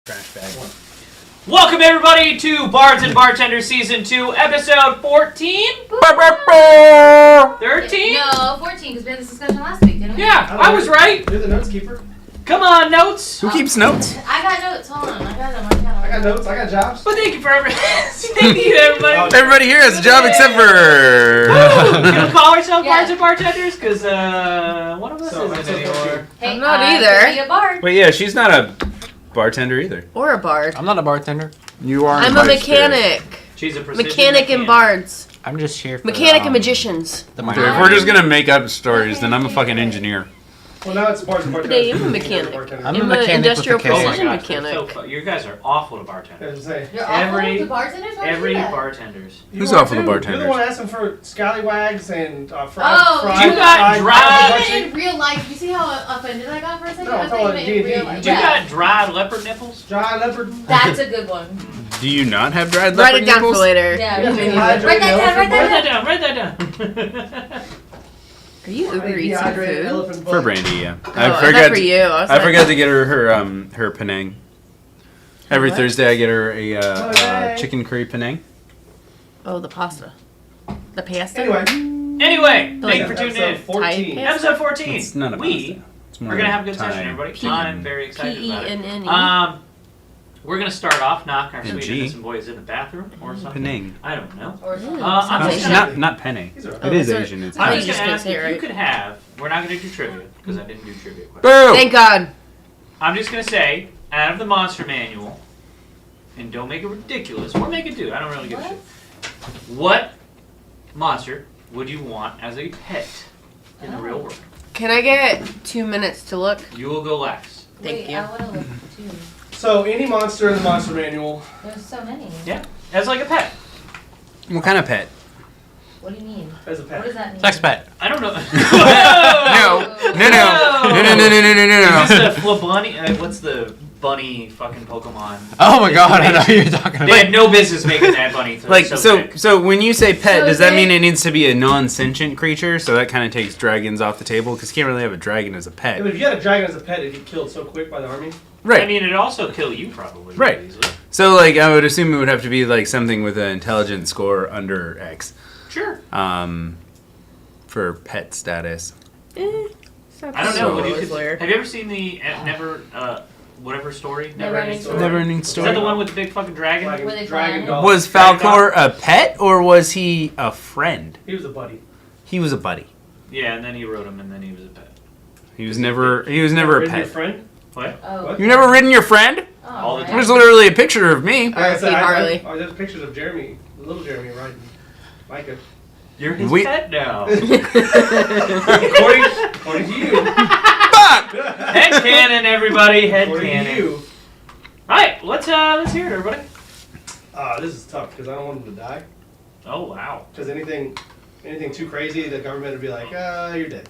Trash bag. Welcome everybody to Bards and Bartenders Season 2, Episode 14? 13? No, 14, because we had this discussion last week, didn't we? Yeah, I was right. You're the notes keeper. Come on, notes. Who keeps notes? I got notes, hold on, I got them. I got notes, I got jobs. Well, thank you for everything. Thank you, everybody. Everybody here has a job except for... Can we call ourselves Bards and Bartenders? Because one of us isn't anymore. Hey, I'm not either. Be a bard. Wait, yeah, she's not a bartender either. Or a bard. I'm not a bartender. You are. I'm a mechanic. She's a precision Mechanic and bards. I'm just here for Mechanic and magicians. the Dude, if we're just gonna make up stories, then I'm a fucking engineer. Well, now it's Bards and Today Bartenders. I'm a mechanic. I'm I'm a an mechanic industrial with a K. Oh my precision gosh, mechanic. you guys are awful to bartenders. You're awful Every- to bartenders? Why Every do that? bartenders. Who's You are awful to too. bartenders? You're the one asking for scallywags and fried. Oh, fried, you got fried- dry- Even in real life, you see how offended I got for a second? No, I I'm thought calling you it meant in D&D. real life. You Yeah. got dried leopard nipples? Dry leopard. That's a good one. Do you not have dried Write leopard it down nipples? for later. Yeah, Yeah, really. dehydrated Write that down, elephant write butt. that Write that down. Are you Uber Eats some Dehydrated food? elephant For butt. Brandy, yeah. Oh, I thought for you. I was I like, forgot to get her Penang. Every What? Thursday I get her a Okay. chicken curry Penang. Oh, the pasta. The pasta? Anyway, Anyway, thank you yeah, for tuning episode in. 14. Tight Episode 14. It's not a we pasta. It's more are going to like have a good session, Thai. everybody. Chicken. I'm very excited about it. P-E-N-N-E. We're going to start off knocking our And sweet G. innocent boys in the bathroom or something. Penang. I don't know. Or something. sounds I'm just Asian. gonna- Not penne. these are. Oh, It is those are- Asian. It's I I'm thought just you going to were ask gonna say if it you right. could have, we're not going to do trivia because I didn't do trivia questions. Boo! Thank God. I'm just going to say, out of the monster manual, and don't make it ridiculous, or make it do, I don't really give a shit. What monster would you want as a pet in the real world? Can I get 2 minutes to look? You will go last. Thank Wait, you. I want to look too. So any monster in the monster manual. There's so many. Yeah, as like a pet. What kind of pet? What do you mean? As a What pet. does that mean? Sex pet. I don't know. No. No. Is this a Flabunny? What's the bunny fucking Pokemon? Oh my god, I know who you're talking They about. had no business making that bunny. Like so big. when you say pet, So does that they- mean it needs to be a non-sentient creature? So that kind of takes dragons off the table because you can't really have a dragon as a Yeah, pet, but if you had a dragon as a pet, it'd get killed so quick by the army. right? I mean, it'd also kill you probably. Right. really easily. So like I would assume it would have to be like something with an intelligence score under X, Sure. for pet status. I don't know. What you could, have you ever seen the whatever story? Never-ending Story. Never-ending Is story. that the one with the big fucking dragon? Were they Dragon flying? dog. Was Falcor a pet or was he a friend? He was a buddy. He was a buddy. Yeah, and then he rode him, and then he was a pet. He was never a Ridden your pet. friend? What? Oh. What? You never ridden your friend? Oh, All the right. There's literally a picture of me. Like I said, R.I.P. Harley. I there's pictures of Jeremy, little Jeremy riding Micah. You're his We- pet now. According to you. Fuck! Head cannon, everybody. Head According to cannon. you. All right, let's hear it, everybody. This is tough because I don't want him to die. Oh wow. Because anything too crazy, the government would be like, you're dead.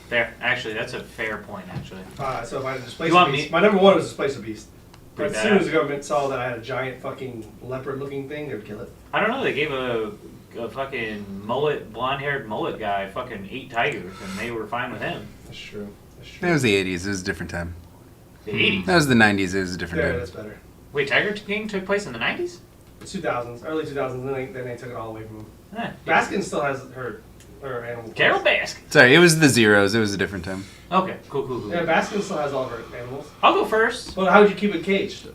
Fair. Actually, that's a fair point. Actually. So if I displace You a want beast, me- my number one was displace a beast. But Pretty as soon as badass. the government saw that I had a giant fucking leopard-looking thing, they would kill it. I don't know. They gave a fucking blonde-haired mullet guy fucking 8 tigers, and they were fine with him. That's true. That's That true. was the 80s. It was a different time. The 80s. That was the 90s. It was a different Yeah, time. that's better. Wait, Tiger King took place in the 90s? The 2000s, early 2000s, then they took it all away from him. Huh. Baskin still has her animal. Carol Baskin. Sorry, it was the zeros. It was a different time. Okay, cool. Yeah, Baskin still has all of her animals. I'll go first. Well, how would you keep it caged?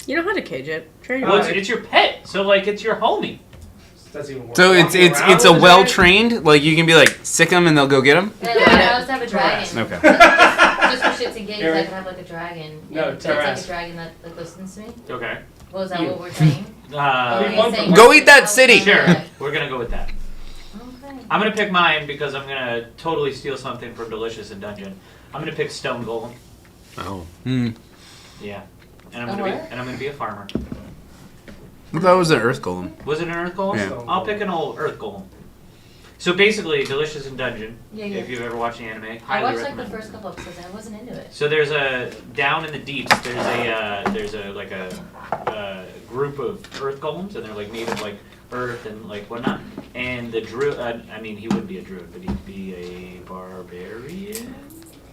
You know how to cage it. Train Well, it. it's your pet, so like it's your homie. That's even worse. So it's Walking around it's a with well giant- trained. Like you can be like sick them and they'll go get them. And I also have a dragon. Okay. Just for shits and gigs, I Eric? could have like a dragon. No, and it's like Terras. a dragon that like listens to me. Okay. What was that? You. What we're saying? I mean, one Saying Go what eat we that thought city. was Sure. on We're gonna go with that. the- Okay. I'm gonna pick mine because I'm gonna totally steal something from Delicious in Dungeon. I'm gonna pick Stone Golem. Oh. Yeah. And I'm A gonna be what? and I'm gonna be a farmer. I thought it was an earth golem. Was it an Earth Golem? Yeah. I'll pick an old Earth Golem. So basically, Delicious in Dungeon. Yeah. If you've ever watched the anime, I highly watched like the recommend. first couple episodes and I wasn't into it. So there's a down in the deeps. There's a like a group of Earth Golems, and they're like made of like earth and like whatnot. And the druid, I mean, he wouldn't be a druid, but he'd be a barbarian.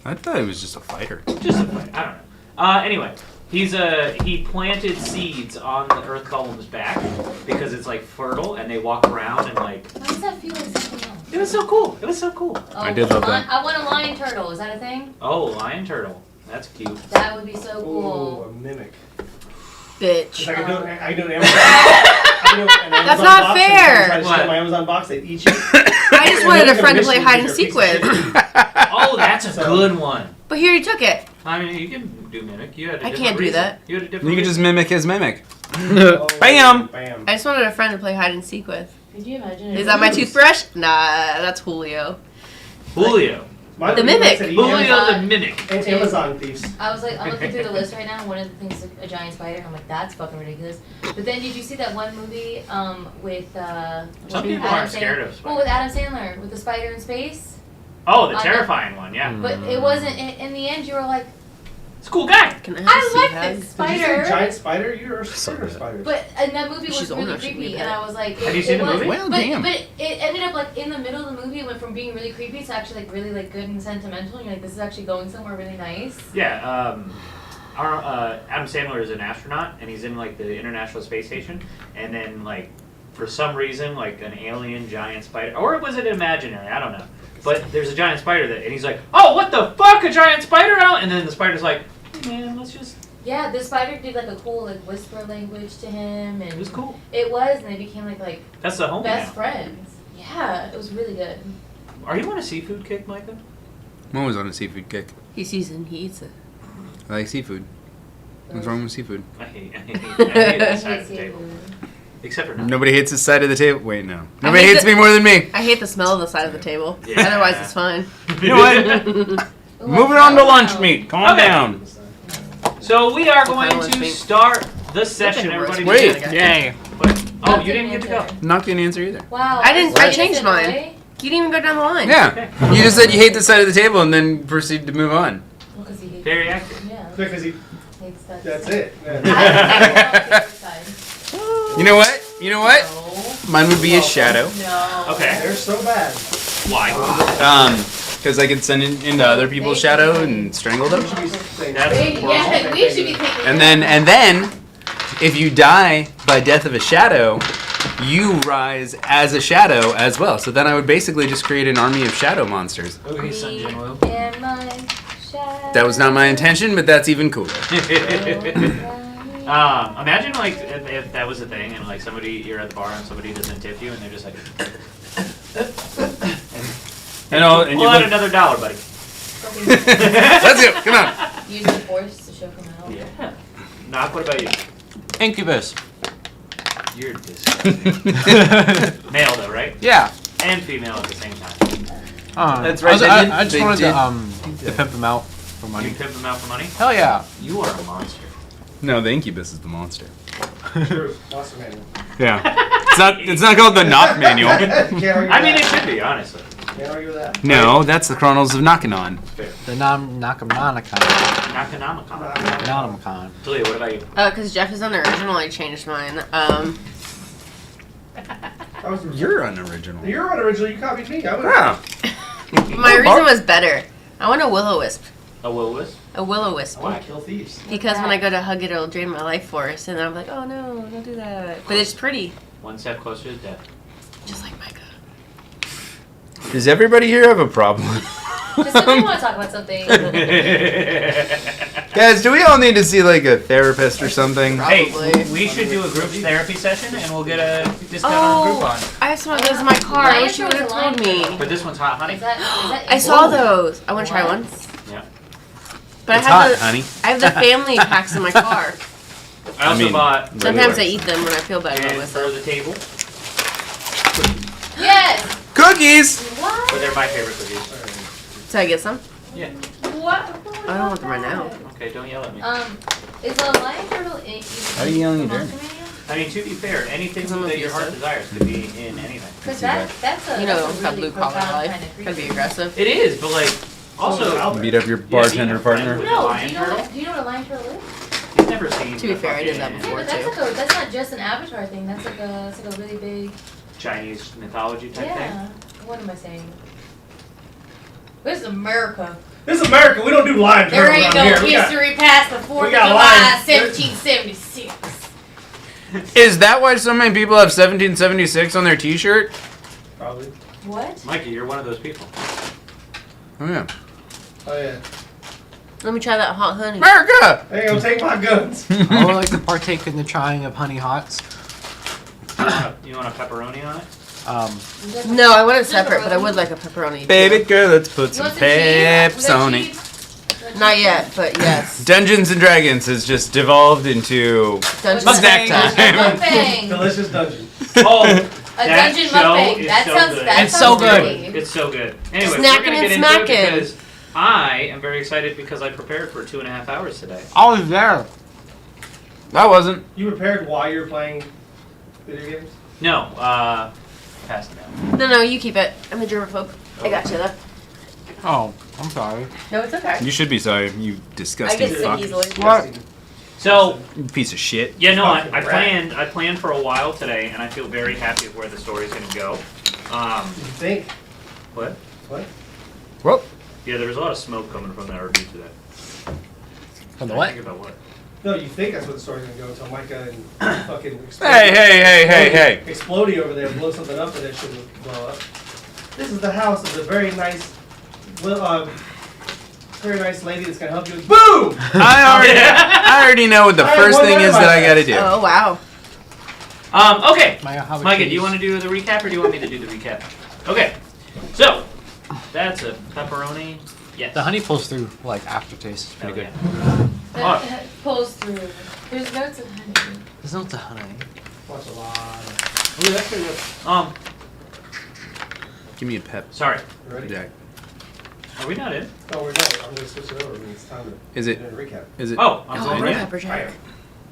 I thought it was just a fighter. Just a fight. I don't know. Anyway, He planted seeds on the Earth Golem's back because it's like fertile, and they walk around and like. How does that feel like something else? It was so cool. It was so cool. Oh, I did love that. I want a lion turtle. Is that a thing? Oh, lion turtle. That's cute. That would be so Ooh, cool. a mimic. Bitch. I can do it. I can do an Amazon. I can do an Amazon That's not box, and fair. try to What? steal my Amazon box. They eat you. I just wanted a friend to play hide and seek with. Oh, that's a good one. But he already took it. I mean, you can do mimic. You had a I different can't do reason. that. You had a different. You can just reason. mimic his mimic. Oh, Bam! Bam. I just wanted a friend to play hide and seek with. Could you imagine? Is that my toothbrush? Nah, that's Julio. Julio. My The little mimic. said eat Julio Amazon- the mimic. and Amazon thieves. I was like, I'm looking through the list right now. One of the things is a giant spider. I'm like, that's fucking ridiculous. But then, did you see that one movie with Some with people aren't scared of Well, with Adam Sandler, with the spider in space. Oh, the I terrifying one. Yeah. But it wasn't. In the end, you were like, It's a cool guy. Can I have a I seat like hug? this Did you say spider. giant spider? You're scared of spiders. But and that movie was She's old really enough, she can creepy, be and pet. I was like, Have you seen the was- movie? Well, but, damn. But it ended up like in the middle of the movie, it went from being really creepy to actually like really like good and sentimental. And you're like, this is actually going somewhere really nice. Yeah. Adam Sandler is an astronaut, and he's in like the International Space Station, and then like for some reason like an alien giant spider, or was it imaginary? I don't know. But there's a giant spider that, and he's like, oh, what the fuck, a giant spider out? And then the spider's like, hey, man, let's just. Yeah, the spider did like a cool like whisper language to him, and It was cool. It was, and they became like That's the homie best now. friends. Yeah, it was really good. Are you on a seafood kick, Micah? I'm always on a seafood kick. He sees it and he eats it. I like seafood. What's wrong with seafood? I hate that side of the Seafood. table. Except for now. Nobody hates this side of the table. Wait, no. I Nobody hate hates the- me more than me. I hate the smell of the side of the table. Yeah. Otherwise, it's fine. You know what? Ooh, Moving I on to know. lunch meat. Calm Okay. down. So we are What going kind of lunch to meat? start the session. Looking Everybody, roast. be Wait. good. Yay. But, oh, you didn't get to go. Not gonna answer either. Wow. I didn't- I I changed mine. Well, You didn't even go down the line. Yeah. You just said you hate this side of the table and then proceed to move on. because he hates Very accurate. Yeah. Because he, Hates that that's side. it. I don't like the other side. You know what? You know what? No. Mine would be a shadow. No. Okay. They're so bad. Why? Because I could send it into other people's shadow and strangle them. You should be saying That's Yeah, we should be thinking. And then, if you die by death of a shadow, you rise as a shadow as well. So then I would basically just create an army of shadow monsters. Okay, Sun Jin Woo. In my shadow. That was not my intention, but that's even cooler. Imagine like if that was a thing and like you're at the bar and somebody doesn't tip you and they're just like, And you pull out look, another $1, buddy. let's go. Come on. Use the force to choke him out. Yeah. Knock. What about you? Incubus. You're disgusting. Male though, right? Yeah. And female at the same time. That's right, I just they wanted did. to pimp them out for You money. pimp them out for money? Hell yeah. You are a monster. No, the incubus is the monster. True. Monster manual. Yeah. It's not called the knock manual. Can't argue with I mean, it that. should be, honestly. Can't argue with that. No, that's the Chronicles of Nakanon. The Nakanomicon. Nakanomicon. Nakanomicon. Julia, what about you? Because Jeff is on the original, I changed mine. That was You're unoriginal. You're unoriginal. You copied me. I would. Wow. My reason was better. I want a will-o-wisp. A will-wisp? A will-o-wisp. I want to kill thieves. Because when I go to hug it, it'll drain my life force. And then I'm like, oh no, don't do that. But it's pretty. One step closer to death. Just like Micah. Does everybody here have a problem? Just something want to talk about something. Guys, do we all need to see like a therapist or something? Hey, Probably. we should do a group therapy session and we'll get a discount on Oh, Groupon. I have some of those in my car. I Mine wish you would have was a told me. line. But this one's hot, honey. Is that I saw Whoa. those. I want to try What? one. Yeah. But It's I have hot, the honey. I have the family packs in my car. I also mean, bought Sometimes I eat them when I feel better and with for them. the table, Yes. Cookies! What? but they're my favorite cookies. So I get some? Yeah. What? I don't want them right now. Okay, don't yell at me. Is a lion turtle in? How are you yelling at Monster Jeremy? Manual? I mean, to be fair, anything Because I'm that your heart abusive. desires could be in anything. Cause that's a You know, that's a got really blue collar profound life. kind of Gotta be creature. aggressive. It is, but like, also, Beat up your being bartender a friend partner. with- No, Lion do you know turtle? what? Do you know what a lion turtle is? you've never seen. To be a fair, I did that fucking before. Yeah, but that's not just an Avatar thing. That's like a really big. Chinese mythology type Yeah. What am I saying? This is America. This is America. We don't do lion There turtles ain't around no here. We got- history past the 4th of we got July, lines. 1776. Is that why so many people have 1776 on their T-shirt? Probably. What? Mikey, you're one of those people. Oh yeah. Oh yeah. Let me try that hot honey. America. Hey, go take my guns. I would like to partake in the trying of honey hots. You want a pepperoni on it? No, I want it separate, but I would like a pepperoni. Baby too. girl, let's put You some want some cheese? peps on it. Not yet, but yes. Dungeons and Dragons has just devolved into Dungeons What's snack that? time. Mukbang. Delicious dungeon. Oh, A that dungeon show mukbang. is That so sounds. good. That It's sounds so good. great. It's so good. Anyway, Snacking we're gonna and get into smacking. it because I am very excited because I prepared for 2.5 hours today. I was there. I wasn't. You prepared while you were playing video games? No, pass it down. No, you keep it. I'm a germaphobe. I got you, though. Oh, I'm sorry. No, it's okay. You should be sorry, you I disgusting get sick fuck. easily. What? So, You piece of shit. yeah, no, I Fucking planned for a while today, and I feel very happy with where the story's gonna go. You think? What? What? Well, Yeah, there was a lot of smoke coming from that RV today. From the I what? think about what? No, you think that's where the story's gonna go until Micah and fucking hey. Explodey over there blow something up and it shouldn't blow up. This is the house of the very nice lady that's gonna help you with boom! I already know what the I first won thing that is by that I that. gotta do. Oh, wow. Okay. How Micah, do you want to do the recap, or do you want me to do the recap? Okay. So, that's a pepperoni. Yes. The honey pulls through like aftertaste. It's pretty Hell good. yeah. That pulls through. There's notes of honey. There's no the honey. Watch a lot. Ooh, that's pretty good. Give me a pep. Sorry. You ready? Jack. Are we not in? No, we're not. I'm gonna switch it over when it's time to Is it? do a recap. Is it? Oh, I'm Oh, sorry. no yeah. pepper I jack.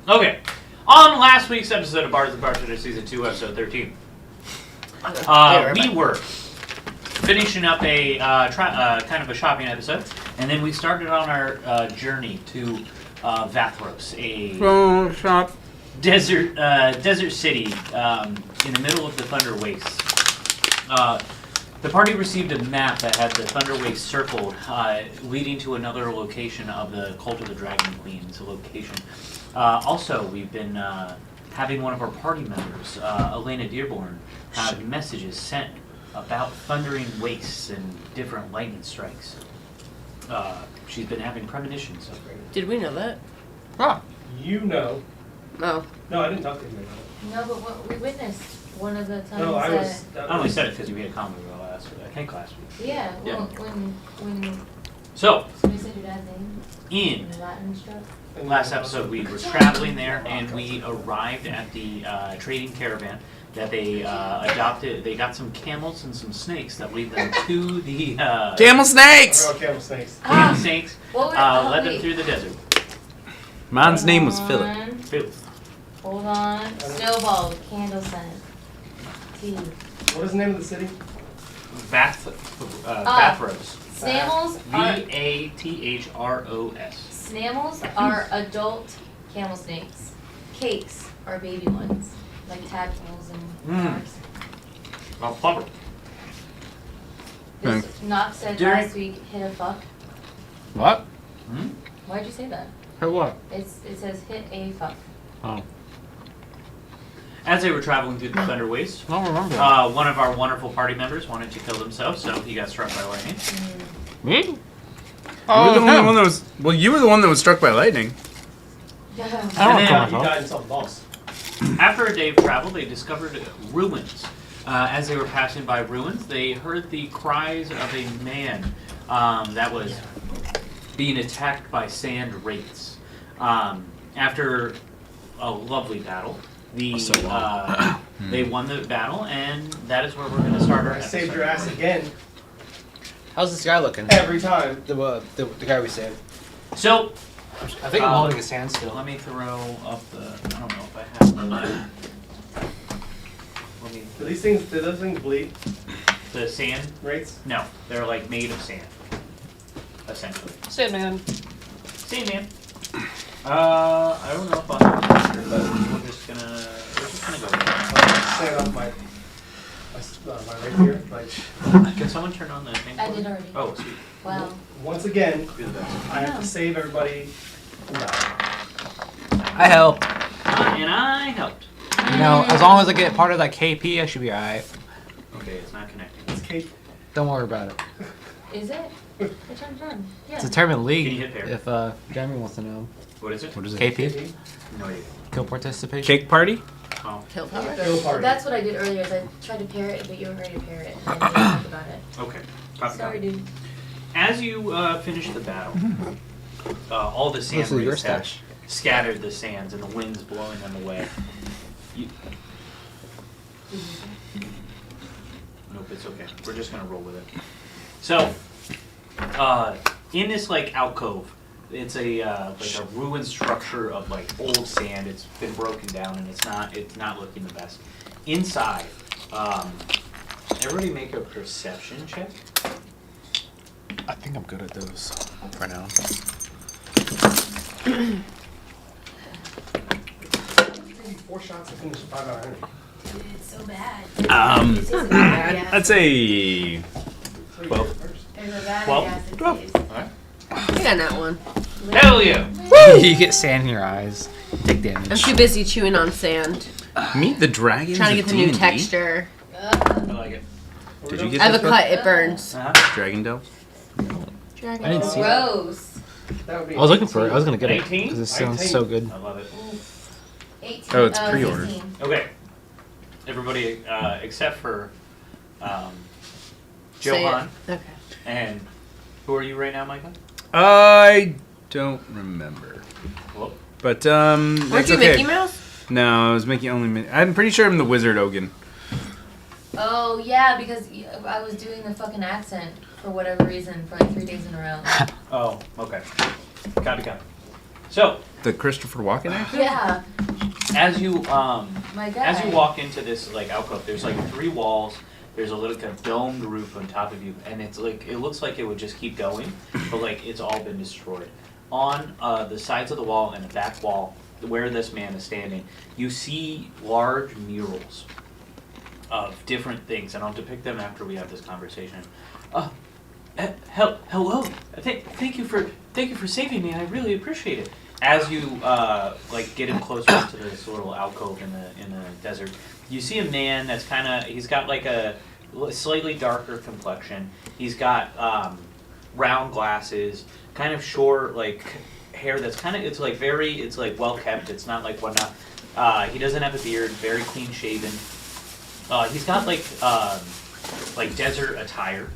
am. Okay. On last week's episode of Bards and Bartenders Season 2, Episode 13, we were finishing up a kind of a shopping episode, and then we started on our journey to Vathros, a Oh, shop. desert city in the middle of the Thunder Wastes. The party received a map that had the Thunder Wastes circled, leading to another location of the Cult of the Dragon Queen's location. Also, we've been having one of our party members, Elena Dearborn, have messages sent about thundering wastes and different lightning strikes. She's been having premonitions of Did we know that? Ah, You know. No. No, I didn't talk to him about No, but what we witnessed one of the times. it. No, I was. I only said it because we had a comment about last week. Yeah. Yeah. Well, when So, somebody said your dad's name in in the Latin struck. last episode, we were traveling there, and we arrived at the trading caravan that they adopted. They got some camels and some snakes that lead them to the Camel snakes! We're all camel snakes. camel snakes. What would, Led them wait. through the desert. Mine's name was Hold Philip. on, Filth. Hold on. Snowball, candle scent. Tea. What is the name of the city? Bathros. Snammles are Vathros. snammles are adult camel snakes. Cakes are baby ones, like tadpoles and sharks. Oh, clever. This Knox said During- last week, hit a fuck. what? Hmm? Why'd you say that? Hey, what? It says hit a fuck. Oh, As they were traveling through the Thunder Wastes, I don't remember. That. one of our wonderful party members wanted to kill himself, so he got struck by lightning. Me? You were Oh, the only him. one that was. Well, you were the one that was struck by lightning. I don't And recall then- He myself. died in something else. After a day of travel, they discovered ruins. As they were passing by ruins, they heard the cries of a man that was being attacked by sand wraiths. After a lovely battle, they won the battle, and that is where we're going to start our I episode. saved your ass again How's this guy looking? every time. The guy we saved. So, I think I'm holding his hand still. let me throw up the. I don't know if I have the. Let me. Do those things bleed? The sand? Rates? No, they're like made of sand. Essentially. Sandman. Sandman. I don't know if I'll have an answer, but we're just gonna go with it. Stand off my right here. Like, Can someone turn on the thing? I for did me? already. Oh, sweet. Wow. once again, You're the best. I have to save everybody. I help. And I helped. You know, as long as I get part of that KP, I should be alright. Okay, it's not connecting. It's Kate. Don't worry about it. Is it? Which one's done? Yeah. It's a tournament league. Can you hit pair? If Jeremy wants to know. What is it? What is it? KP? No idea. Kill participation. Cake party? Oh. Kill power. Go party. That's what I did earlier. Is I tried to pair it, but you were ready to pair it. And I didn't think about it. Okay. Copy, Sorry, copy. dude. As you finish the battle, all the sand This is your rays have stash. scattered the sands, and the wind's blowing them away. You... Nope, it's okay. We're just gonna roll with it. So, in this like alcove, it's a like a ruined structure of like old sand. It's been broken down, and it's not looking the best. Inside, everybody make a perception check. I think I'm good at those for now. Maybe 4 shots to finish 5 out of 100. Dude, it's so bad. Um, It tastes I'd say So you 12. get it first. There's a bad 12? acid 12. taste. Alright. I got that one. Hell yeah! You get sand in your eyes. Take damage. I'm too busy chewing on sand, Meet the dragons. trying to of get the new D&D. texture. I like it. Did you get I have a this book? cut. It burns. Dragon Delve? Dragon. I didn't see it. Gross. That would be I was looking for it. I was gonna get it 18? because it sounds so good. I love it. 18. Oh, it's pre-order. 16. Okay. Everybody except for Say it. Johan. Okay. And who are you right now, Micah? I don't remember. Well, But, Weren't that's you okay. Mickey Mouse? No, I was making only... I'm pretty sure I'm the Wizard Ogun. Oh, yeah, because I was doing the fucking accent for whatever reason for like 3 days in a row. oh, okay. Copy. So, The Christopher Walken actor? Yeah, as you my guy. as you walk into this like alcove, there's like 3 walls. There's a little kind of domed roof on top of you, and it's like it looks like it would just keep going, but like it's all been destroyed. On the sides of the wall and the back wall, where this man is standing, you see large murals of different things, and I'll depict them after we have this conversation. Hello. Thank you for saving me. I really appreciate it. As you like get him closer into this little alcove in the desert, you see a man that's he's got like a slightly darker complexion. He's got round glasses, kind of short like hair that's it's like well kept. It's not like whatnot. He doesn't have a beard. Very clean shaven. He's got like desert attire.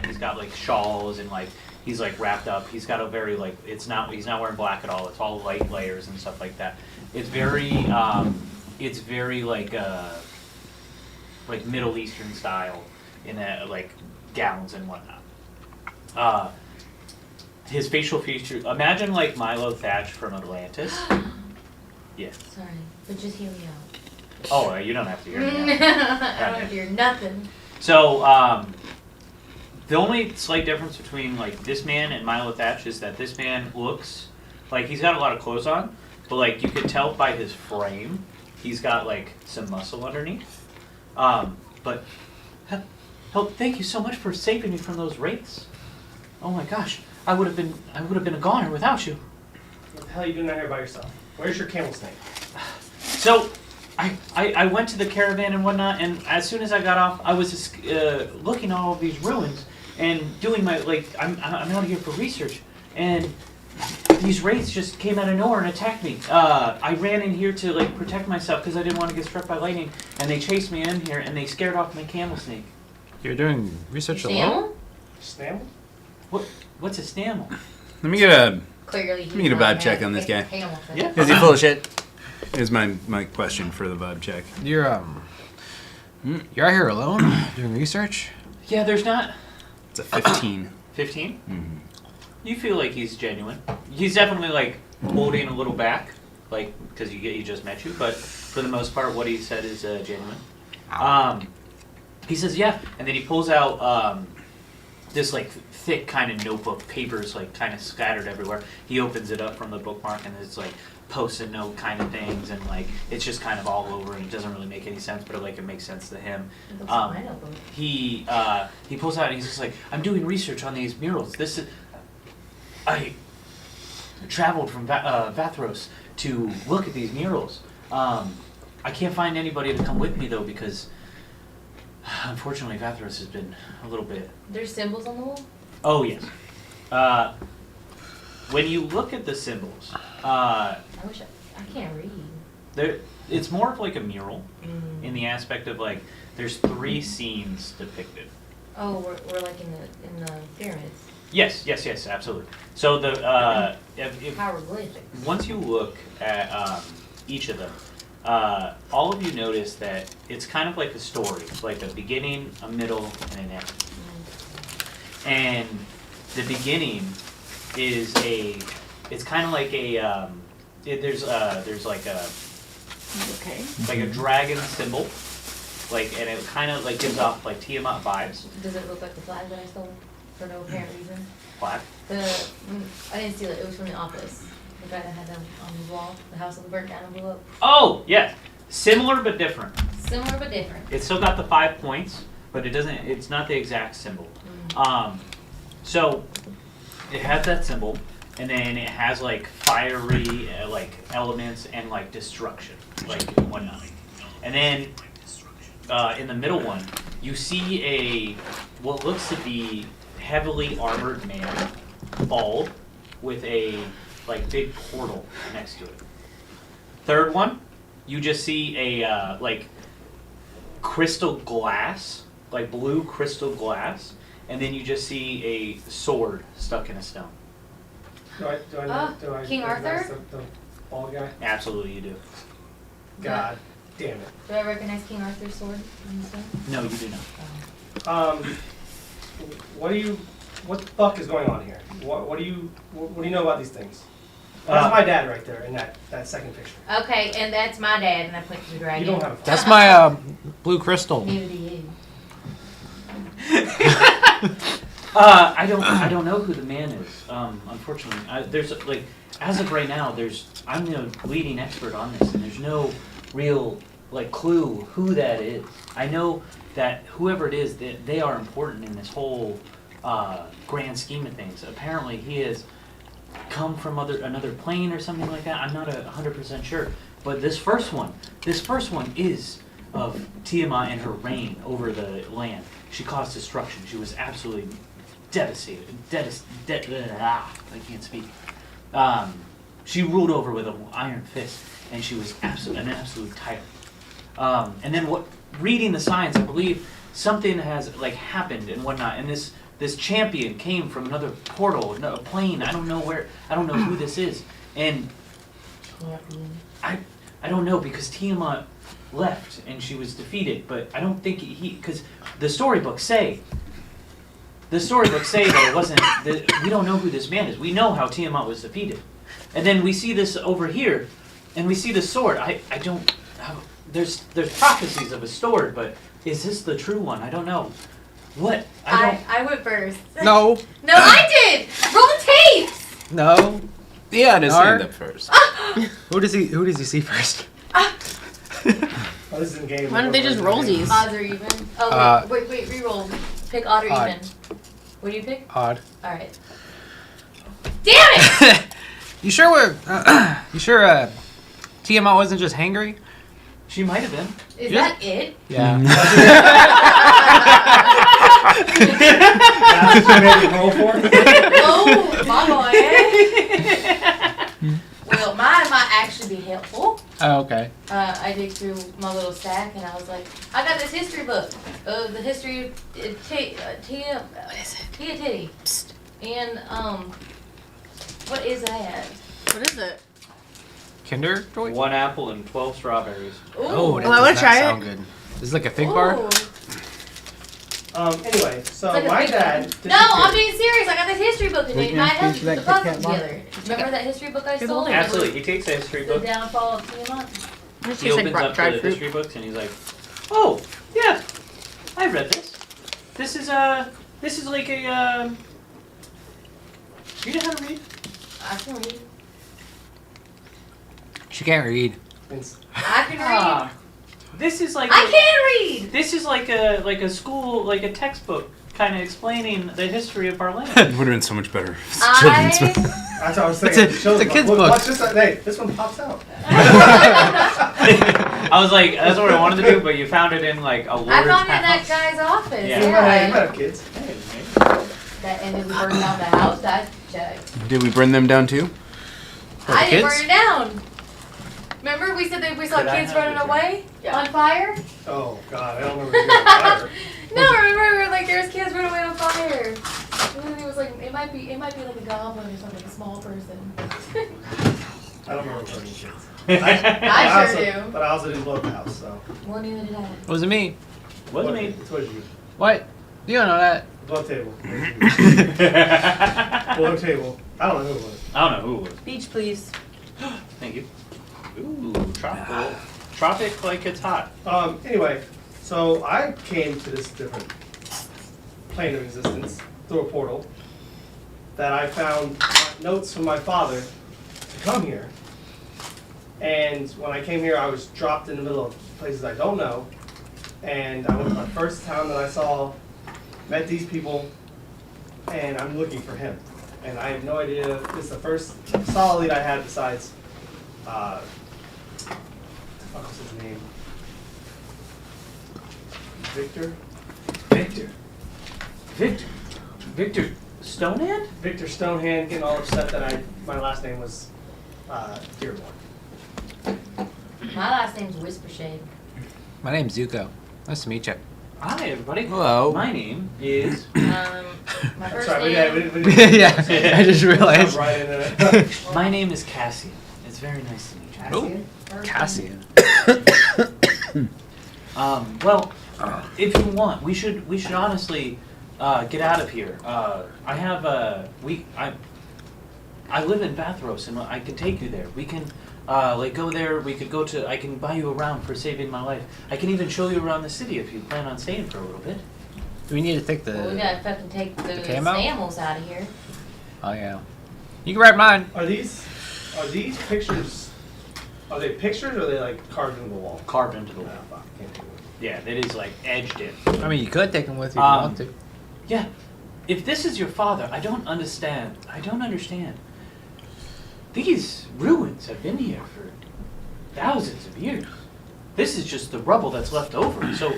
He's got like shawls and like he's like wrapped up. He's got a very like he's not wearing black at all. It's all light layers and stuff like that. It's very like Middle Eastern style in that like gowns and whatnot. His facial features. Imagine like Milo Thatch from Atlantis. Yeah. Sorry, but just hear me out. Oh, you don't have to hear me. I don't want to hear nothing. So, the only slight difference between like this man and Milo Thatch is that this man looks like he's got a lot of clothes on, but like you could tell by his frame, he's got like some muscle underneath. But help! Thank you so much for saving me from those wraiths. Oh my gosh, I would have been a goner without you. What the hell are you doing out here by yourself? Where's your camel snake? So, I went to the caravan and whatnot, and as soon as I got off, I was just looking at all of these ruins and doing my I'm out here for research, and these wraiths just came out of nowhere and attacked me. I ran in here to like protect myself because I didn't want to get struck by lightning, and they chased me in here and they scared off my camel snake. You're doing research alone? Stamel? Snamel? What's a stamel? Let me get a Clearly, Let me get a vibe check on this guy. Hang on one second. Yeah. Is he full of shit? Is my question for the vibe check. You're you're out here alone doing research? Yeah, there's not. It's a 15. 15? Mhm. You feel like he's genuine. He's definitely like holding a little back, like because he just met you. But for the most part, what he said is genuine. He says yeah, and then he pulls out this like thick kind of notebook, papers like kind of scattered everywhere. He opens it up from the bookmark, and it's like post-it note kind of things, and like it's just kind of all over, and it doesn't really make any sense, but it makes sense to him. It looks like my notebook. He pulls out and he's just like, I'm doing research on these murals. This is I traveled from Vathros to look at these murals. I can't find anybody to come with me though because unfortunately Vathros has been a little bit. There's symbols on the wall? Oh yes. When you look at the symbols, I can't read. it's more of like a mural in the aspect of like there's 3 scenes depicted. Oh, we're like in the pyramids. Yes, absolutely. So the Hieroglyphic. once you look at each of them, all of you notice that it's kind of like a story, like a beginning, a middle, and an end. And the beginning is it's kind of like a there's like a Okay. like a dragon symbol, like, and it kind of like gives off like Tiamat vibes. Does it look like the flag that I stole for no apparent reason? Black. I didn't steal it. It was from the office. The guy that had them on his wall. The house that burnt down and blew up. Oh yeah, similar but different. Similar but different. It's still got the 5 points, but it doesn't. It's not the exact symbol. So it has that symbol, and then it has like fiery like elements and like destruction, like whatnot. And then in the middle one, you see what looks to be heavily armored man, bald, with a like big portal next to it. Third one, you just see a like crystal glass, like blue crystal glass, and then you just see a sword stuck in a stone. Do I King recognize Arthur? the bald guy? Absolutely, you do. God damn it. Do I recognize King Arthur's sword on the stone? No, you do not. What the fuck is going on here? What do you know about these things? That's my dad right there in that second picture. Okay, and that's my dad, and I point to the dragon. You don't have a That's my blue crystal. Neither do you. I don't know who the man is. Unfortunately, there's like as of right now, I'm the leading expert on this, and there's no real like clue who that is. I know that whoever it is, that they are important in this whole grand scheme of things. Apparently, he has come from another plane or something like that. I'm not 100% sure, but this first one is of Tiamat and her reign over the land. She caused destruction. She was absolutely devastated. I can't speak. She ruled over with an iron fist, and she was an absolute tyrant. And then reading the signs, I believe something has like happened and whatnot. And this champion came from another portal, a plane. I don't know who this is. And I don't know because Tiamat left and she was defeated. But I don't think because the storybooks say that it wasn't. We don't know who this man is. We know how Tiamat was defeated. And then we see this over here, and we see the sword. I don't have. There's prophecies of a sword, but is this the true one? I don't know. What? I went first. No. No, I did! Roll the tapes! No. Yeah, and his Nar? hand up first. Who does he see first? Oh, this is in game. Why don't they just roll these? Odds or even? Oh, wait, re-roll. Pick odd or Odd. even. What do you pick? Odd. Alright. Damn it! You sure Tiamat wasn't just hangry? She might have been. Is that it? Yeah. That's what you made me roll for? Oh, my boy. Well, mine might actually be helpful. Oh, okay. I dig through my little stack and I was like, I got this history book of the history of Tia Titty. And, what is that? What is it? Kinder Joy? 1 apple and 12 strawberries. Oh, that Well, I wanna does try not it. sound good. This is like a fig bar? Ooh. Anyway, so It's like a my big dad. one. No, I'm being serious. I got this history book and it might help you put that the Kit puzzle Kat bar? together. Remember that history book I stole? Absolutely. He takes a history The book. downfall of Tiamat? It He tastes opens like up dried the fruit. history books and he's like, "Oh, yeah, I read this. This is like a you know how to read? I can read. She can't read. I can read. Ah, this is like I can read! This is like a school, like a textbook kind of explaining the history of our land. It would have been so much better. if it's children's book. That's what I was thinking. It's a kid's book. Watch this. Hey, this one pops out. I was like, that's what I wanted to do, but you found it in like a lord's I found it in that house. guy's office. Yeah. You might have kids. And then we burned down the house. That checked. Did we burn them down too? I didn't kids? burn it down. Remember we said that we saw Could I kids have running it? away on fire? Oh God, I don't remember doing fire. No, remember we were like there's kids running away on fire. And then it was like it might be like a goblin or something, a small person. I don't remember burning kids. I also, sure do. But I also didn't blow up the house, so. Well, neither did I. Wasn't me. Wasn't me. It's what you. What? You don't know that. Blow table. Blow table. I don't know who it was. I don't know who it was. Beach, please. Thank you. Ooh, tropical. Tropic like it's hot. Anyway, so I came to this different plane of existence through a portal that I found notes from my father to come here. And when I came here, I was dropped in the middle of places I don't know. And I went to my first town that I saw, met these people, and I'm looking for him. And I have no idea. This is the first solid lead I had besides, what was his name? Victor? Victor Stonehand? Victor Stonehand getting all upset that my last name was Dearborn. My last name's Whispershade. My name's Zuko. Nice to meet you. Hi, everybody. Hello. My name is. My first Sorry, name. Yeah, I just realized. Jump right into it. My name is Cassian. It's very nice to meet you. Cassian. Cassian. Well, if you want, we should honestly get out of here. I live in Bathros, and I can take you there. We can go there. We could go to. I can buy you around for saving my life. I can even show you around the city if you plan on staying for a little bit. Do we need to take the? Well, we gotta fucking take those camo? animals out of here. Oh yeah. You can ride mine. Are these pictures? Are they pictures or are they like carved into the wall? Carved into the Oh, wall. fuck, can't do it. Yeah, it is like edged in. I mean, you could take them with you if you want to. Yeah, if this is your father, I don't understand. These ruins have been here for thousands of years. This is just the rubble that's left over. So,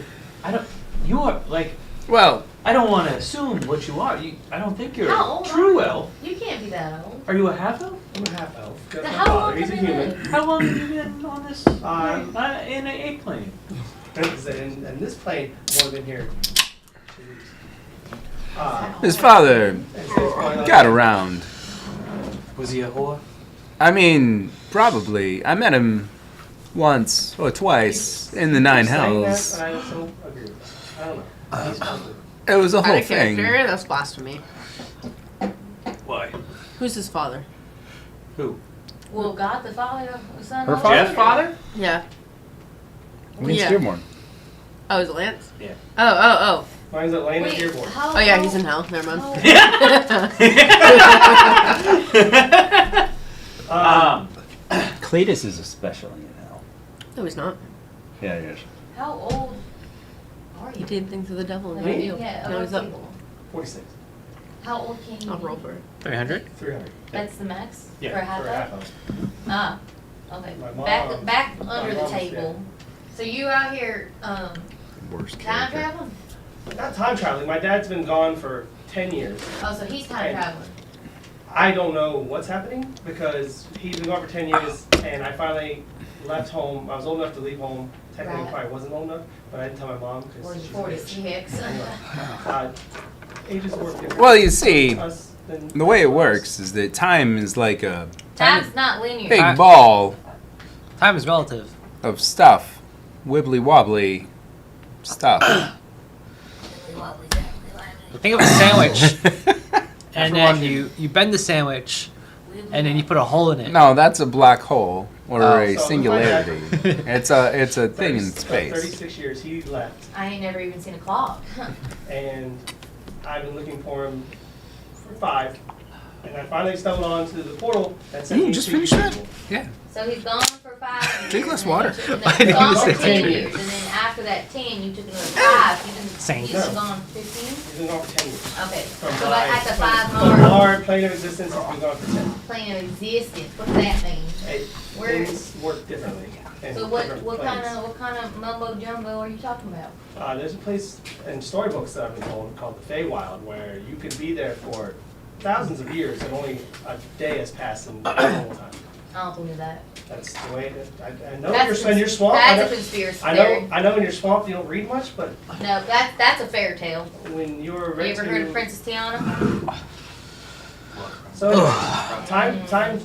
you are like, Well, I don't want to assume what you are. I don't think you're How a old true are you? elf. You can't be that old. Are you a half elf? I'm a half elf. That's Then my how father. long He's a have you human. been? How long have you been on this? In an ape plane. And this plane, I've only been here 2 weeks. his father And so it's going on- got around. Was he a whore? I mean, probably. I met him once or twice in the Nine Saying that, Hells. and I also agree with that. I don't know. He's positive. It was a Out whole of thing. character, that's blasphemy. Why? Who's his father? Who? Well, God the Father, the Son, Her Holy father? Jeff's Spirit. father? Yeah. When's Yeah. Dearborn? Oh, is it Lance? Yeah. Oh. Mine's Atlanta Wait, Dearborn. how Oh yeah, he's how- in hell. Never mind. Um, Cletus is especially in hell. No, he's not. Yeah, he is. How old are He you? did things of the devil. Like, Not you. yeah, No, other he's up. people. 46. How old can you I'll be? roll for it. 300. 300. That's the max? Yeah, For a half For a elf? half elf. Ah, okay. My mom- Back my under the mom was- table. So you out here, Worst time character. traveling? Not time traveling. My dad's been gone for 10 years. Oh, so he's time And- traveling. I don't know what's happening because he's been gone for 10 years and I finally left home. I was old enough to leave home. Technically, Right. probably wasn't old enough, but I didn't tell my mom Or because he's she's a bitch. 46. Ages work different. Well, you see, Us than the way it us. works is that time is like a Time's not linear. big ball Time is relative. of stuff. Wibbly wobbly stuff. Think of a sandwich, and then you bend the sandwich, and then you put a hole in it. No, that's a black hole or Oh. a So, singularity. It's a thing in 30 space. 36 years he left I ain't never even seen a clock. and I've been looking for him for 5. And I finally stumbled onto the portal that sent me Just to finish you that. people. Yeah. So he's gone for 5 years. Drink less and then- water. And then I he's didn't gone for say 10 10 years. And then after after that 10, you took another 5. Same. You've been gone 15? He's been gone for 10 years. Okay. From So at the 5 From mark, our plane of existence, he's been gone for 10. plane of existence, what does that mean? Hey, Where- things work differently. in So different what planes. kind of mumbo jumbo are you talking about? There's a place in storybooks that I've been told called the Feywild where you could be there for thousands of years and only a day has passed in the whole time. I don't believe that. That's the way it is. I know That's in your swamp. I That's a know, conspiracy I theory. know. I know in your swamp you don't read much, but No, that's a fairy tale. when you were You ready ever to, heard of Princess Tiana? So anyway, time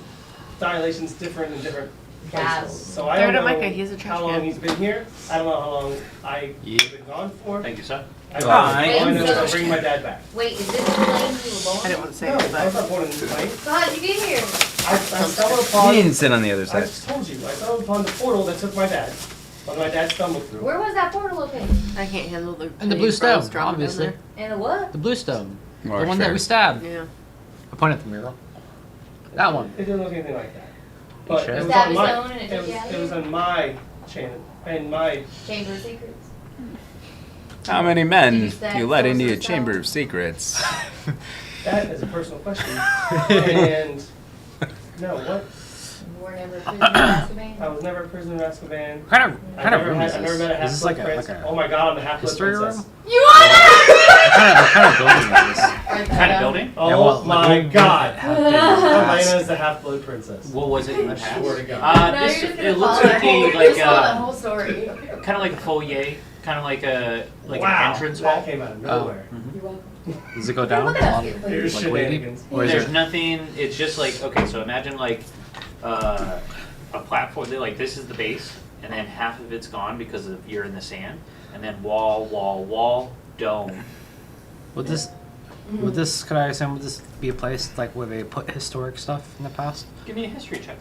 dilatation's different in different Guys. places. So I Throw don't it at know Micah, he's a trash how long can. he's been here. I don't know how long I've been gone for. Thank you, sir. I Bye. know is I'm bringing my dad back. Wait, is this the plane you were born? I didn't want to say No, it, I was but not born in the plane. So how did you get here? I stumbled You upon. didn't sit on the other I side. just told you. I stumbled upon the portal that took my dad. When my dad stumbled through. Where was that portal located? I can't handle the And the big blue stone, bros dropping down obviously. there. And the what? The blue stone. Or The one that fair. we stabbed. Yeah. I point at the mirror. That one. It didn't look anything like that. But sure? it was Stab on his my. own and it took you out of It was here? on my channel and my. Chamber of Secrets? How many Did men you stab you let into your Sorcerer's chamber Stone? of secrets? That is a personal question. And no, what? You were never a prisoner of Azkaban? I was never a prisoner of Azkaban. What kind of room is I never met a this? Is this half-blood like prince. a Oh my god, I'm a half-blood history princess. room? You are What kind of building is this? not! Kind of building? Oh Yeah, well, my like, god. have been in the past. Elena is the half-blood princess. What was it in the I past? swear to God. No, This, you're just gonna it looks follow like that whole- a you're like just following that a whole story. kind of like a foyer, kind of like a Wow, an entrance that hall. came out of nowhere. You're welcome. Does it go down? Look at us On- getting Here's Like waiting? shenanigans. Or is There's it? nothing. It's just like okay. So imagine like a platform. Like this is the base, and then half of it's gone because of you're in the sand, and then wall, dome. Would this? Would this? Could I assume would this be a place like where they put historic stuff in the past? Give me a history check.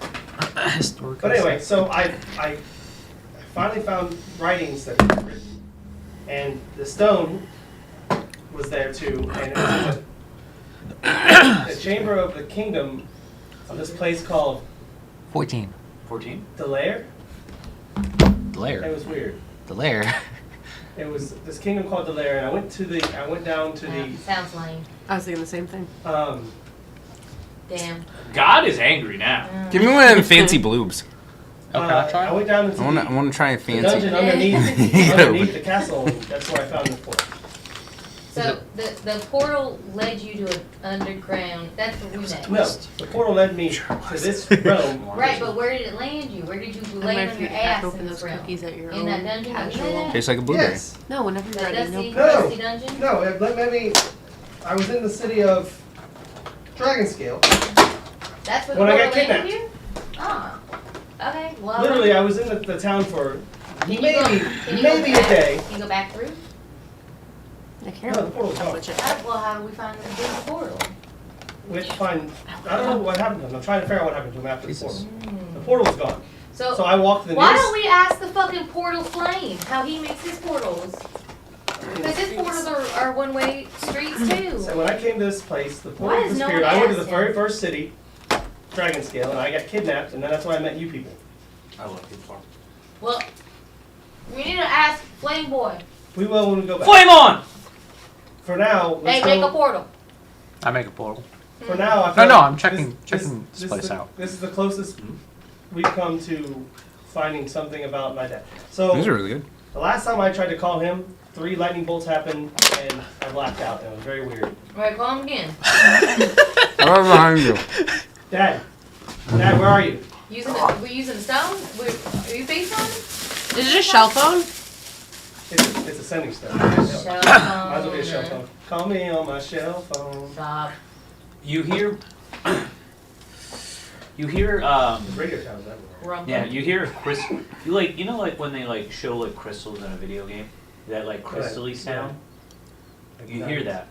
Historic. But anyway, so I finally found writings that he had written, and the stone was there too, and it was in the chamber of the kingdom of this place called 14. 14. The the Lair. It lair. was weird. The lair. It was this kingdom called the Lair, and I went down to Yeah, the sounds lame. I was thinking the same thing. Damn. God is angry now. Give me one of them fancy bloobs. Okay, I'll try. I went down into I want to try a the fancy. dungeon underneath Yeah. underneath the castle, and that's where I found the portal. So the portal led you to an underground. That's where we met. No, the portal led me to this realm. Right, but where did it land you? Where did you And land if on you your crack ass open in those this realm? cookies at your In own that dungeon? That you casual. met Tastes like a blueberry. Yes. No, whenever you're That ready. dusty, No. No. crusty dungeon? No, it let me. I was in the city of Dragonscale. That's where the When I portal got landed kidnapped. you? Oh. Okay, well. Literally, I was in the town for Can you maybe can you maybe go a back? day. Can you go back through? I No, can't. the portal's gone. Well, how do we find the big portal? We have to find. I don't know what happened to him. I'm trying to figure out what happened to him after the Jesus. portal. The portal was gone. So, So I walked to the why nearest. don't we ask the fucking portal flame how he makes his portals? Because his portals are one-way streets too. So when I came to this place, the Why portal has no disappeared. one I went to the asked very him? first city, Dragonscale, and I got kidnapped, and then that's why I met you people. I love you, Clark. Well, we need to ask Flame Boy. We will when we go back. Flame on! For now, Hey, let's make go. a portal. I make a portal. For now, I No, feel no, like I'm checking this is place the- out. This is the closest we've come to finding something about my dad. So These are really good. the last time I tried to call him, 3 lightning bolts happened, and I blacked out. And it was very weird. All right, call him again. Right behind you. Dad, where are you? We're using the stone? Are you facing on him? Is it a shell phone? It's a sending stone. Shell Might as well be a phone. shell phone. Call me on my shell phone. Stop. You hear. You hear. Radio towers everywhere. Rumble. Yeah, you hear crystal. You like like when they like show like crystals in a video game, that like Right, crystally sound. Like You hear that.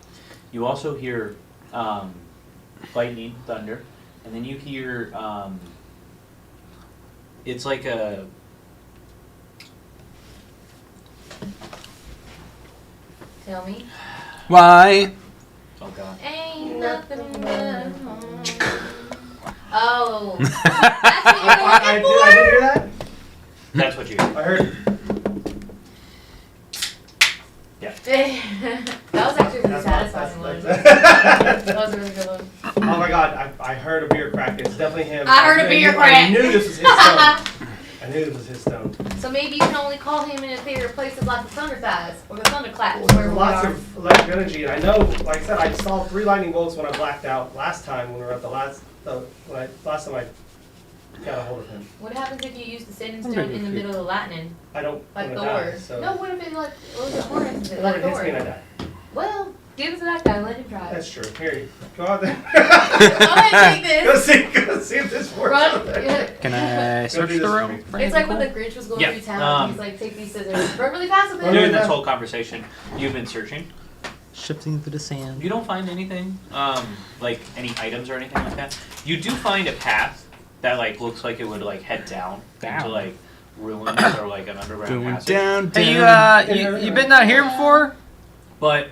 You also hear lightning, thunder, and then you hear it's like a Tell me. Why? oh god. Ain't nothing but home. Oh. That's what you're I looking did for? hear that. That's what you hear. I heard. That was actually a really That's satisfying one. that's- That was a really good one. Oh my god, I heard a beer crack. It's definitely him. I heard a beer I crack. knew this was his stone. I knew this was his stone. So maybe you can only call him in if they replace lots of thunder thighs or the thunderclaps Well, where we lots are. of electric energy, and I know, like I said, I saw 3 lightning bolts when I blacked out last time when we were at the last time I got a hold of him. What happens if you use the sanding stone in the middle of the lightning, I don't like wanna Thor? die, so No, what if it like was a horn incident, when like it hits me and I Thor? die. Well, give it to that guy. Let him try. That's true. Here, you go out there. I'm gonna take go this. see if this works Run. out there. Yeah. Can I search do the this for room? me. for It's like anything when the cool? Grinch was going Yeah, through town. He's like, take these scissors, run really fast with Run it. During really this fast. whole conversation, you've been searching. Shifting through the sand. You don't find anything, like any items or anything like that. You do find a path that like looks like it would like head down into Down. like ruins or like an underground Going passage. down, Hey, down. you been down here before? But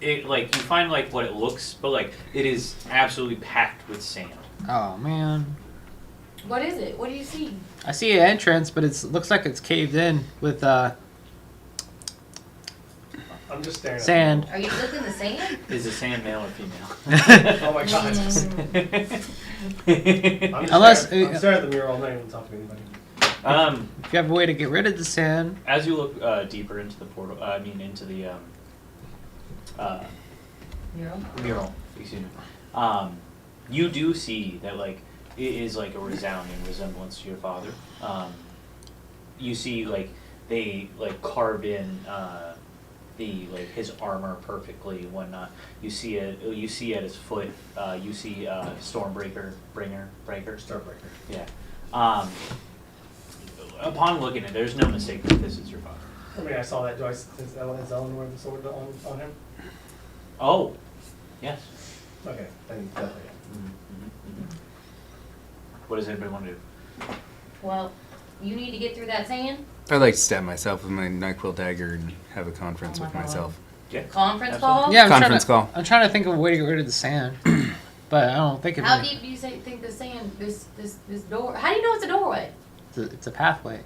it like you find like what it looks, but like it is absolutely packed with sand. Oh man, What is it? What do you see? I see an entrance, but it looks like it's caved in with I'm just staring sand. Are you looking the sand? Is the sand male or female? at it. Oh my god. Mm. I'm Unless- I'm staring at the mirror all night and talking to anybody. If you have a way to get rid of the sand, As you look deeper into the portal, into the Mural? mural, excuse me, you do see that like it is like a resounding resemblance to your father. You see like they like carved in the like his armor perfectly and whatnot. You see it. You see at his foot. You see Stormbreaker, breaker. Starbreaker. Yeah. Upon looking at it, there's no mistake that this is your father. I mean, I saw that. Is Ellen wearing the sword on him? Oh, yes. Okay, then definitely. What does anybody want to do? Well, you need to get through that sand. I'd like to stab myself with my NyQuil dagger and have a conference Oh my with God. myself. Yeah. Conference Absolutely. call? yeah, Conference call. I'm trying to think of a way to get rid of the sand, but I don't think How deep do you think the sand, this door, how do you know it's a doorway? it's a pathway.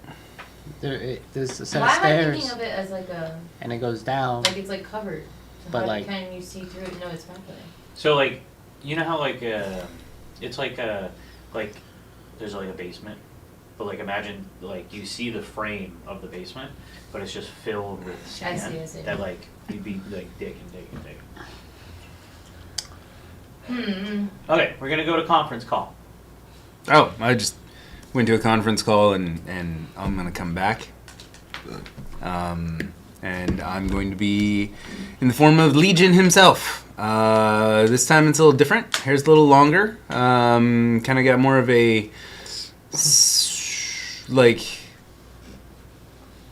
There's a set Why of am I stairs, thinking of it as like a, and it goes down. like it's like covered? So But how like- can you see through it? No, it's not there. So like, you know how like it's like like there's like a basement, but like imagine like you see the frame of the basement, but it's just filled with I sand see. that like you'd be like digging. Okay, we're gonna go to conference call. Oh, I just went to a conference call and I'm gonna come back. And I'm going to be in the form of Legion himself. This time it's a little different. Hair's a little longer. Kind of got more of a like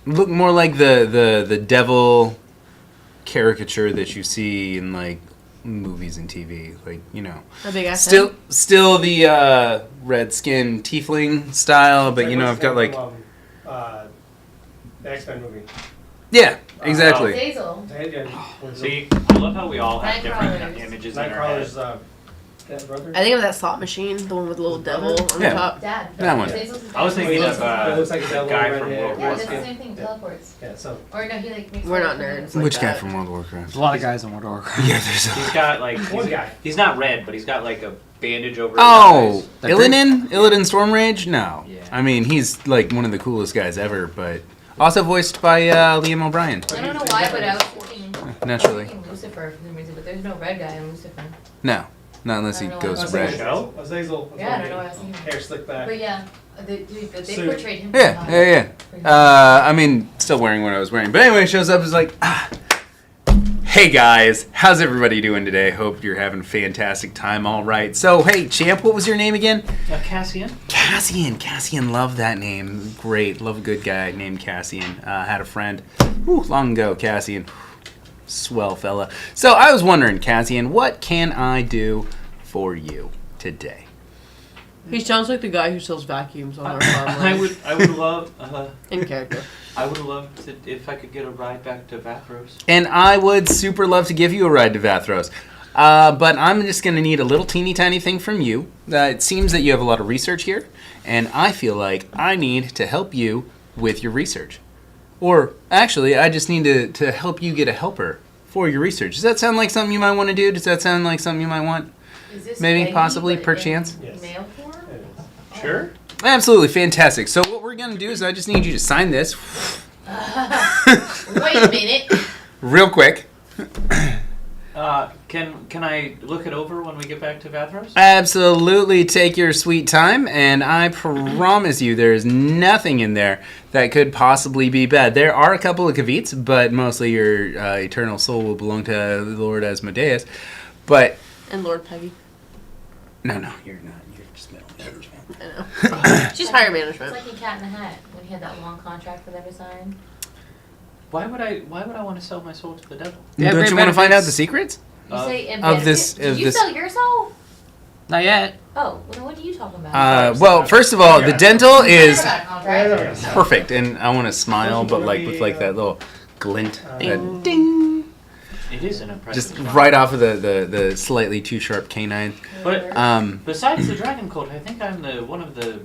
look more like the devil caricature that you see in like movies and TV, like, you know. A big ass Still the red skin tiefling style, but you know, I've got like the X-Men movie. yeah, exactly. Hazel. See, I love how we all have different Nightcrawlers. images in our head. Nightcrawler's dead brother. I think of that slot machine, the one with the little devil on Yeah. the top. Dad. That one. Hazel's his I was dad. thinking It of looks like a the devil guy red from hair. World Yeah, War that's II. the same thing. Teleports. Yeah, so Or no, he like makes. We're not teleports. nerds. Like Which guy that. from World of Warcraft? There's a lot of guys in World of Warcraft. Yeah, there's He's got like one guy. he's not red, but he's got like a bandage over his Oh, eyes. The Illidan Stormrage? No. Yeah. I mean, he's like one of the coolest guys ever, but also voiced by Liam O'Brien. I don't know why, but I was thinking. Naturally. I was thinking Lucifer for some reason, but there's no red guy in Lucifer. No, not unless he I don't know goes why. red. Show? Azazel. Yeah, I don't know what I was thinking. Hair slicked back. But yeah, they Suit. portrayed him. Yeah, pretty yeah. I mean, still wearing what I was wearing. But anyway, shows up is like, hey guys, how's everybody doing today? Hope you're having a fantastic time, all right. So, hey, champ, what was your name again? Cassian. Cassian, love that name. Great, love a good guy named Cassian. Had a friend, long ago, Cassian. Swell fella. So, I was wondering, Cassian, what can I do for you today? He sounds like the guy who sells vacuums on our I farm. would love In character. I would love to if I could get a ride back to Vathros. And I would super love to give you a ride to Vathros. But I'm just going to need a little teeny tiny thing from you. It seems that you have a lot of research here, and I feel like I need to help you with your research. Or actually, I just need to help you get a helper for your research. Does that sound like something you might want to do? Does that sound like something you might want? Is this Maybe, Peggy, possibly, but in perchance? Yes. Mail form? It is. Sure. Absolutely fantastic. So what we're going to do is I just need you to sign this Wait a minute. real quick. Can I look it over when we get back to Vathros? Absolutely take your sweet time, and I promise you there is nothing in there that could possibly be bad. There are a couple of caveats, but mostly your eternal soul will belong to Lord Asmodeus. But And Lord Peggy. no, you're not. You're just middle management. I know. She's higher It's management. like in Cat in the Hat when he had that long contract for them to sign. Why would I want to sell my soul to the devil? Yeah, Don't great you want to find out benefits. the secrets? You say it of this- benefits- Did of you this- sell your soul? Not yet. Oh, well, what are you talking about? Well, first of all, the dental is Never got a contract. perfect, and I want to smile, but like with like that little glint, that ding, It is an impressive. just design. right off of the slightly too sharp canine. But Whatever. besides the dragon cult, I think I'm one of the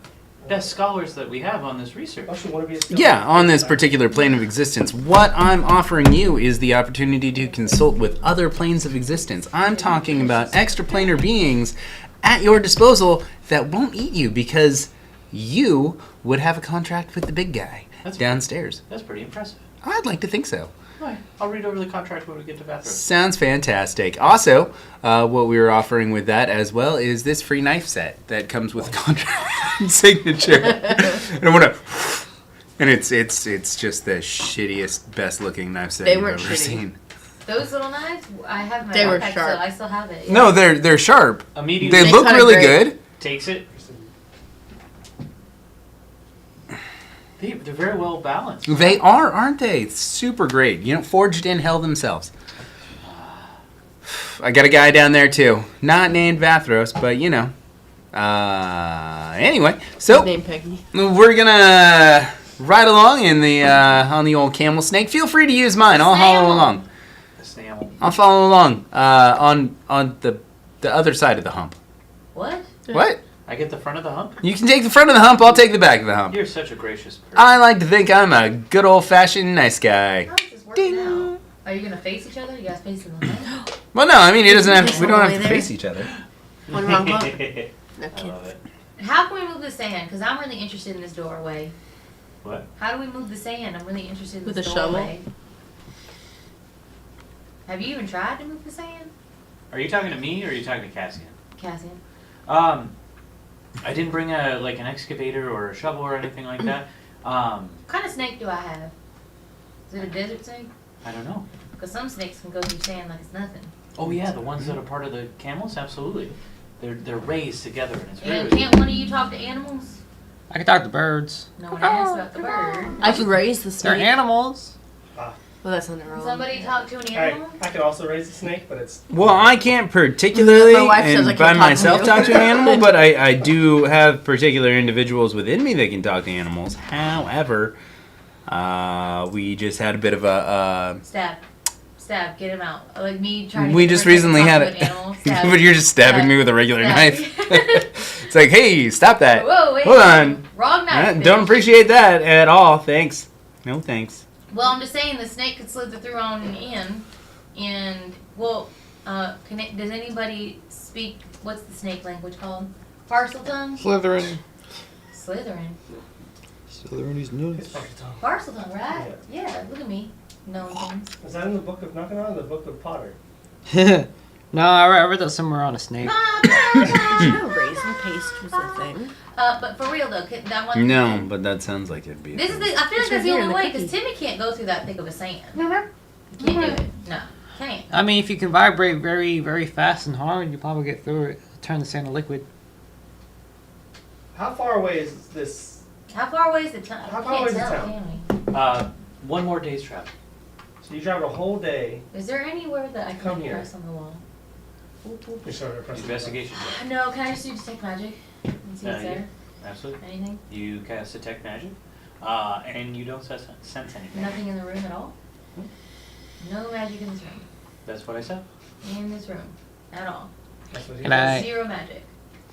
best scholars that we have on this research. Don't you want to be a skeleton? Yeah, on this particular plane of existence, what I'm offering you is the opportunity to consult with other planes of existence. I'm talking about extraplanar beings at your disposal that won't eat you because you would have a contract with the big guy That's downstairs. That's pretty impressive. I'd like to think so. All right, I'll read over the contract when we get to Vathros. Sounds fantastic. Also, what we were offering with that as well is this free knife set that comes with contract and signature. And I want to, and it's just the shittiest, best looking knife set They you've weren't ever shitty. seen. Those little knives, I have my They were backpack, sharp. so I still have it. Yeah. No, they're sharp. Immediately They They look cut it really great. good. takes it. They're very well balanced. They are, aren't they? Super great. You know, forged in hell themselves. I got a guy down there too, not named Vathros, but you know. Anyway, so Name Peggy. we're gonna ride along in the on the old camel snake. Feel free to use mine. I'll follow Snail. along. The snail. I'll follow along on the other side of the hump. What? What? I get the front of the hump. You can take the front of the hump. I'll take the back of the hump. You're such a gracious person. I like to think I'm a good old fashioned nice guy. How is this working Ding. out? Are you gonna face each other? You guys facing the line? Well, no, I mean he doesn't have. Is We he don't have all to the way face each other. One wrong bump. No I kidding. love it. How can we move the sand? Because I'm really interested in this doorway. What? How do we move the sand? I'm really interested in With this a shovel? doorway. Have you even tried to move the sand, Are you talking to me or are you talking to Cassian? Cassian? I didn't bring an excavator or a shovel or anything like that. What kind of snake do I have? Is it a desert snake? I don't know. Because some snakes can go through sand like it's nothing. Oh yeah, the ones that are part of the camels, absolutely. They're raised together and it's And really. can't one of you talk to animals? I can talk to birds. No one asked about the bird. I can raise the They're snake. animals. Well, that's not wrong. Somebody talk to an I animal? can also raise a snake, but it's Well, I can't particularly My wife says I and can't by talk to myself you. talk to an animal, but I do have particular individuals within me that can talk to animals. However, we just had a bit of a. Stab, get him out. Like me trying to We get the just person to recently talk had to it, an animal. Stab. but you're just stabbing Stab. me with a regular Stab. knife. It's like, hey, stop that! Whoa, wait. Hold on. Wrong knife. Don't bitch. appreciate that at all. Thanks. No thanks. Well, I'm just saying the snake could slither through on in, and well, does anybody speak? What's the snake language called? Parcel tongue. Slytherin. Slytherin. Slytherin is nuts. Parcel tongue, right? Yeah. Look at me, knowing things. is that in the book of Nukenon or the book of Potter? No, I read that somewhere on a snake. No, raisin paste was a thing. But for real though, that one. No, but that sounds like it'd be. a This is thing. the. I feel like It's that's right the here in only the way because cookie. Timmy can't go through that thick of a sand. You can't do it. No, can't. I mean, if you can vibrate very, very fast and hard, you probably get through it. Turn the sand to liquid. How far away is this? How far away is the town? How far away is the tell, town? can One more day's travel. So you traveled a whole day. we? Is there anywhere that I Come can here. press on the wall? You started to press the Investigation. No, can I just do detect magic and see what's Yeah. there? Absolutely. Anything? You cast detect magic, and you don't sense anything. Nothing in the room at all? No magic in this room. That's what I said. In this room. At all. button. That's what he Can did. I- Zero magic.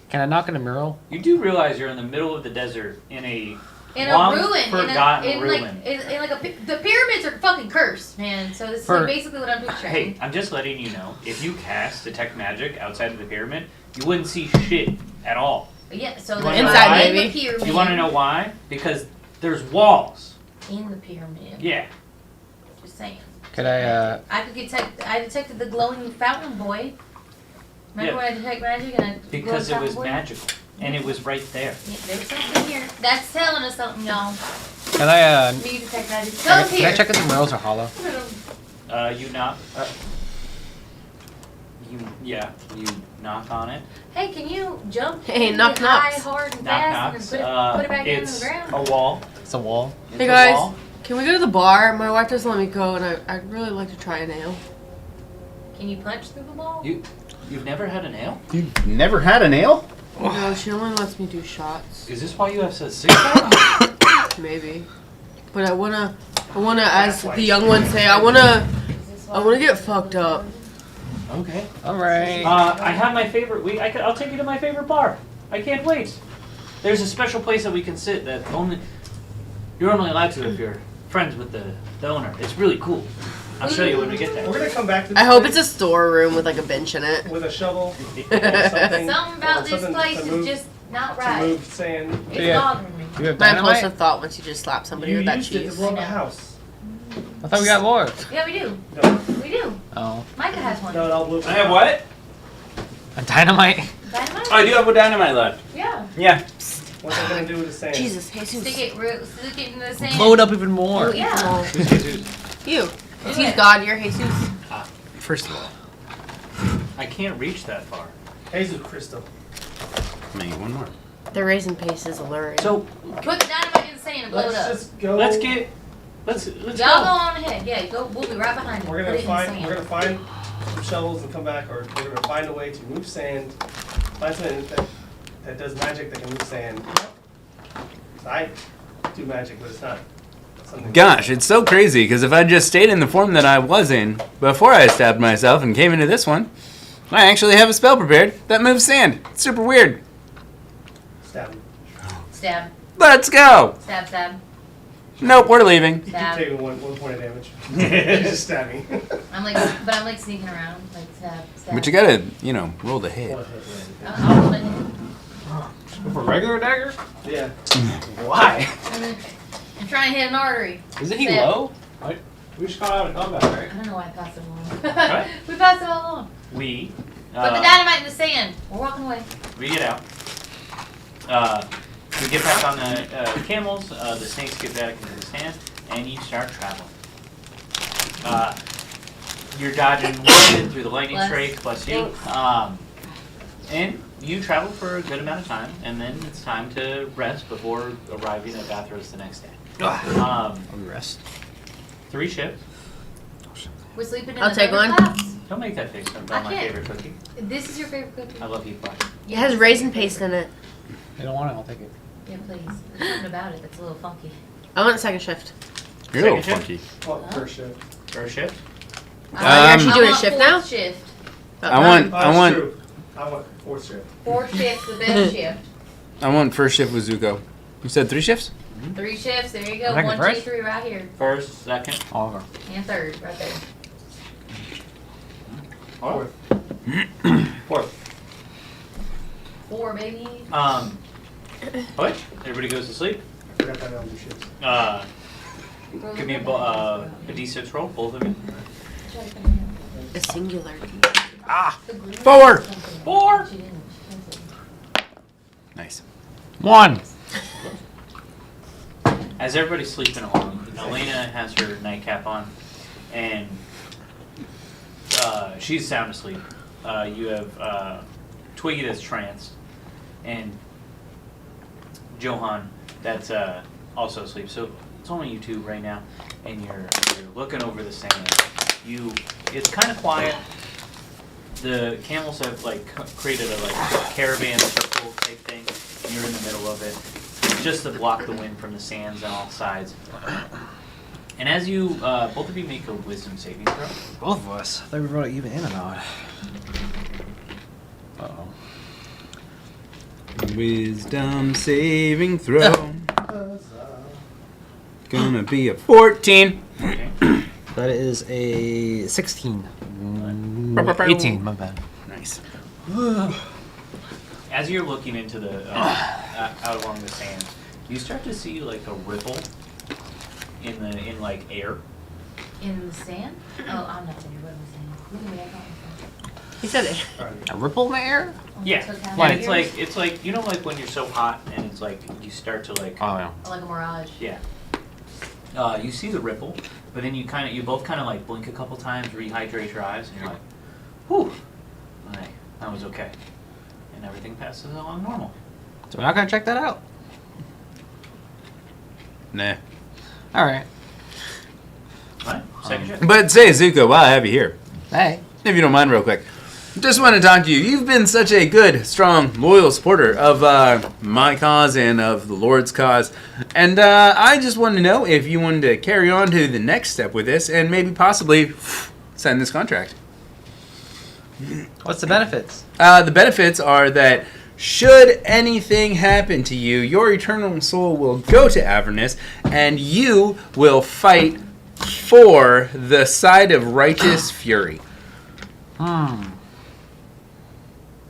Can I knock in a mural? You do realize you're in the middle of the desert in a in Long a ruin. forgotten in ruin. the pyramids are fucking cursed, man. So this is like basically what I'm picturing. Hey, I'm just letting you know. If you cast detect magic outside of the pyramid, you wouldn't see shit at all. Yeah, so You there's wanna know Inside, why? in maybe. the pyramid. You want to know why? Because there's walls. In the pyramid. Yeah. Just saying. Could I, I detected the glowing fountain boy. Remember when I detect magic and I Because it glowing was fountain boy? magical. And it was right there. Yeah, there's something here. That's telling us something, y'all. can I, Me detect magic. can Come I here. check if the rails are hollow? You knock. You knock on it. Hey, can you jump? Hey, and knock get high, knocks. hard, and Knock fast, knocks. and then put it back down to It's the ground? a wall. It's a wall. It's Hey a guys, wall. can we go to the bar? My wife doesn't let me go, and I'd really like to try a nail. Can you punch through the wall? You've never had a nail? You've never had a nail? No, she only lets me do shots. Is this why you have such success? Maybe. But I wanna, as the young ones say, I wanna get fucked up. Okay. Alright. I have my favorite. I'll take you to my favorite bar. I can't wait. There's a special place that we can sit that you're only allowed to if you're friends with the owner. It's really cool. I'll show you when we get We're there. gonna come back to this I hope place it's a storeroom with like a bench in it. with a shovel. Something about this something place to is move- just not To right. move sand. It's Yeah. bothering me. You have My dynamite? impulsive thought once you just slap somebody You with that used it to cheese. blow up I a know. house. I thought we got more. Yeah, we do. No, We do. Oh. Micah has one. no, I'll blow up a I have house. what? A dynamite? Dynamite? I do have a dynamite left. Yeah. Yeah. What's I gonna do with the sand? Jesus, Jesus. Stick it in the sand. Blow it up even more. Oh, yeah. You. Do He's it. God, you're Jesus. First of all, I can't reach that far. Jesus Cristo. I'm gonna get one more. The raisin paste is alluring. So Put the dynamite in the sand and blow it Let's up. just go. let's go. Y'all go on ahead. Yeah, go. We'll be right behind you. We're Put it gonna in the find. sand. We're gonna find some shovels and come back, or we're gonna find a way to move sand. Find something that does magic that can move sand. I do magic, but it's not something. Gosh, it's so crazy because if I just stayed in the form that I was in before I stabbed myself and came into this one, I actually have a spell prepared that moves sand. It's super weird. Stab him. Stab. Let's go. Stab. Stab. Nope, we're leaving. You keep Stab. taking one point of damage. Just stab me. I'm like sneaking around. Like stab. Stab. But you gotta, roll the hit. I'll roll it in. For regular dagger? Yeah. Why? I'm trying to hit an artery. Isn't he Stab. low? We just got out of combat, right? I don't know why I passed it along. Right. We passed it all along. We Put the dynamite in the sand. We're walking away. we get out. We get back on the camels. The snakes get back into the sand, and you start traveling. You're dodging wind through the lightning Bless. strike, plus you. And you travel for a good amount of time, and then it's time to rest before arriving at Bathurst the next day. Rest. 3 shifts. We're sleeping in I'll the take third one. class. Don't make that face I about my can't. favorite cookie. This is your favorite cookie? I love you, Flash. It has raisin paste in it. You don't want it, I'll take it. Yeah, please. There's something about it that's a little funky. I want a second shift. You're a little Second funky. What first shift? First shift. You're actually doing a want shift fourth now? Shift. I want, Oh, I that's want, true. I want fourth shift. Fourth shift's the best shift. I want first shift with Zuko. You said 3 shifts? 3 shifts. There you go. Second, 1, 2, first? 3 right here. First, second. Oliver. And third right there. Fourth. Fourth. 4, baby. What? Everybody goes to sleep. I forgot that on the shifts. Give me a D6 roll, both of you. A singular. Ah! 4! 4. Nice. 1. As everybody's sleeping along, Elena has her nightcap on, and she's sound asleep. You have Twiggy that's tranced, and Johan that's also asleep. So it's only you two right now, and you're looking over the sand. It's kind of quiet. The camels have created a caravan circle type thing, and you're in the middle of it, just to block the wind from the sands on all sides. And as you both of you make a wisdom saving throw. Both of us. I thought we wrote it even in and out. Uh-oh. Wisdom saving throw. gonna be a 14. Okay. That is a 16. 18, my bad. Nice. As you're looking into the out along the sand, you start to see like a ripple in like air. In the sand? Oh, I'm not saying what I'm saying. Look at me, I got my He said it. A ripple in the air? Yeah, phone. and it's like you know like when you're so hot and it's like you start to like Oh, yeah. Like a mirage. yeah. You see the ripple, but then you both kind of like blink a couple times, rehydrate your eyes, and you're like, whew, okay, that was okay, and everything passes along normal. So we're not gonna check that out. Nah. All right. Right? Second shift. But say, Zuko, while I have you here, Hey. if you don't mind real quick, just want to talk to you. You've been such a good, strong, loyal supporter of my cause and of the Lord's cause. And I just wanted to know if you wanted to carry on to the next step with this and maybe possibly sign this contract. What's the benefits? The benefits are that should anything happen to you, your eternal soul will go to Avernus and you will fight for the side of righteous fury.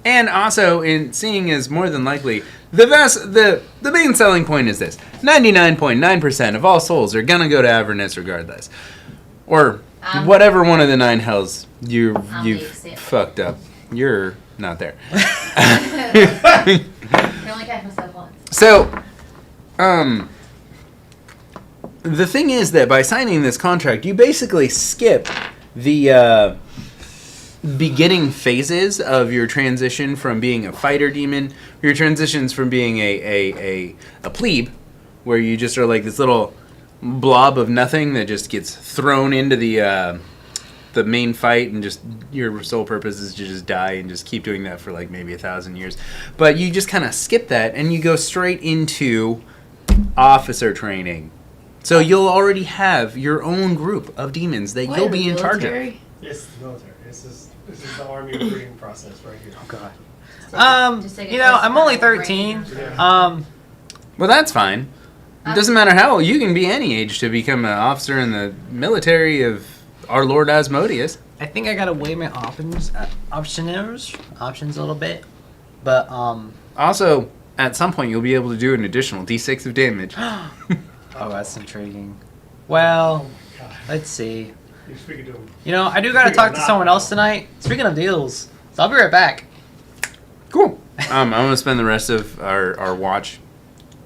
And also, in seeing as more than likely, the main selling point is this: 99.9% of all souls are gonna go to Avernus regardless, or whatever one of the 9 hells you've fucked up. You're not there. I can only catch myself once. So, the thing is that by signing this contract, you basically skip the beginning phases of your transition from being a fighter demon. Your transitions from being a plebe, where you just are like this little blob of nothing that just gets thrown into the main fight, and just your sole purpose is to just die and just keep doing that for like maybe 1,000 years. But you just kind of skip that and you go straight into officer training. So you'll already have your own group of demons that you'll be in charge of. It's the military. This is the army recruiting process right here. Oh God. Just take it You know, close I'm to only my brain. 13. Yeah. Well, that's fine. It doesn't matter how old. You can be any age to become an officer in the military of our Lord Asmodeus. I think I gotta weigh my options a little bit, but Also, at some point, you'll be able to do an additional D6 of damage. oh, that's intriguing. Well, God. let's see. You're speaking to him. You know, I do gotta talk to someone else tonight. Speaking of deals, so I'll be right back. Cool. I'm going to spend the rest of our watch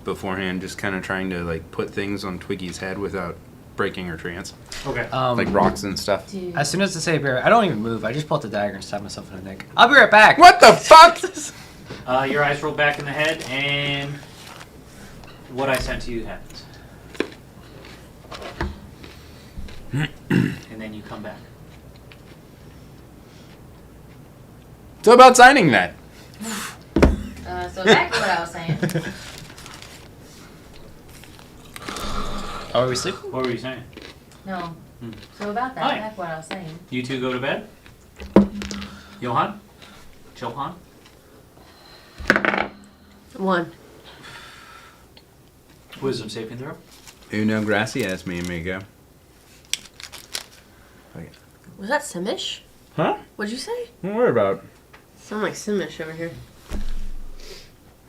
beforehand just kind of trying to like put things on Twiggy's head without breaking her trance. Okay. Like rocks and stuff. Dude. As soon as I say bear, I don't even move. I just pull out the dagger and stab myself in the neck. I'll be right back. What the fuck? Your eyes roll back in the head, and what I sent to you happens. And then you come back. So about signing that. So back to what I was saying. Are we sleeping? What were you saying? No. So about that, Hi. back what I was saying. You two go to bed? Johan? Johan? 1. Wisdom saving throw? Uno gracias, mi amigo. Was that Simish? Huh? What'd you say? Don't worry about it. Sound like Simish over here.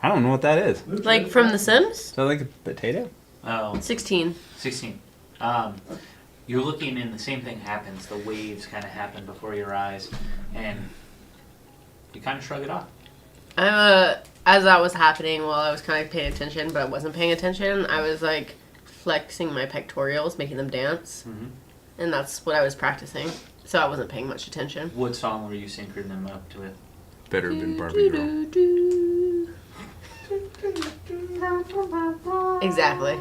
I don't know what that is. Is Like from The Sims? that like a potato? Oh, 16. 16. You're looking and the same thing happens. The waves kind of happen before your eyes, and you kind of shrug it off. As that was happening, while I was kind of paying attention, but I wasn't paying attention, I was like flexing my pectorials, making them dance. Mm-hmm. And that's what I was practicing. So I wasn't paying much attention. What song were you syncing them up to it? Better have been Barbie Girl. Exactly.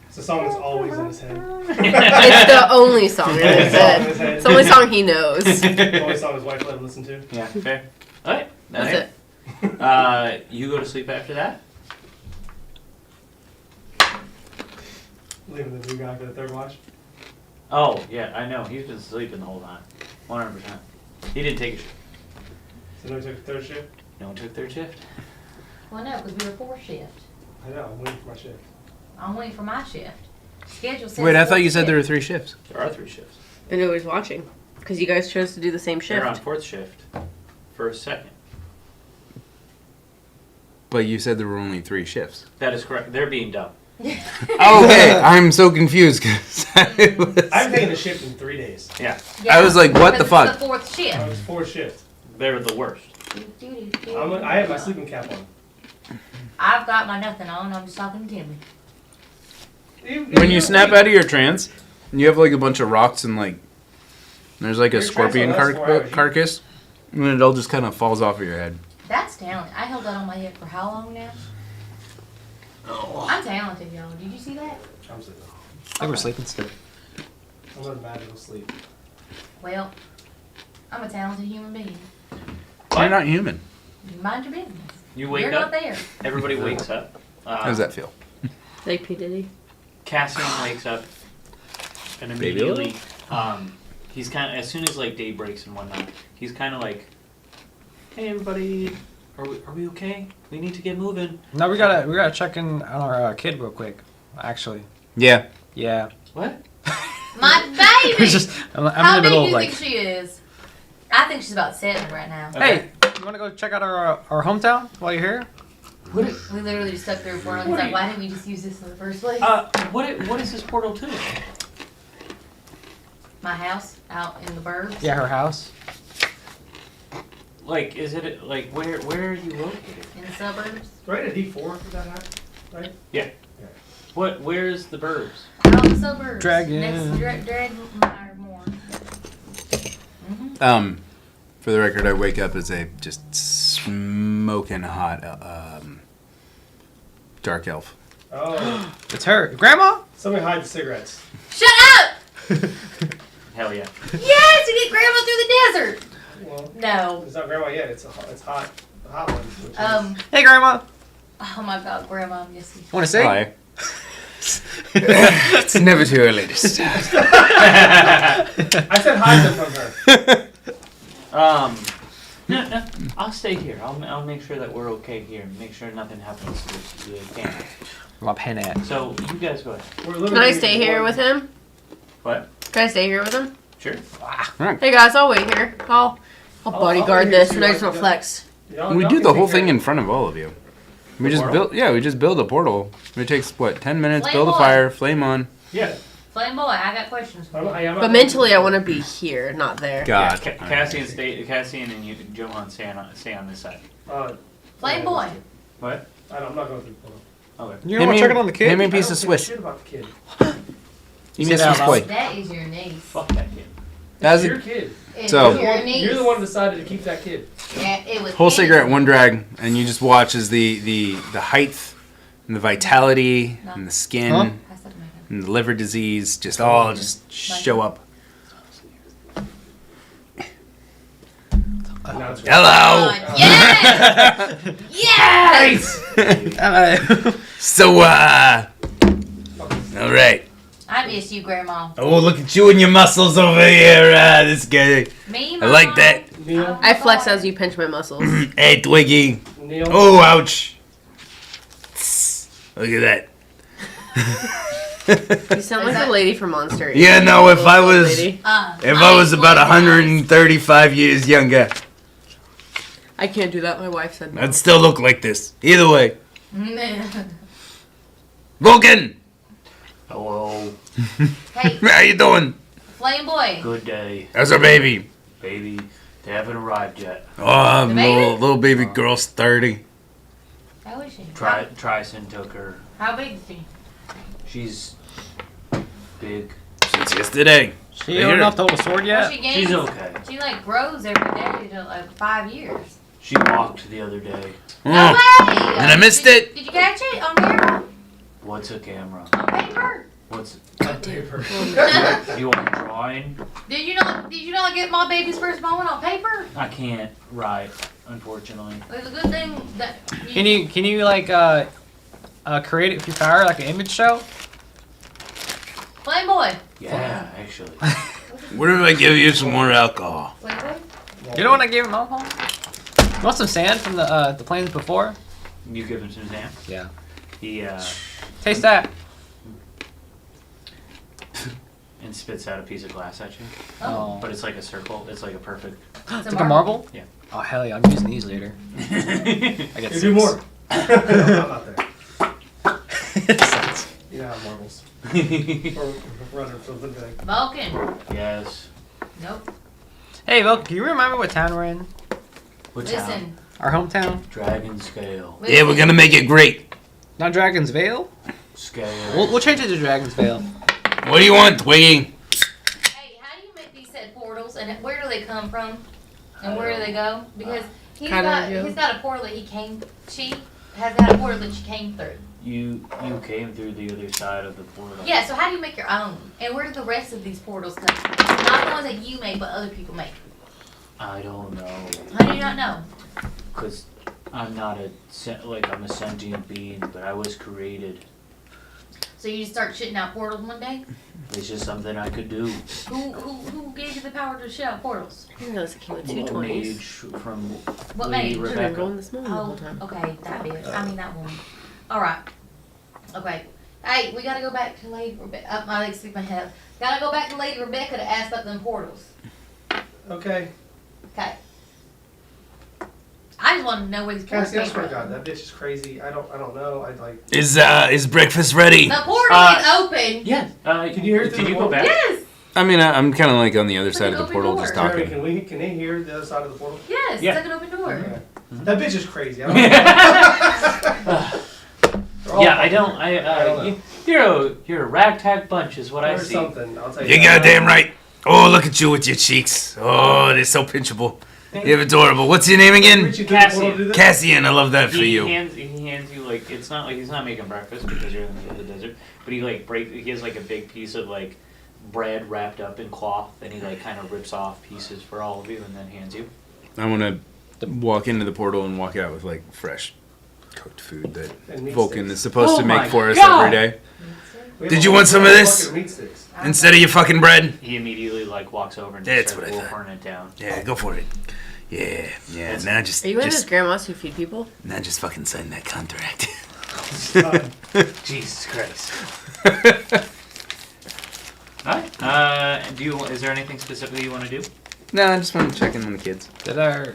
It's a song that's always in his head. It's the only song in his head. It's the only song he knows. The only song his wife let him listen to. Yeah, fair. All right. That's it. You go to sleep after that? Leaving the new guy for the third watch. Oh, yeah, I know. He's been sleeping the whole time. 100%. He didn't take a shift. So no one took a third shift? No one took third shift? Well, no, because we were 4 shift. I know, I'm waiting for my shift. I'm waiting for my shift. schedule says. Wait, I thought you said there were fourth 3 shifts. There are 3 shifts. And nobody's watching. Because you guys chose to do the same They're on shift. 4th shift. First, second. But you said there were only 3 shifts. That is correct. They're being dumb. Okay, I'm so confused because I'm taking a shift in 3 days. Yeah. I was like, what the because it's fuck? the 4th shift. I was 4 shifts. They're the worst. I have my sleeping cap on. I've got my nothing on. I'm just talking to Timmy. When you snap out of your trance, you have like a bunch of rocks and like there's like a Your trance scorpion only lasts 4 hours. carcass, and it all just kind of falls off of your head. That's talent. I held that on my head for how long now? I'm talented, y'all. Did you see that? I'm sleeping. They were sleeping still. I'm not bad to sleep. Well, I'm a talented human being. You're not human. You mind your business. You wake You're up. not there. Everybody wakes up. How does that feel? Like P. Diddy. Cassian wakes up and Baby immediately, he's kind of, as soon as like day breaks and whatnot, he's kind of like, hey everybody, are we okay? We need to get moving. No, we gotta check in on our kid real quick. Actually, Yeah. yeah. What? My baby! It's just I'm How in the big middle do of you like, think she is? I think she's about 7 right now. hey, you wanna go check out our hometown while you're here? We literally just stuck through a portal and What it's are like, you- why didn't we just use this in the first place? What is this portal to? My house out in the burbs. Yeah, her house. Like, is it like where are you located? In the suburbs. Right at D4 for that hat, right? Where's the burbs? Out in the suburbs. Dragon. Next to Dragmire Moor. For the record, I wake up as a just smoking hot dark elf. Oh, It's her, Grandma. somebody hide the cigarettes. Shut up! Hell yeah. Yes, to get grandma through the desert! Well, No. it's not grandma yet. It's hot, a hot one. Which is, Hey, Grandma. Oh my god, grandma, I miss you. Want to sing? Hi. It's never too early to start. I said hide them from her. No, I'll stay here. I'll make sure that we're okay here and make sure nothing happens to the camera. My pen at. So you guys go ahead. We're Can literally I stay here with him? What? Can I stay here with him? Sure. Hey guys, I'll wait here. I'll bodyguard I'll this leave and I you just like want that. flex. Y'all- We y'all do can the take whole care thing of in front of all of you. We The just portal? build. Yeah, we just build a portal. It takes what 10 minutes. Flame Build a on. fire, flame on. Yeah. Flame boy, I got questions for I'm you. not- I'm not- But mentally, I want to be here, not there. God. Cassian and you, Johan, stay on this side. Flame boy. What? I'm not going through the portal. Okay. You don't want to check it on the kid? Hand me a I piece don't of give a Swiss. shit about the kid. Give me a Say that Swiss out boy. That is your niece. Fuck that kid. That's It's a your kid. It's So- your niece. You're the one who decided to keep that kid. Yeah, it was whole Annie's cigarette, one niece. drag, and you just watch as the height and the vitality and the skin Huh? Pass that to Megan. and the liver disease just all just show up. Now it's Hello. Yes! Yes! So all right. I miss you, Grandma. Oh, look at you and your muscles over here. This guy. Me, I like Mom. that. Neil, I flex as you pinch my muscles. Hey, Twiggy. Neil. Oh, ouch. Look at that. You sound Is like that- a lady from Monster. Yeah, no, if I was Lady. if I was about 135 years younger, I can't do that. My wife said no. I'd still look like this. Either way. Hey, Vulcan, Hello. how you doing? Flame boy. Good day, How's our baby? baby. They haven't arrived yet. Oh, The baby? little baby girl's 30. How is she? Tryson took her. How big is she? She's big. Since yesterday. She old enough to hold a sword Well, yet? she gains. She's okay. She like grows every day to like 5 years. She walked the other day. No Oh, way! and I missed it. Did you catch it on camera? What's a camera? On paper? What's? Paper. You want a drawing? Did you not get my baby's first moment on paper? I can't write, unfortunately. It's a good thing that Can you like create it with your power like an image show? Flame boy. Yeah, actually. What if I give you some more alcohol? Flame boy. You know what I gave him alcohol? You want some sand from the plains before? You give him some sand. Yeah. He Taste that. and spits out a piece of glass at you. Oh. But it's like a circle. It's like a perfect. It's It's like a marble? Yeah. Oh, hell yeah. I'm using these later. I got You 6. do more. No, I'm not there. Six. You know how marbles. Or runner for the bag. Vulcan. Yes. Nope. Hey, Vel, can you remind me what town we're in? What town? Listen. Our hometown? Dragon scale. Yeah, we're gonna make it great. Not Dragon's Vale? Scale. We'll change it to Dragon's Vale. What do you want, Twiggy? Hey, how do you make these said portals, and where do they come from, and where do they go? Because he's Kinda got a portal that she has got a portal that she came through. You came through the other side of the portal. Yeah, so how do you make your own? And where do the rest of these portals come from? Not the ones that you make, but other people make. I don't know. How do you not know? Cause I'm not I'm a sentient being, but I was created. So you just start shitting out portals one day? It's just something I could do. Who gave you the power to shit out portals? I didn't realize it came with A 220s. mage from What Lady mage? I've been Rebecca. going this morning the whole Oh, time. okay, that bitch. I mean that one. All right. Okay. Hey, we gotta go back to Lady Rebecca. My legs stick my head up. Gotta go back to Lady Rebecca to ask about them portals. Okay. Okay. I just want to know where these portals Cassie, I came swear to from. God, that bitch is crazy. I don't know. I like. Is breakfast ready? The portal is open. Yeah. Can you hear it through Can the you go portal? back? Yes. I mean, I'm kind of like on the other Like side an of the open portal, door. just Jeremy, talking. can they hear the other side of the portal? Yes. Yeah. It's like an open door. Yeah. That bitch is crazy. I don't know. They're all Yeah, I fucking don't. weird. I don't know. You're a ragtag bunch, is what I Or see. something. I'll tell you. You that. goddamn right. Oh, look at you with your cheeks. Oh, they're so pinchable. You're adorable. What's your name again? Reach you through the portal to do this? Cassian. I love that for He you. hands you like it's not like he's not making breakfast because you're in the middle of the desert, but he has like a big piece of like bread wrapped up in cloth, and he like kind of rips off pieces for all of you and then hands you. I want to walk into the portal and walk out with like fresh cooked food that And meat Vulcan sticks. is supposed to Oh my make for us God. every day. We have Did a you whole want some of bucket this? meat sticks. Instead of your fucking bread? He immediately like walks over and That's just starts what I thought. wolfering it down. Yeah, go for it. Yeah. Now just Are you one of those just grandmas who feed people? now just fucking sign that contract. Jesus Christ. Alright. Is there anything specifically you want to do? No, I just want to check in on the kids. Did our...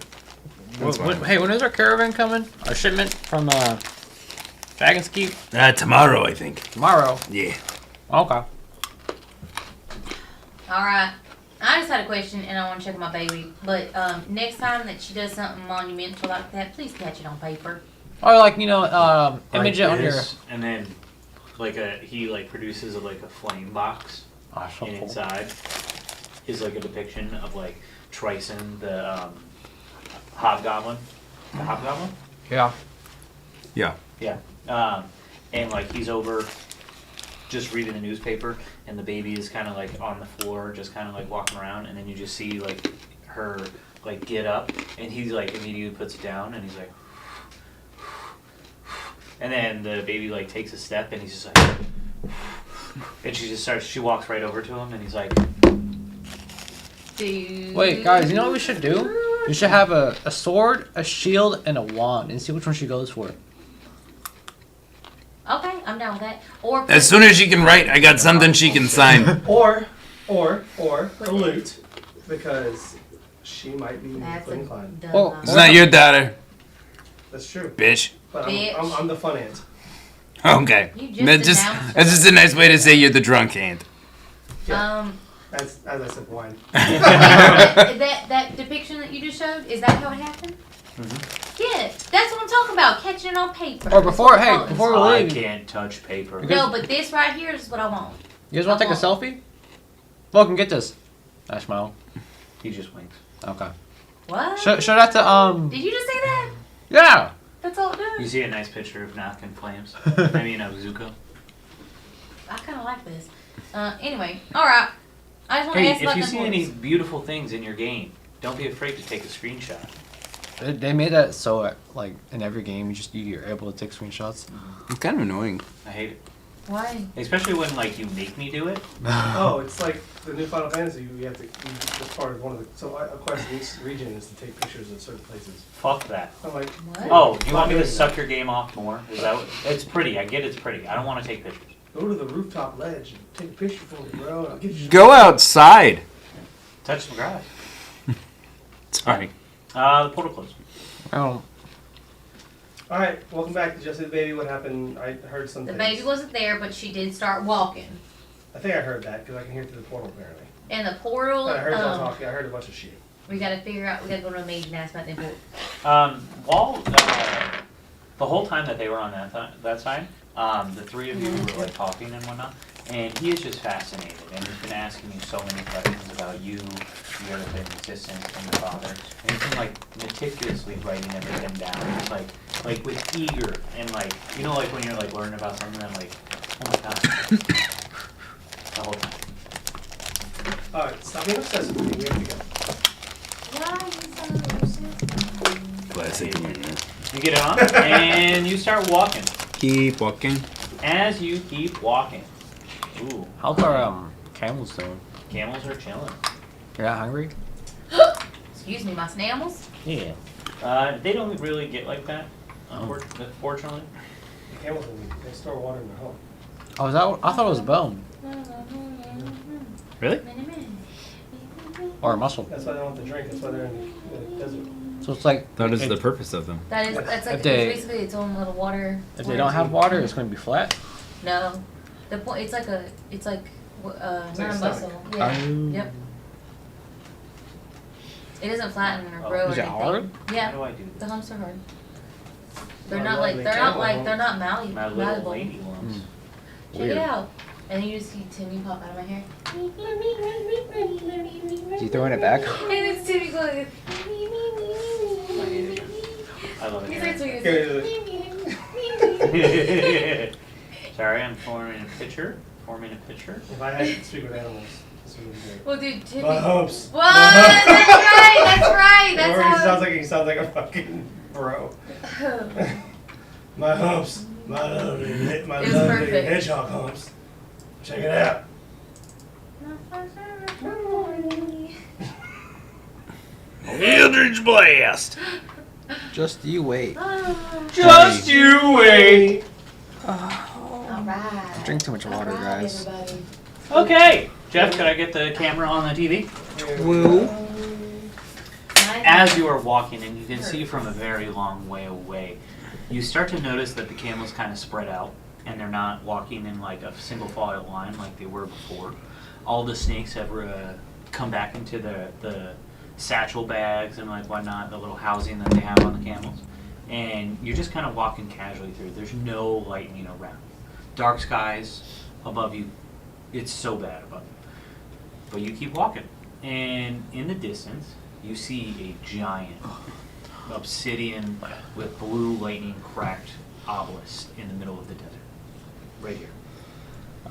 That's fine. Hey, when is our caravan coming? Our shipment from Dragon's Keep? Tomorrow, I think. Tomorrow. Yeah. Okay. All right. I just had a question, and I want to check on my baby. But next time that she does something monumental like that, please catch it on paper. Or like, you know, image it Like on your... this, and then he produces a flame box, Oh, so and cool. inside is like a depiction of like Trison, the hobgoblin. The hobgoblin? Yeah. Yeah. And like he's over just reading the newspaper, and the baby is kind of like on the floor, just kind of like walking around, and then you just see like her like get up, and he like immediately puts it down, and he's like, and then the baby like takes a step, and he's just like, and she walks right over to him, and he's like, Wait, guys, you know what we should do? We should have a sword, a shield, and a wand, and see which one she goes for. Okay, I'm down with that. Or As soon as she can write, I got something she can sign. Or a lute, because she might be that's musically inclined. a Well, dumb. It's not your daughter, That's true. bitch. But Bitch. I'm the fun aunt. Okay. You just That's announced that's just a nice way to say you're the drunk aunt. As I said, wine. that depiction that you just showed, is that how it happened? Yeah, that's what I'm talking about. Catching it on paper. Or before, That's hey, what it was. before we I leave, can't touch paper. No, but this right here is what I want. you guys want to take a selfie? Vulcan, get this. I smile. He just winks. Okay. What? Show that to, Did you just say that? yeah! That's all it You does? see a nice picture of Knock in Flames. I mean, Zuko. I kind of like this. Anyway, alright. I just want to Hey, ask about if you them see portals. any beautiful things in your game, don't be afraid to take a screenshot. They made that so, like, in every game, you're able to take screenshots. It's kind of annoying. I hate it. Why? Especially when, like, you make me do it. Oh, it's like the new Final Fantasy. You have to. That's part of one of the. So a quest in each region is to take pictures of certain places. Fuck that. I'm like, What? Oh, you want me to suck your game off more? Is that what? It's pretty. I get it's pretty. I don't want to take pictures. Go to the rooftop ledge and take a picture for me, bro. And I'll give you Go outside. Touch some grass. Sorry. The portal closed. Oh, All right, welcome back to Jesse the Baby. What happened? I heard some The things. baby wasn't there, but she did start walking. I think I heard that because I can hear through the portal apparently. And the portal, I heard y'all talking. I heard a bunch of shit. we gotta figure out, we gotta go to a maid and ask about the portal. While the whole time that they were on that side, the three of you were like talking and whatnot, and he is just fascinated, and he's been asking you so many questions about you, your existence, and your father, and he's been like meticulously writing everything down, just like with eager and like like when you're like learning about something, and like, oh my god, the whole time. Alright, stop being obsessed with me. We have to go. Why is so Classic. You get on and you start walking. Keep walking. As you keep walking, ooh, how's our camels doing? camels are chilling. You're not hungry? Excuse me, my snammels? Yeah. They don't really get like that, fortunately. The camels, they store water in their home. Oh, is that? I thought it was bone Really? or a muscle. That's why they don't want to drink. That's why they're in the desert. So it's like That is the purpose of them. That's like, If it's they- basically its own little water. if they don't have water, it's going to be flat. No. The point, it's like It's not like a a muscle. stomach. Yeah. Oh. Yep. It doesn't flatten or Oh. grow Is or it anything. hard? How Yeah. do I do The this? humps are hard. They're Oh, not yeah, like they they're can't not like hold. they're not My little malleable. lady ones. Check Weird. it out. And then you just see Timmy pop out of my hair. Is he throwing it back? And it's Timmy going. I hate it. I love He's it. like sweet. Here. Sorry, I'm forming a picture. If I had to speak with animals, this would be great. Well, dude, Timmy. My hopes. What? That's right. That's right. Or That's he how. sounds like a fucking bro. My humps. My lovely It was lovely perfect. hedgehog humps. Check it out. Eldritch Blast! Just you wait. Just you wait. All right. Drink too much water, All right, guys. everybody. Okay. Jeff, could I get the camera on the TV? Woo. As you are walking, and you can see from a very long way away, you start to notice that the camels kind of spread out, and they're not walking in like a single file line like they were before. All the snakes have come back into the satchel bags and like whatnot, the little housing that they have on the camels. And you're just kind of walking casually through. There's no lightning around. Dark skies above you. It's so bad above you. But you keep walking. And in the distance, you see a giant obsidian with blue lightning cracked obelisk in the middle of the desert. Right here.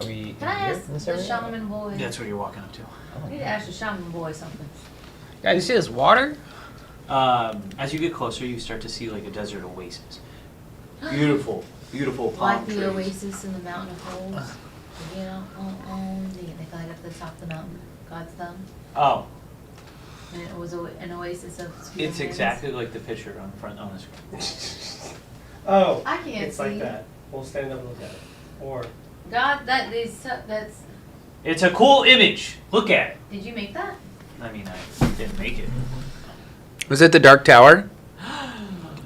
Are we Can I here ask in this the area? shaman boy? That's what you're walking up to. I need to ask the shaman boy something. Yeah, you see this water? As you get closer, you start to see like a desert oasis. Beautiful, beautiful palm Like trees. the oasis in the mountain of holes. You know, they glide up the top of the mountain. God's thumb. Oh, And it was an oasis of sweet it's winds. exactly like the picture on the screen. Oh, I can't it's see. like that. We'll stand up and look at it. Or God, that's. It's a cool image. Look at it. Did you make that? I mean, I didn't make it. Was it the Dark Tower?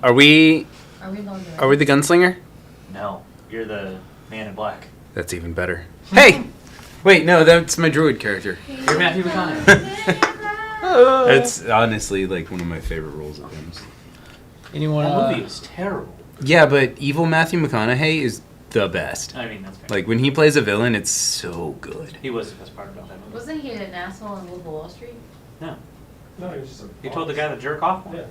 Are we Are we going to? are we the gunslinger? No, you're the man in black. That's even better. Hey! Wait, no, that's my druid character. You're Matthew McConaughey. That's honestly like one of my favorite roles of him. Anyone? That movie is terrible. Yeah, but evil Matthew McConaughey is the best. I mean, that's fair. Like when he plays a villain, it's so good. He was the best part about that movie. Wasn't he an asshole on Wolf of Wall Street? No, no, it was just a he told the guy to jerk off. Yeah,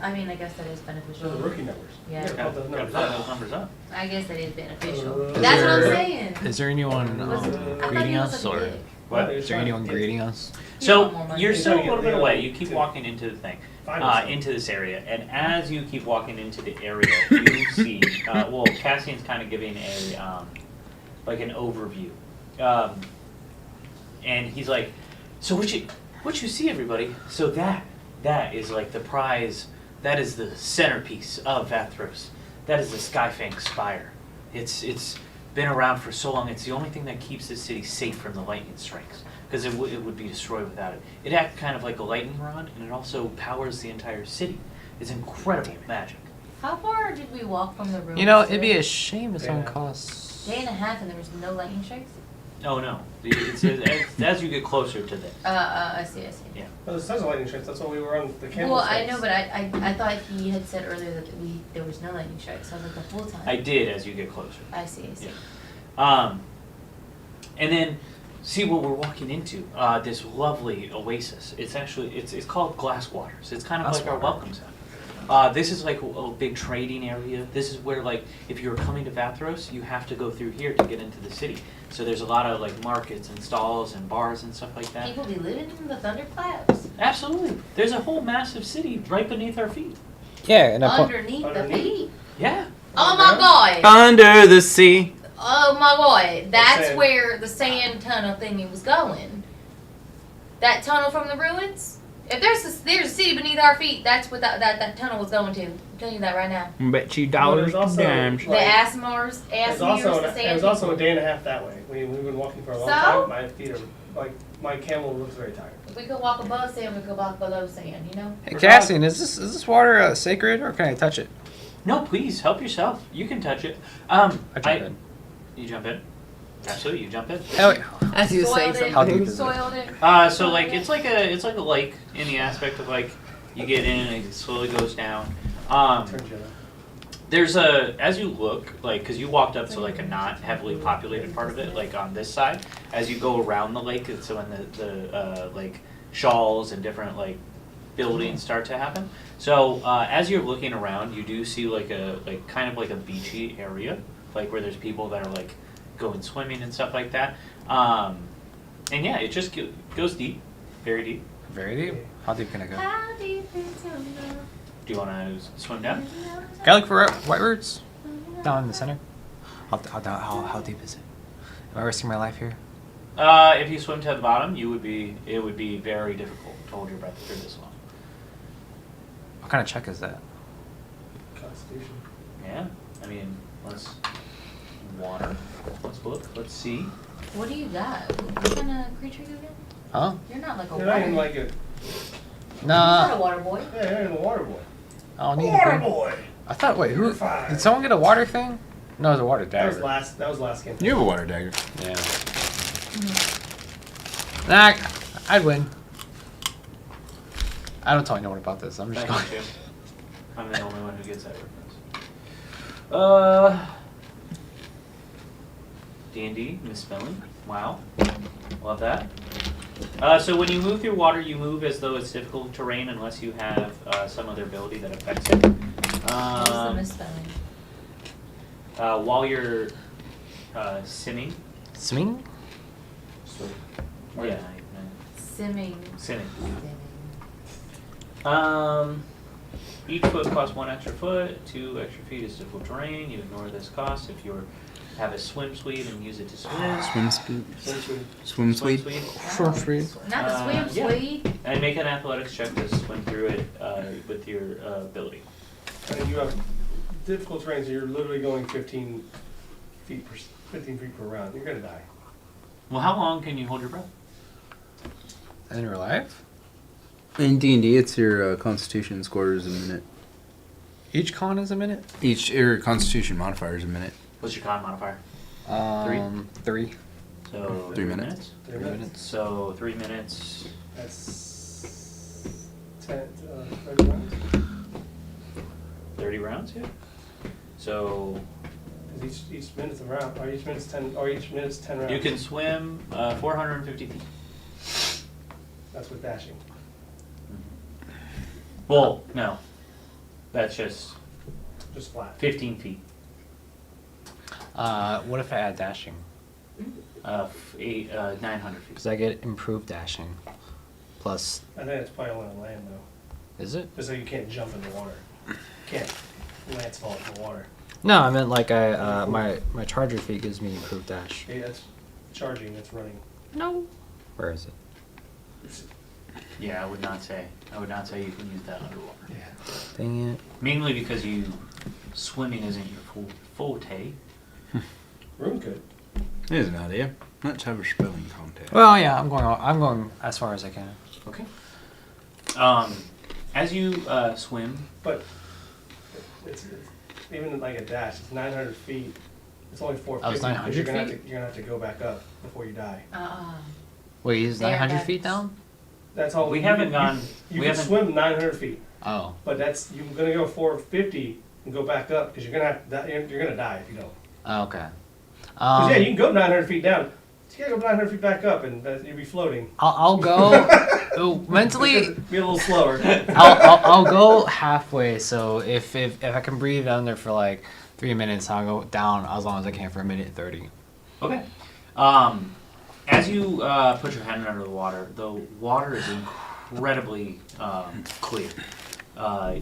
I mean, I guess that is so beneficial. the rookie numbers. Yeah. Put those Gotta numbers put up. those numbers up. I guess that is beneficial. Is That's what I'm there- saying. Is there anyone I thought greeting he was us, like a or dick. What? is there anyone greeting us? You want So more money. you're He's still a trying to little get bit the away. other You keep two. walking into the thing, Find yourself. into this area, and as you keep walking into the area, you see. Well, Cassian's kind of giving a like an overview, and he's like, "So what you see, everybody? So that is like the prize. That is the centerpiece of Vathros. That is the Skyfang spire. It's been around for so long. It's the only thing that keeps this city safe from the lightning strikes, because it would be destroyed without it. It acts kind of like a lightning rod, and it also powers the entire city. It's incredible magic. How far did we walk from the room? You know, it'd be a shame if someone costs. Day and a half, and there was no lightning strikes. Oh no, it's as you get closer to this. I see. Yeah. Well, there's tons of lightning strikes. That's why we were on the camel. Well, I know, but I thought he had said earlier that there was no lightning strikes. So I was like the whole time. I did as you get closer. I see. Yeah. And then see what we're walking into. This lovely oasis. It's actually it's called Glass Waters. It's kind of like our welcome center. This is like a big trading area. This is where, like, if you're coming to Vathros, you have to go through here to get into the city. So there's a lot of like markets and stalls and bars and stuff like that. People be living in the thunderclouds. Absolutely. There's a whole massive city right beneath our feet. Yeah, and Underneath the feet. Yeah. Oh my god. Under the sea. Oh my god. That's sand. where the sand tunnel thingy was going. That tunnel from the ruins. If there's a city beneath our feet, that's what that tunnel was going to. I'm telling you that right now. Bet you Well, dollars there's also, dimes. The like, Asmars, It was also a people. day and a half that way. We've been walking for a long So? time. My feet are like my camel looks very tired. If we could walk above sand, we could walk below sand, you know? Hey, Cassian, is this water sacred, or can I touch it? No, please help yourself. You can touch it. I jump in. You jump in. Absolutely, you jump in. Hell yeah. As you say Soiled it. How deep something. is it? Soiled it. So like it's like a lake in the aspect of like you get in and it slowly goes down. Turns yellow. There's as you look, like, because you walked up to like a not heavily populated part of it, like on this side. As you go around the lake, it's when the like shawls and different like buildings start to happen. So as you're looking around, you do see like kind of like a beachy area, like where there's people that are like going swimming and stuff like that. And yeah, it just goes deep, very deep. Very deep. How deep can I go? How deep is your love? Do you want to swim down? Can I look for white roots? Down in the center? How deep is it? Am I risking my life here? If you swim to the bottom, it would be very difficult to hold your breath for this long. What kind of check is that? Constitution. Yeah, I mean, let's water. Let's look. Let's see. What do you got? What kind of creature you again? Huh? You're not like a You're water. not even like a You're not a Nah. water boy. yeah, you're not even a water boy. I don't need Water it. boy. I thought, wait, who? You're fine. Did someone get a water thing? No, it was a water That was dagger. last game. You have a water dagger. Yeah. Nah, I'd win. I don't totally know what about this. I'm just Thank going. you. I'm the only one who gets that reference. D&D, misspelling. Wow. Love that. So when you move through water, you move as though it's difficult terrain unless you have some other ability that affects it. What's the misspelling? While you're simming. Swimming? Yeah. Simming. Simming. Simming. Each foot costs 1 extra foot. 2 extra feet is difficult terrain. You ignore this cost if you have a swim suite and use it to swim. Swim speed. Swim suit. Swim speed. Short free. Not the swim yeah. suite. And make an athletics check to swim through it with your ability. And you have difficult terrain, so you're literally going 15 feet per round. You're gonna die. Well, how long can you hold your breath? In real life? In D&D, it's your Constitution score is a minute. Each con is a minute? Your Constitution modifier is a minute. What's your con modifier? 3. So 3 minutes. 3 minutes. So 3 minutes. That's 30 rounds. 30 rounds, yeah. So 'Cause each minute's a round, or each minute's 10 rounds. you can swim 450 feet. That's with dashing. Well, no. That's just Just flat. 15 feet. What if I add dashing? 900 feet. Because I get improved dashing. Plus, I think it's probably only on land though. is it? Just so you can't jump in the water. Can't lance fall into the water. No, I meant like my charger feat gives me improved dash. Okay, that's charging, that's running. No. Where is it? Yeah, I would not say you can use that underwater. Yeah. Dang it. Mainly because swimming isn't your forte. Room could. Here's an idea. Let's have a spelling contest. Well, yeah, I'm going as far as I can. Okay. As you swim, But it's even like a dash. It's 900 feet. It's only 450. Oh, it's 900 You're gonna feet? have to go back up before you die. Wait, he's They are 900 back. feet down? That's all. we haven't gone. You we can haven't. swim 900 feet, Oh. but you're gonna go 450 and go back up because you're gonna die if you don't. Oh, okay. 'Cause, yeah, you can go 900 feet down. You gotta go 900 feet back up and you'll be floating. I'll go. Mentally, Be a little slower. I'll go halfway. So if I can breathe under for like 3 minutes, I'll go down as long as I can for 1:30. Okay. As you put your hand under the water is incredibly clear.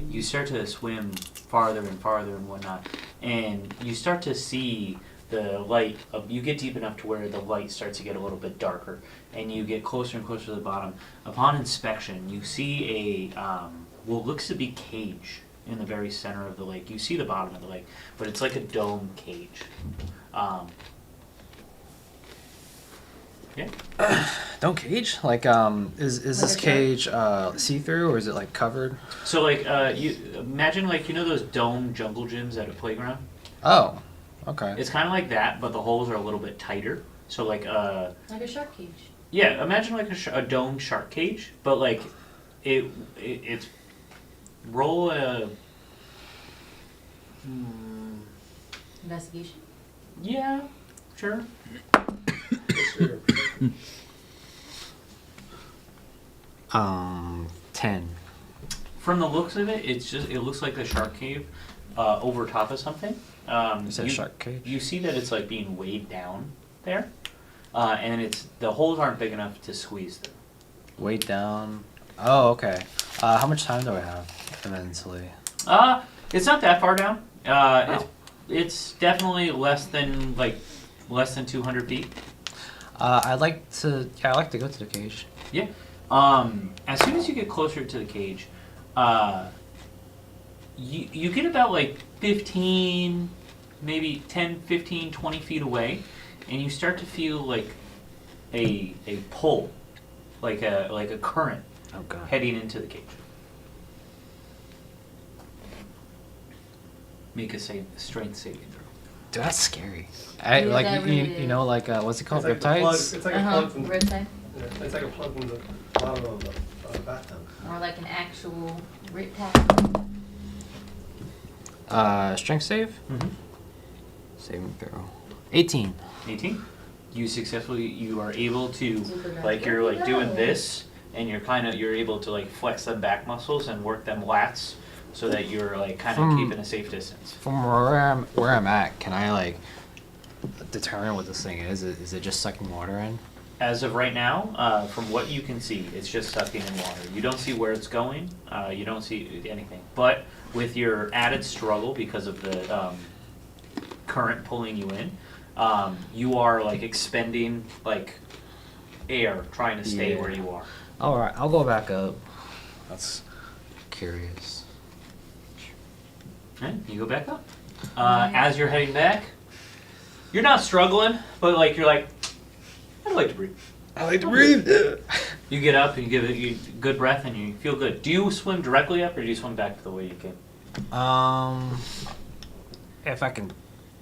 You start to swim farther and farther and whatnot, and you start to see the light. You get deep enough to where the light starts to get a little bit darker, and you get closer and closer to the bottom. Upon inspection, you see a what looks to be cage in the very center of the lake. You see the bottom of the lake, but it's like a dome cage. Yeah. Don't cage? Like, is this Like a cage see-through or is it like covered? So like you imagine like those dome jungle gyms at a playground. Oh, okay. It's kind of like that, but the holes are a little bit tighter. So like Like a shark cage. yeah, imagine like a domed shark cage, but like it's roll a Investigation. yeah, sure. Sure. 10. From the looks of it, it looks like the shark cave over top of something. Is that a shark cage? You see that it's like being weighed down there, and the holes aren't big enough to squeeze through. Way down. Oh, okay. How much time do I have eventually? It's not that far down. It's definitely less than 200 feet. I'd like to. Yeah, I'd like to go to the cage. Yeah. As soon as you get closer to the cage, you get about like 15, maybe 10, 15, 20 feet away, and you start to feel like a pull, like a current Oh god. heading into the cage. Make a strength saving throw. Dude, that's scary. Yeah, Like that you really know, like what's it called? It's like the plug. Riptides. It's like a plug from. Riptide. It's like a plug from the bottom of the bathtub. Or like an actual riptide. Strength save. Mm-hmm. Saving throw. 18. 18. You are able to Super like good. you're like doing this, and you're able to like flex them back muscles and work them lats, so that you're like kind of keeping a safe distance. From where I'm at, can I like determine what this thing is? Is it just sucking water in? As of right now, from what you can see, it's just sucking in water. You don't see where it's going. You don't see anything. But with your added struggle because of the current pulling you in, you are like expending like air trying to stay Yeah. where you are. All right, I'll go back up. That's curious. Okay, you go back up. As you're heading back, you're not struggling, but like you're like, I'd like to breathe. I like to breathe. You get up and you give it a good breath and you feel good. Do you swim directly up or do you swim back to the way you came? If I can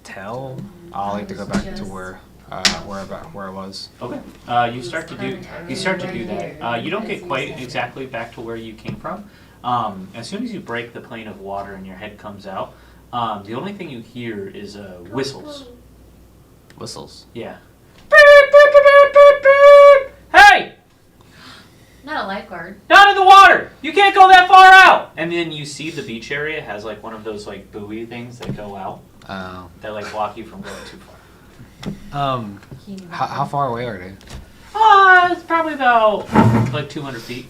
tell, I'll like to go back to where I was. Okay. You start to do that. You don't get quite exactly back to where you came from. As soon as you break the plane of water and your head comes out, the only thing you hear is whistles. Whistles. Yeah. Beep, beep, beep, beep, beep, beep. Hey! Not a lifeguard. Not in the water! You can't go that far out! And then you see the beach area has like one of those like buoy things that go out Oh. that like block you from going too far. How far away are they? It's probably about like 200 feet.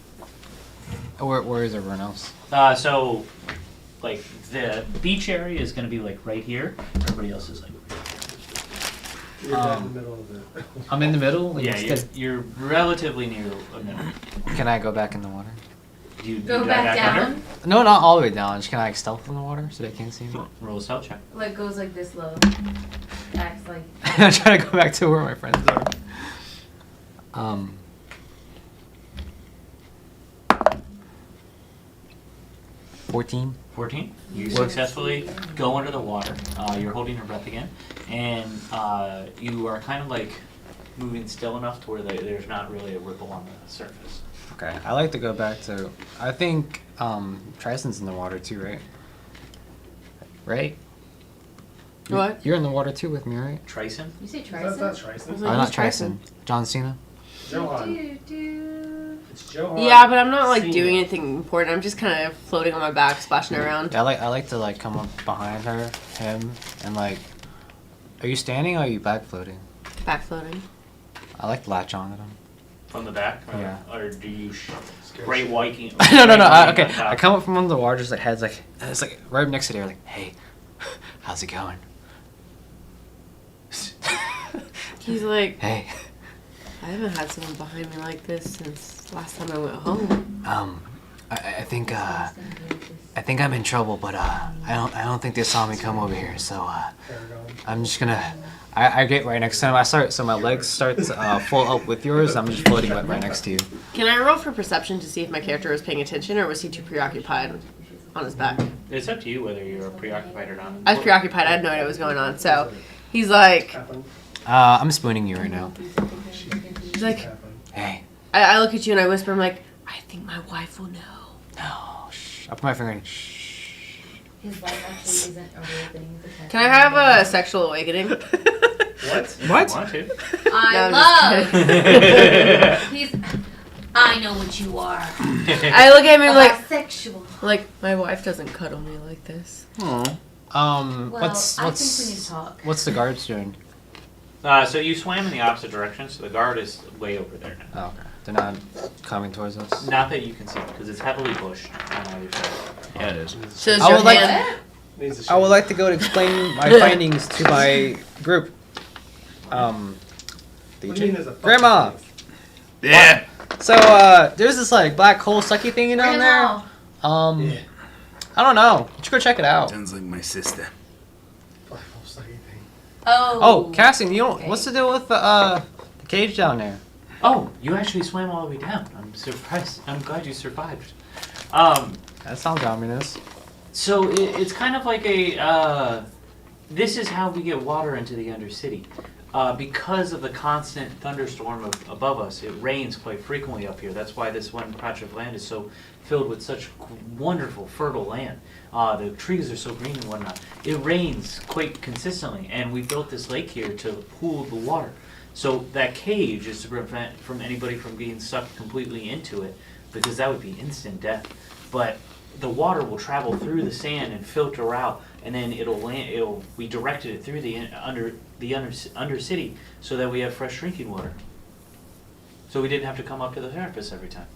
Where is everyone else? So like the beach area is gonna be like right here. Everybody else is like You're dead in the middle of it. I'm in the middle. Like, yeah, you're relatively near a middle. Can I go back in the water? You Go dive back down. under? No, not all the way down. Just can I like stealth in the water so they can't see me? Roll a stealth check. Like goes like this low. Acts like I'm trying to go back to where my friends are. 14. 14. You successfully go under the water. You're holding your breath again, and you are kind of like moving still enough to where there's not really a ripple on the surface. Okay, I like to go back to. I think Trison's in the water too, right? Right? What? You're in the water too with me, right? Trison? You say That's Trison? not Trison. Who's not Trison? Trison. John Cena. Johan. It's Johan. Yeah, but I'm not like Senior. doing anything important. I'm just kind of floating on my back, splashing around. Yeah, I like to like come up behind him, and like. Are you standing or are you back floating? Back floating. I like to latch on to him. From the back? Or, Yeah. Or do you great whiting? No. Whiting Okay, I come up from under the water, just like heads, like it's like right next to there, like, hey, how's it going? He's like, Hey, I haven't had someone behind me like this since last time I went home. I think I'm in trouble, but I don't think they saw me come over here, so I'm just gonna. I get right next to him. My legs start to full up with yours. I'm just floating right next to you. Can I roll for perception to see if my character was paying attention, or was he too preoccupied on his back? It's up to you whether you're preoccupied or not. I was preoccupied. I had no idea what was going on. So he's like, I'm spooning you right now. he's like, Hey, I look at you and I whisper, I'm like, I think my wife will know. no, shh. I put my finger in. Shh. His life actually isn't a real thing. Can I have a sexual awakening? What? If you want to. I love. He's. I know what you are. I look at him and like, sexual. like my wife doesn't cuddle me like this. Well, What's I think we need to talk. what's the guards doing? So you swam in the opposite direction, so the guard is way over there now. Oh, okay. They're not coming towards us. Not that you can see, because it's heavily bushed on either side. Yeah, it is. So is I your would like- hand- Needs to I would shave. like to go to explain my findings to my group. What do you mean there's a fucking Grandma. place? Yeah. So there's this like black hole sucky thing down there. Grandma. Yeah. I don't know. You should go check it out. Sounds like my sister. Black hole sucky thing. Oh. Oh, Cassian, you don't. Okay. What's the deal with the cage down there? Oh, you actually swam all the way down. I'm surprised. I'm glad you survived. That sounds ominous. So it's kind of like a. This is how we get water into the Undercity. Because of the constant thunderstorm above us, it rains quite frequently up here. That's why this one patch of land is so filled with such wonderful, fertile land. The trees are so green and whatnot. It rains quite consistently, and we built this lake here to pool the water. So that cage is to prevent from anybody from being sucked completely into it, because that would be instant death. But the water will travel through the sand and filter out, and then it'll land. We directed it through the Undercity so that we have fresh drinking water. So we didn't have to come up to the surface every time.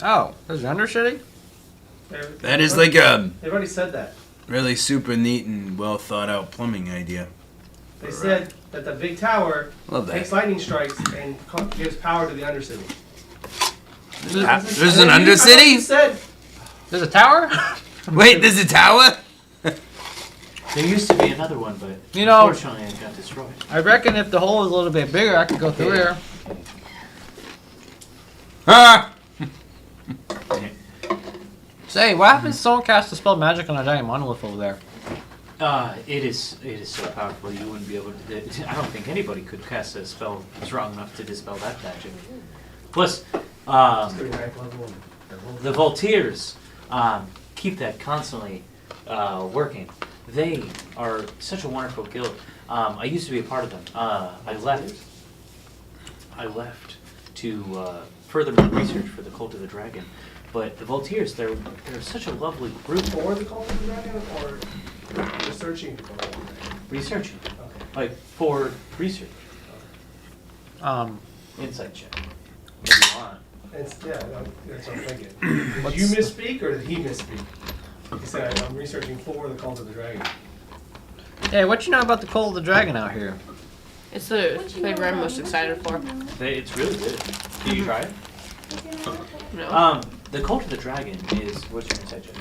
Oh, there's an Undercity? That is like a They've already said that. really super neat and well thought out plumbing idea. They said that the big tower Love takes that. lightning strikes and gives power to the Undercity. There's an I thought you Undercity? said There's a tower? Wait, there's a tower? There used to be another one, but You know- unfortunately it got destroyed. I reckon if the hole was a little bit bigger, I could go through here. Ah! Say, what happens if someone casts a spell of magic on a giant monolith over there? It is so powerful you wouldn't be able to. I don't think anybody could cast a spell strong enough to dispel that magic. Plus, it's gonna be ninth level. the Volteers keep that constantly working. They are such a wonderful guild. I used to be a part of them. I left to further my research for the Cult of the Dragon. But the Volteers, they're such a lovely group. For the Cult of the Dragon, or researching the Cult of the Dragon? Researching. Okay. Like, for research. Insight check. If you want. That's what I'm thinking. Did you misspeak or did he misspeak? He said, I'm researching for the Cult of the Dragon. Hey, what you know about the Cult of the Dragon out here? It's the flavor I'm most excited for. It's really good. Did you try it? No. The Cult of the Dragon is, what's your insight check?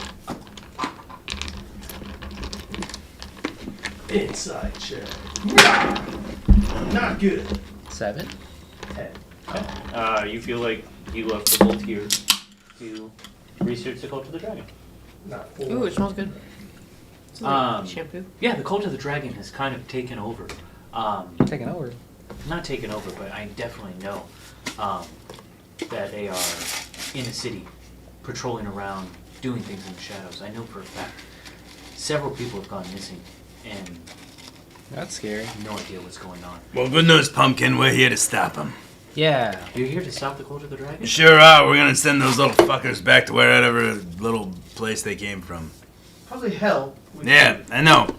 Inside check. Not good. 7. 10. You feel like you left the bolt here to research the cult of the dragon. Not 4. Ooh, it smells good. It's like shampoo. Yeah, the cult of the dragon has kind of taken over. Taking over. Not taken over, but I definitely know that they are in the city, patrolling around, doing things in the shadows. I know for a fact. Several people have gone missing, and That's scary. no idea what's going on. Well, good news, Pumpkin. We're here to stop them. Yeah. You're here to stop the cult of the dragon? Sure are. We're gonna send those little fuckers back to wherever little place they came from. Probably hell. Yeah, I know.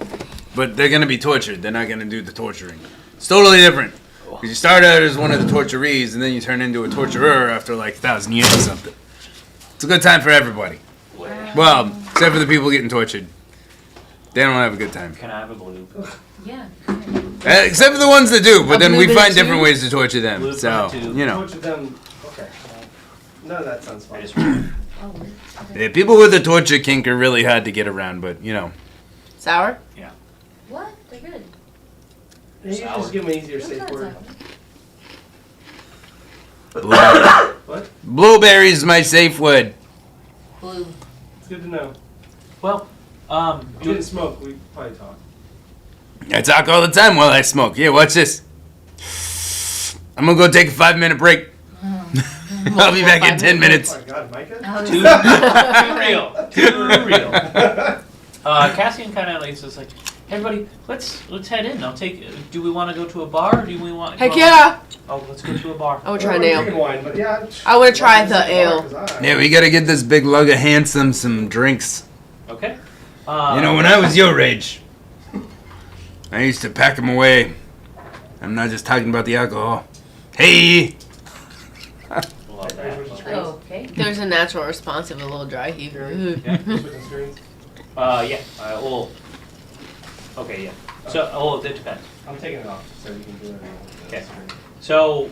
But they're gonna be tortured. They're not gonna do the torturing. It's totally different. Because you start out as one of the torturees, and then you turn into a torturer after like 1,000 years or something. It's a good time for everybody. Well, except for the people getting tortured. They don't have a good time. Can I have a blue? Yeah. Except for the ones that do, but A then blue we bit find too? different ways to torture them. Blue So, bit too. you know. Torture them. Okay. None of that sounds fun. I just Oh, weird. Okay. Yeah, people with a torture kink are really hard to get around, but, you know. Sour? What? They're good. Yeah, you just give them an easier Those safe aren't word. sour. Blueberry. What? Blueberry is my safe word. Blue. It's good to know. Well, If we didn't smoke, we'd probably talk. I talk all the time while I smoke. Yeah, watch this. I'm gonna go take a 5-minute break. I'll be back in 10 minutes. Oh my god, Micah? Oh, too real. Cassian kind of like says like, everybody, let's head in. I'll take. Do we want to go to a bar? Or do we want? Heck yeah! Oh, let's go to a bar. I would try an Well, ale. drinking wine, but yeah, I wanna try I'll the just ale. 'cause I- Yeah, we gotta get this big lug of Handsome some drinks. Okay. You know, when I was your age, I used to pack them away. I'm not just talking about the alcohol. Hey! Love that. Oh, okay. There's a natural response of a little dry heave. Switching screens. Yeah. Well. Okay. Yeah. So, it depends. I'm taking it off so you can do it. Okay. So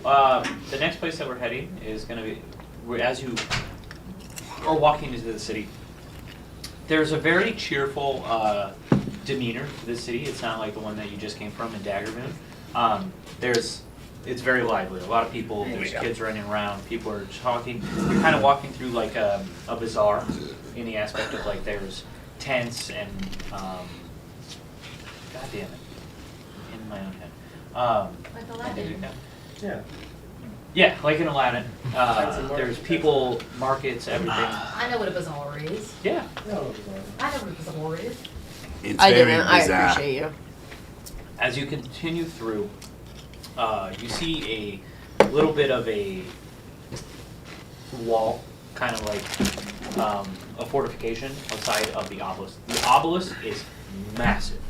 the next place that we're heading is going to be, as you are walking into the city, there's a very cheerful demeanor to this city. It's not like the one that you just came from in Daggermoon. It's very lively. A lot of people, there's kids running around, people are talking. You're kind of walking through like a bazaar in the aspect of like there's tents and, God damn it, in my own head. Like Aladdin. Yeah. Yeah, like in Aladdin. Fancy market. There's people, markets, everything. I know what a bazaar is. Yeah. No, I know what a bazaar is. It's I very didn't. I bizarre. appreciate you. As you continue through, you see a little bit of a wall, kind of like a fortification outside of the obelisk. The obelisk is massive,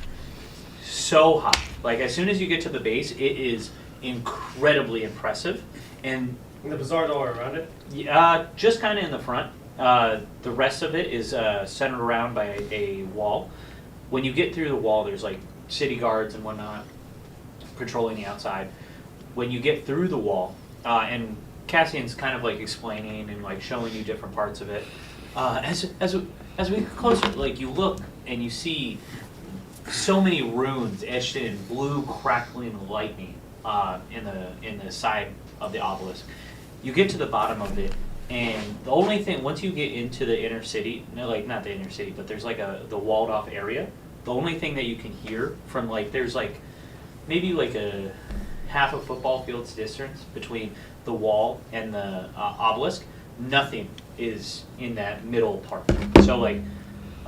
so high. Like as soon as you get to the base, it is incredibly impressive, and And the bazaar door around it. just kind of in the front. The rest of it is centered around by a wall. When you get through the wall, there's like city guards and whatnot patrolling the outside. When you get through the wall, and Cassian's kind of like explaining and like showing you different parts of it. As we get closer, like you look and you see so many runes etched in blue crackling lightning in the side of the obelisk. You get to the bottom of it, and the only thing once you get into the inner city, no, like not the inner city, but there's like the walled off area. The only thing that you can hear from like there's like maybe like a half a football field's distance between the wall and the obelisk. Nothing is in that middle part. So like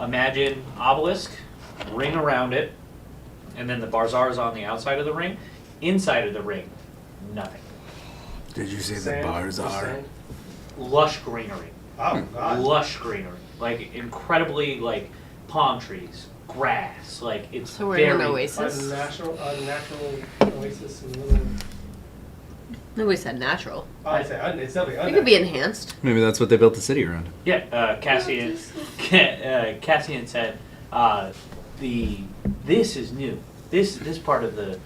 imagine obelisk, ring around it, and then the bazaar is on the outside of the ring. Inside of the ring, nothing. Did you say the Sand, bars just are? sand. Lush greenery. Oh god. Lush greenery. Like incredibly like palm trees, grass. Like it's So we're very in an A oasis? natural oasis in the middle. Nobody said natural. Oh, it's definitely It unnatural. could be enhanced. Maybe that's what they built the city around. Yeah, Cassian. Cassian said, this is new. This part of the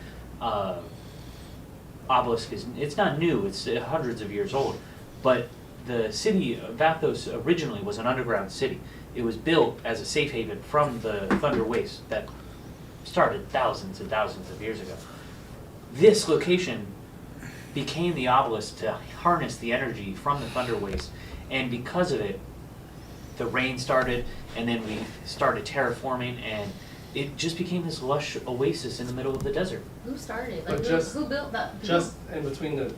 obelisk it's not new. It's hundreds of years old, but the city of Vathos originally was an underground city. It was built as a safe haven from the Thunder Waste that started thousands and thousands of years ago. this location became the obelisk to harness the energy from the Thunder Waste, and because of it, the rain started, and then we started terraforming, and it just became this lush oasis in the middle of the desert. Who started? But Like, who built that? Just in between the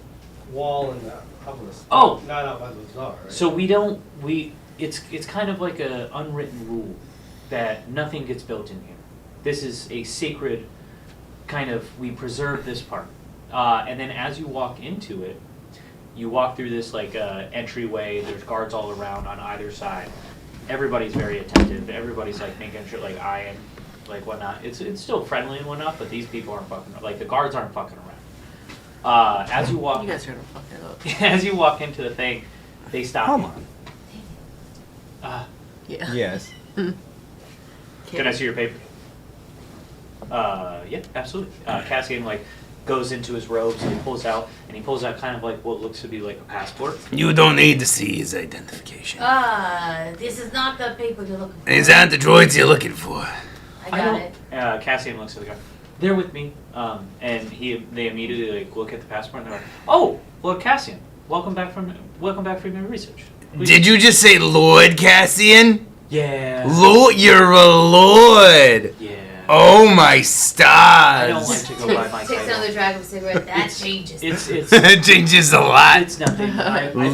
wall and the obelisk. Oh! Not out by the bazaar, right? So it's kind of like an unwritten rule that nothing gets built in here. This is a sacred kind of, we preserve this part. And then as you walk into it, you walk through this like entryway, there's guards all around on either side. Everybody's very attentive, everybody's like making sure, like I am, like whatnot. It's still friendly and whatnot, but these people aren't fucking, like the guards aren't fucking around. As you walk, You guys are gonna fuck it up. as you walk into the thing, they stop Come you. on. Yeah. Yes. Can I see your paper? Yeah, absolutely. Cassian like goes into his robes and he pulls out kind of like what looks to be like a passport. You don't need to see his identification. This is not the paper you're looking for. These aren't the droids you're looking for. I got it. Cassian looks at the guy. They're with me, and they immediately like look at the passport and they're like, "Oh, Lord Cassian, welcome back from your research." Did you just say Lord Cassian? Yeah. Lord, you're a lord. Yeah. Oh my I don't stars. like to go by my Takes title. another drag of a cigarette. That changes. It's It changes a lot. it's nothing.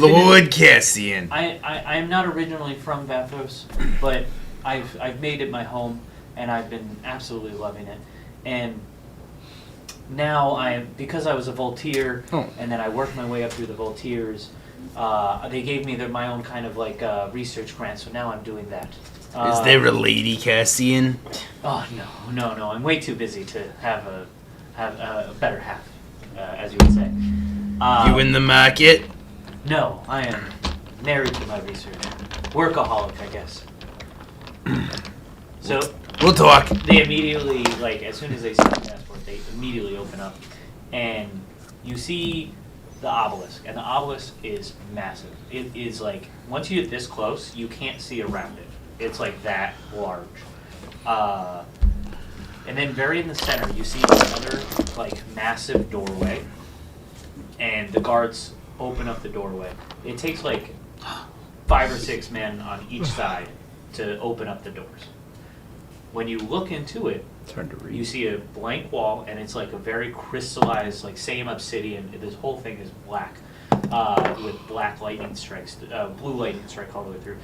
Lord Cassian. I'm not originally from Vathos, but I've made it my home, and I've been absolutely loving it. And now because I was a Volteer, and then I worked my way up through the Volteers. They gave me my own kind of like research grant, so now I'm doing that. Is there a lady Cassian? Oh no! I'm way too busy to have a better half, as you would say. You in the market? No, I am married to my research. Workaholic, I guess. So We'll talk. they immediately, like, as soon as they see the passport, they immediately open up, and you see the obelisk, and the obelisk is massive. It is like, once you get this close, you can't see around it. It's like that large. And then very in the center, you see another like massive doorway, and the guards open up the doorway. It takes like 5 or 6 men on each side to open up the doors. When you look into it, It's hard to read. you see a blank wall, and it's like a very crystallized, like same obsidian. This whole thing is black, with black lightning strikes, blue lightning strike all the way through,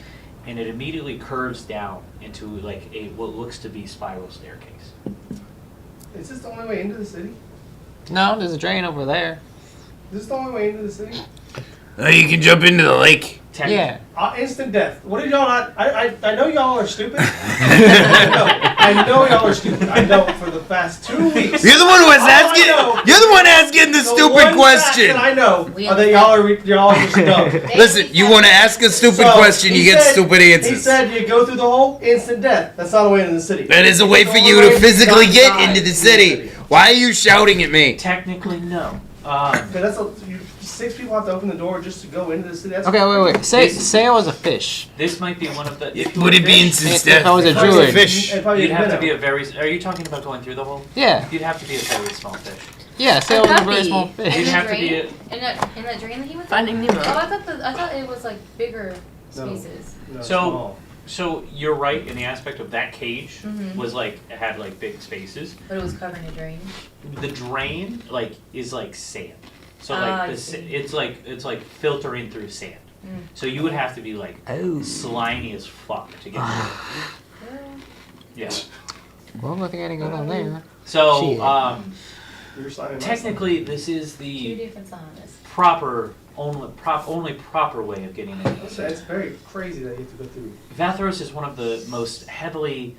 and it immediately curves down into like what looks to be spiral staircase. Is this the only way into the city? No, there's a drain over there. Is this the only way into the city? You can jump into the lake. Yeah. Instant death. What did y'all not? I know y'all are stupid. I know y'all are stupid. I know for the past 2 weeks. You're the one who was All I asking. know You're the one asking the The stupid one fact question. that I know We are that y'all are just dumb. Listen, you want to ask a stupid So, question, you he get said- stupid He answers. said you go through the hole, instant death. That's not a way into the city. That is a way It's for the you only to way physically not get die into the city. Why are you shouting at me? Technically, no. Okay, that's 6 people have to open the door just to go into the city. That's Okay, wait. This- Say I was a fish. This might be one of the. if you Would were it be fish, instant If death? I was a If I druid. fish. It'd probably You'd have to minnow. be a very. Are you talking about going through the hole? Yeah. You'd have to be a very small fish. Yeah, say I was a very small fish. You'd the have to be drain? a. In that drain that he went Finding through? Nemo. Oh, I thought it was like bigger No. spaces. No, So- small. So you're right in the aspect of that cage Mhm. was like it had like big spaces. But it was covered in a drain. The drain like is like sand. So Ah, like I the, see. it's like filtering through sand. Mm. So you would have to be like Oh. slimy as fuck to get through. Yeah. Well, I think I didn't go down there. So Shit. You're sliding my technically this is 2 the different sizes. only proper way of getting into the side. city. It's very crazy that you have to go through. Vathros is one of the most heavily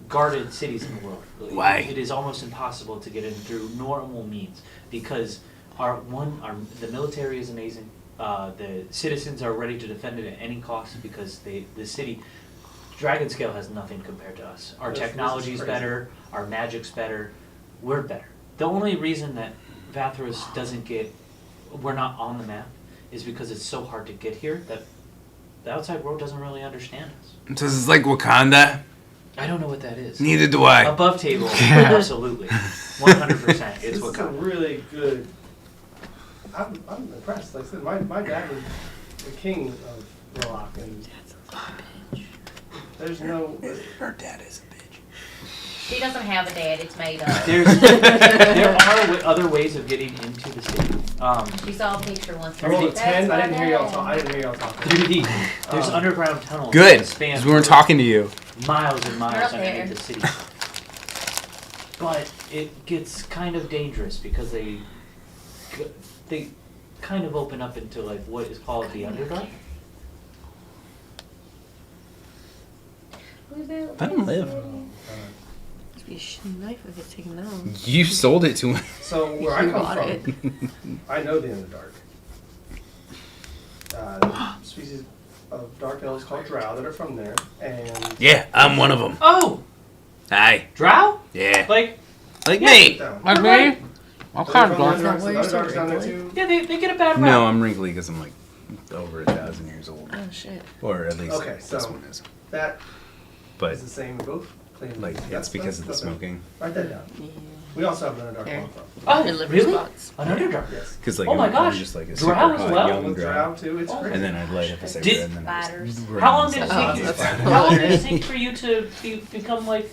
guarded cities in the world. Why? It is almost impossible to get in through normal means because the military is amazing. The citizens are ready to defend it at any cost because the city, Dragonscale has nothing compared to us. Our This is technology's crazy. better, our magic's better, we're better. The only reason that Vathros we're not on the map is because it's so hard to get here that the outside world doesn't really understand us. So this is like Wakanda. I don't know what that is. Neither do I. Above table, absolutely. 100%. It's This what is a counts. really good. I'm impressed. Like I said, my dad was the king of Warlock, and there's no. Her dad is a bitch. She doesn't have a dad, it's made up. There are other ways of getting into the city. She saw a picture once. I rolled a That's 10. I my didn't hear y'all dad. talk. I didn't hear y'all talking. Through the there's underground tunnels. Good, that span because we weren't talking to you. miles and We're miles up there. underneath the city. But it gets kind of dangerous because they kind of open up into like what is called the Underdark. Let him live. Must be a shitty knife if it's taken down. You sold it to him. So where I You come bought it. from, I know the Underdark. There's a species of dark elves called Drow that are from there, and Yeah, I'm one of them. Oh, Hi. Drow? Yeah. Like Like Yeah. me. down. Like me? Right. I'm So kind they're of from drunk. the Underdark, so Why the are you so Underdark's down there wrinkly? too. yeah, they get a bad rap. No, I'm wrinkly because I'm like over 1,000 years old. Oh shit. Or at least Okay, this so- one is. That But is the same in both claims. like it's because of the nothing. smoking. Write that down. Yeah. We also have an Underdark There. one from. Oh, Delivery really? spots. An Underdark. Yes. Because like Oh my I'm gosh. just like a Drow super as hot well? young With drow. Drow too, it's Oh. great. And then I'd light up a cigarette and then Spiders. just How long did it Oh, take you? that's fine. How long did it take for you to become like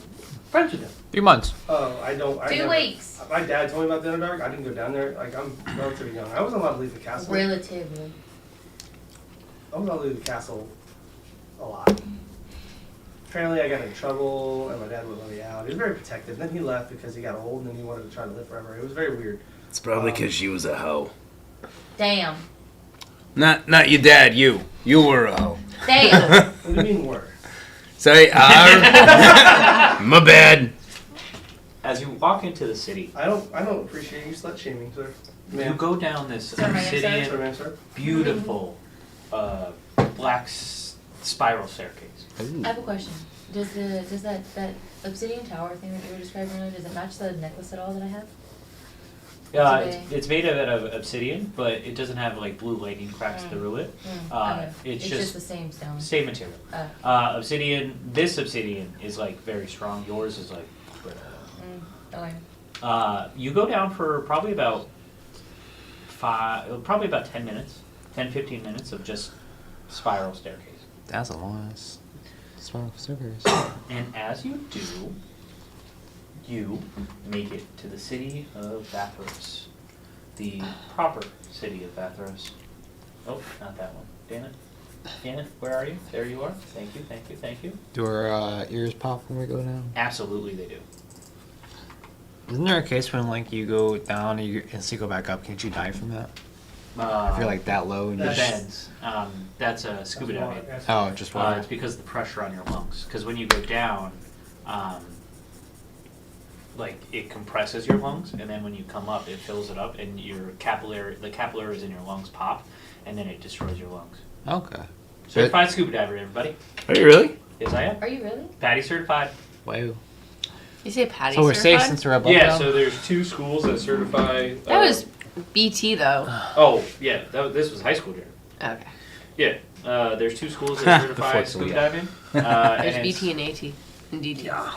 friends with them? 3 months. Oh, I don't. I 2 never- weeks. My dad told me about the Underdark. I didn't go down there. Like I'm relatively young. I wasn't allowed to leave the castle. Relatively. I was allowed to leave the castle a lot. Apparently, I got in trouble, and my dad wouldn't let me out. He was very protective. Then he left because he got old, and then he wanted to try to live forever. It was very weird. It's probably because she was a hoe. Damn. Not your dad. You were a hoe. Damn. What do you mean were? Say, my bad. As you walk into the city, I don't appreciate you slut shaming, sir. you go down this Sir, ma'am, sir. Sorry, obsidian, ma'am, sir. beautiful, black spiral staircase. I have a question. Does that obsidian tower thing that you were describing earlier, does it match the necklace at all that I have? Okay. It's made out of obsidian, but it doesn't have like blue lightning cracks Mm. through it. Okay. It's just just the same stone. same material. Obsidian. This obsidian is like very strong. Yours is like. Okay. You go down for probably about 10 minutes, 10-15 minutes of just spiral staircase. That's a long ass small circus. And as you do, you make it to the city of Bathros. The proper city of Bathros. Oh, not that one. Damn it. Damn it. Where are you? There you are. Thank you, thank you, thank you. Do our ears pop when we go down? Absolutely they do. Isn't there a case when like you go down and you instantly go back up? Can't you die from that? If you're like that low and you just... Depends. That's a scuba diving. Oh, just water. It's because of the pressure on your lungs. Because when you go down, like it compresses your lungs, and then when you come up, it fills it up, and the capillaries in your lungs pop, and then it destroys your lungs. Okay. Certified scuba diver, everybody. Are you really? Yes, I am. Are you really? Patty certified. Wow. You say Patty So we're safe certified? since we're above Yeah. now? So there's 2 schools that certify. That was BT though. Oh yeah, this was high school, Jared. Okay. Yeah. There's 2 schools that The certify fourth scuba school. diving. There's and it's- BT and AT and DT.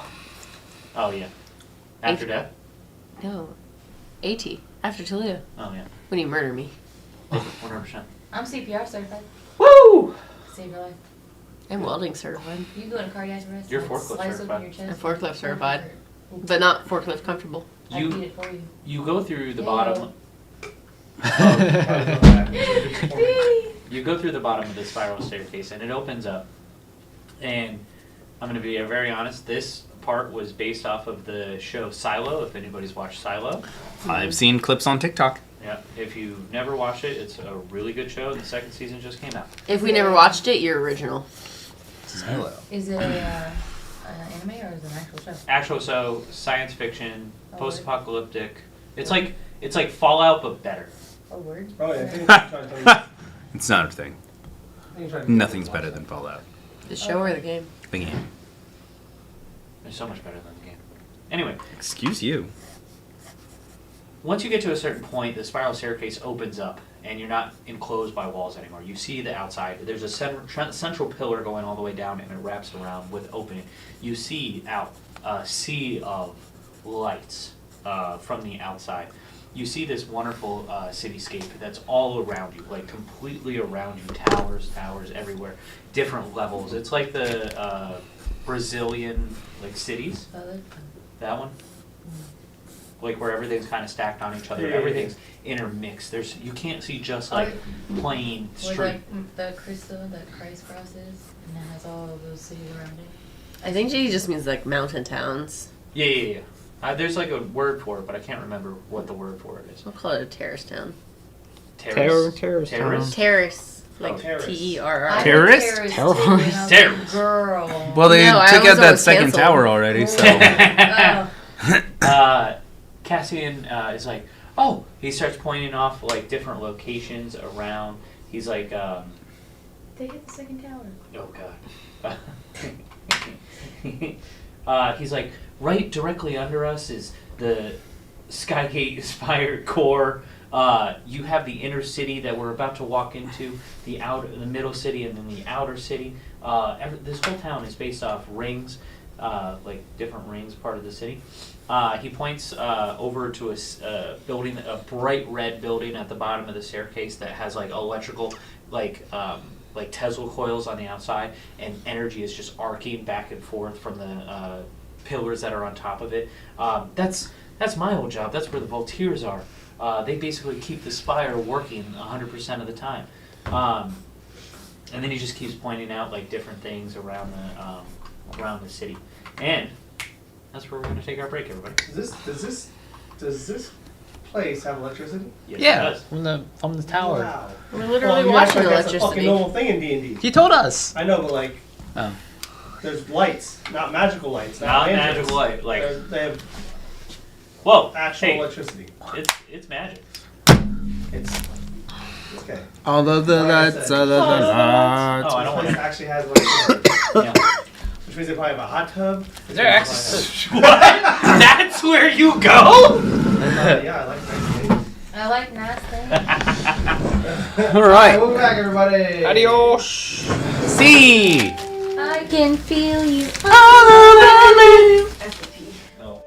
Oh yeah. After AT. death. No. AT. After Talia. Oh yeah. When you murder me. 100%. I'm CPR certified. Woo! Save your life. I'm welding certified. You can go into cardiac arrest. You're and forklift slice certified. open your chest. I'm forklift certified. But not forklift comfortable. I You- beat it for you. You go through the Yeah. bottom. Oh, You go through the bottom of the spiral staircase, and it opens up. And I'm going to be very honest. This part was based off of the show Silo. If anybody's watched Silo, I've seen clips on TikTok. yeah. If you've never watched it, it's a really good show. The 2nd season just came out. If we never watched it, you're original. Silo. Is it an anime or is it an actual show? Actual so science fiction, Oh, post-apocalyptic. It's like Fallout but better. Oh, word? Oh yeah. I think I'm trying to tell you- It's not a thing. I think I'm trying to- Nothing's better than Fallout. The show or the game? The game. It's so much better than the game. Anyway, Excuse you. once you get to a certain point, the spiral staircase opens up, and you're not enclosed by walls anymore. You see the outside. There's a central pillar going all the way down, and it wraps around with opening. You see out a sea of lights from the outside. You see this wonderful cityscape that's all around you, like completely around you. Towers everywhere, different levels. It's like the Brazilian like cities. That one, like where everything's kind of stacked on each other. Yeah. Everything's intermixed. You can't see just like plain Where street. like the crystal that Christ cross is, and it has all of those cities around it. I think she just means like mountain towns. Yeah. There's like a word for it, but I can't remember what the word for it is. We'll call it a terrace town. Terrace. Terrace Terrace. Terrace, like terrace. T-E-R-R. Terrorist? Terrorist. Terrorist. Girl. Well, they No, I took was out that always second canceled. tower already, so. Oh. Cassian is like, oh, he starts pointing off like different locations around. He's like, They hit the second tower. oh god. He's like, right directly under us is the Skygate Spire core. You have the inner city that we're about to walk into, the middle city, and then the outer city. This whole town is based off rings, like different rings, part of the city. He points over to a building, a bright red building at the bottom of the staircase that has like electrical, like Tesla coils on the outside, and energy is just arcing back and forth from the pillars that are on top of it. That's my old job. That's where the Volteers are. They basically keep the spire working 100% of the time. And then he just keeps pointing out like different things around the city. And that's where we're going to take our break, everybody. Does this place have electricity? Yes, Yeah, it does. from the tower. Wow. We're literally you act watching like that's a fucking electricity. normal thing in D&D. He told us. I know, but like, Oh. there's lights, not magical lights, Not lanterns. magical light. Like, They have whoa, actual hey, electricity. it's magic. It's okay. All of the Like I lights, said. all of the Oh, I lights. don't This want place to. actually has electricity, Yeah. which means they probably have a hot tub. Is there access? What? That's where you go? Yeah, I like nice things. I like nice things. All right. We'll be back, everybody. Adios. See. I can feel you. No.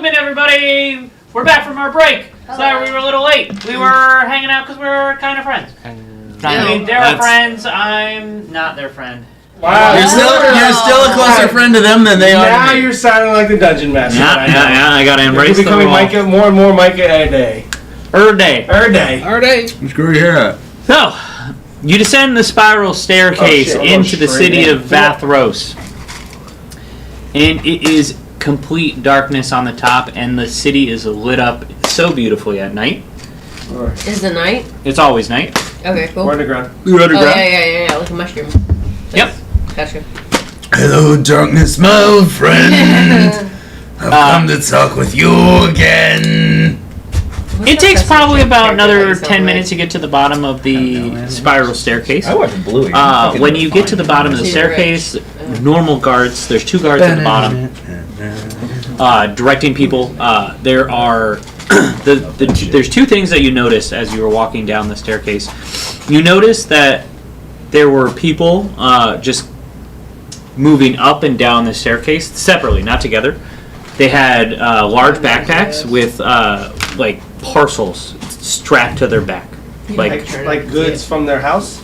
welcome in everybody. We're back from our break. Sorry we were a little late. We were hanging out because we're kind of friends. I mean, they're our friends. I'm not their friend. Wow. You're still a closer friend to them than they are Now to me. you're sounding like the dungeon master. Yeah. I gotta embrace You're the becoming role. Micah, more and more Micah a day. Day. Day. Screw your hair up. So, you descend the spiral staircase Oh, shit, into the straight city in. of Vathros. And it is complete darkness on the top, and the city is lit up so beautifully at night. Is it night? It's always night. Okay, cool. We're underground. You're Oh, underground. yeah, like a mushroom. Yep. Gotcha. Hello, darkness, my old friend. I've come to talk with you again. It takes probably about another 10 minutes to get to the bottom of the spiral staircase. I watched Bluey. When you get to the bottom of the staircase, normal guards, there's 2 guards at the bottom, directing people. There are there's 2 things that you notice as you were walking down the staircase. You notice that there were people just moving up and down the staircase separately, not together. They had large backpacks with like parcels strapped to their back, Like goods from their house?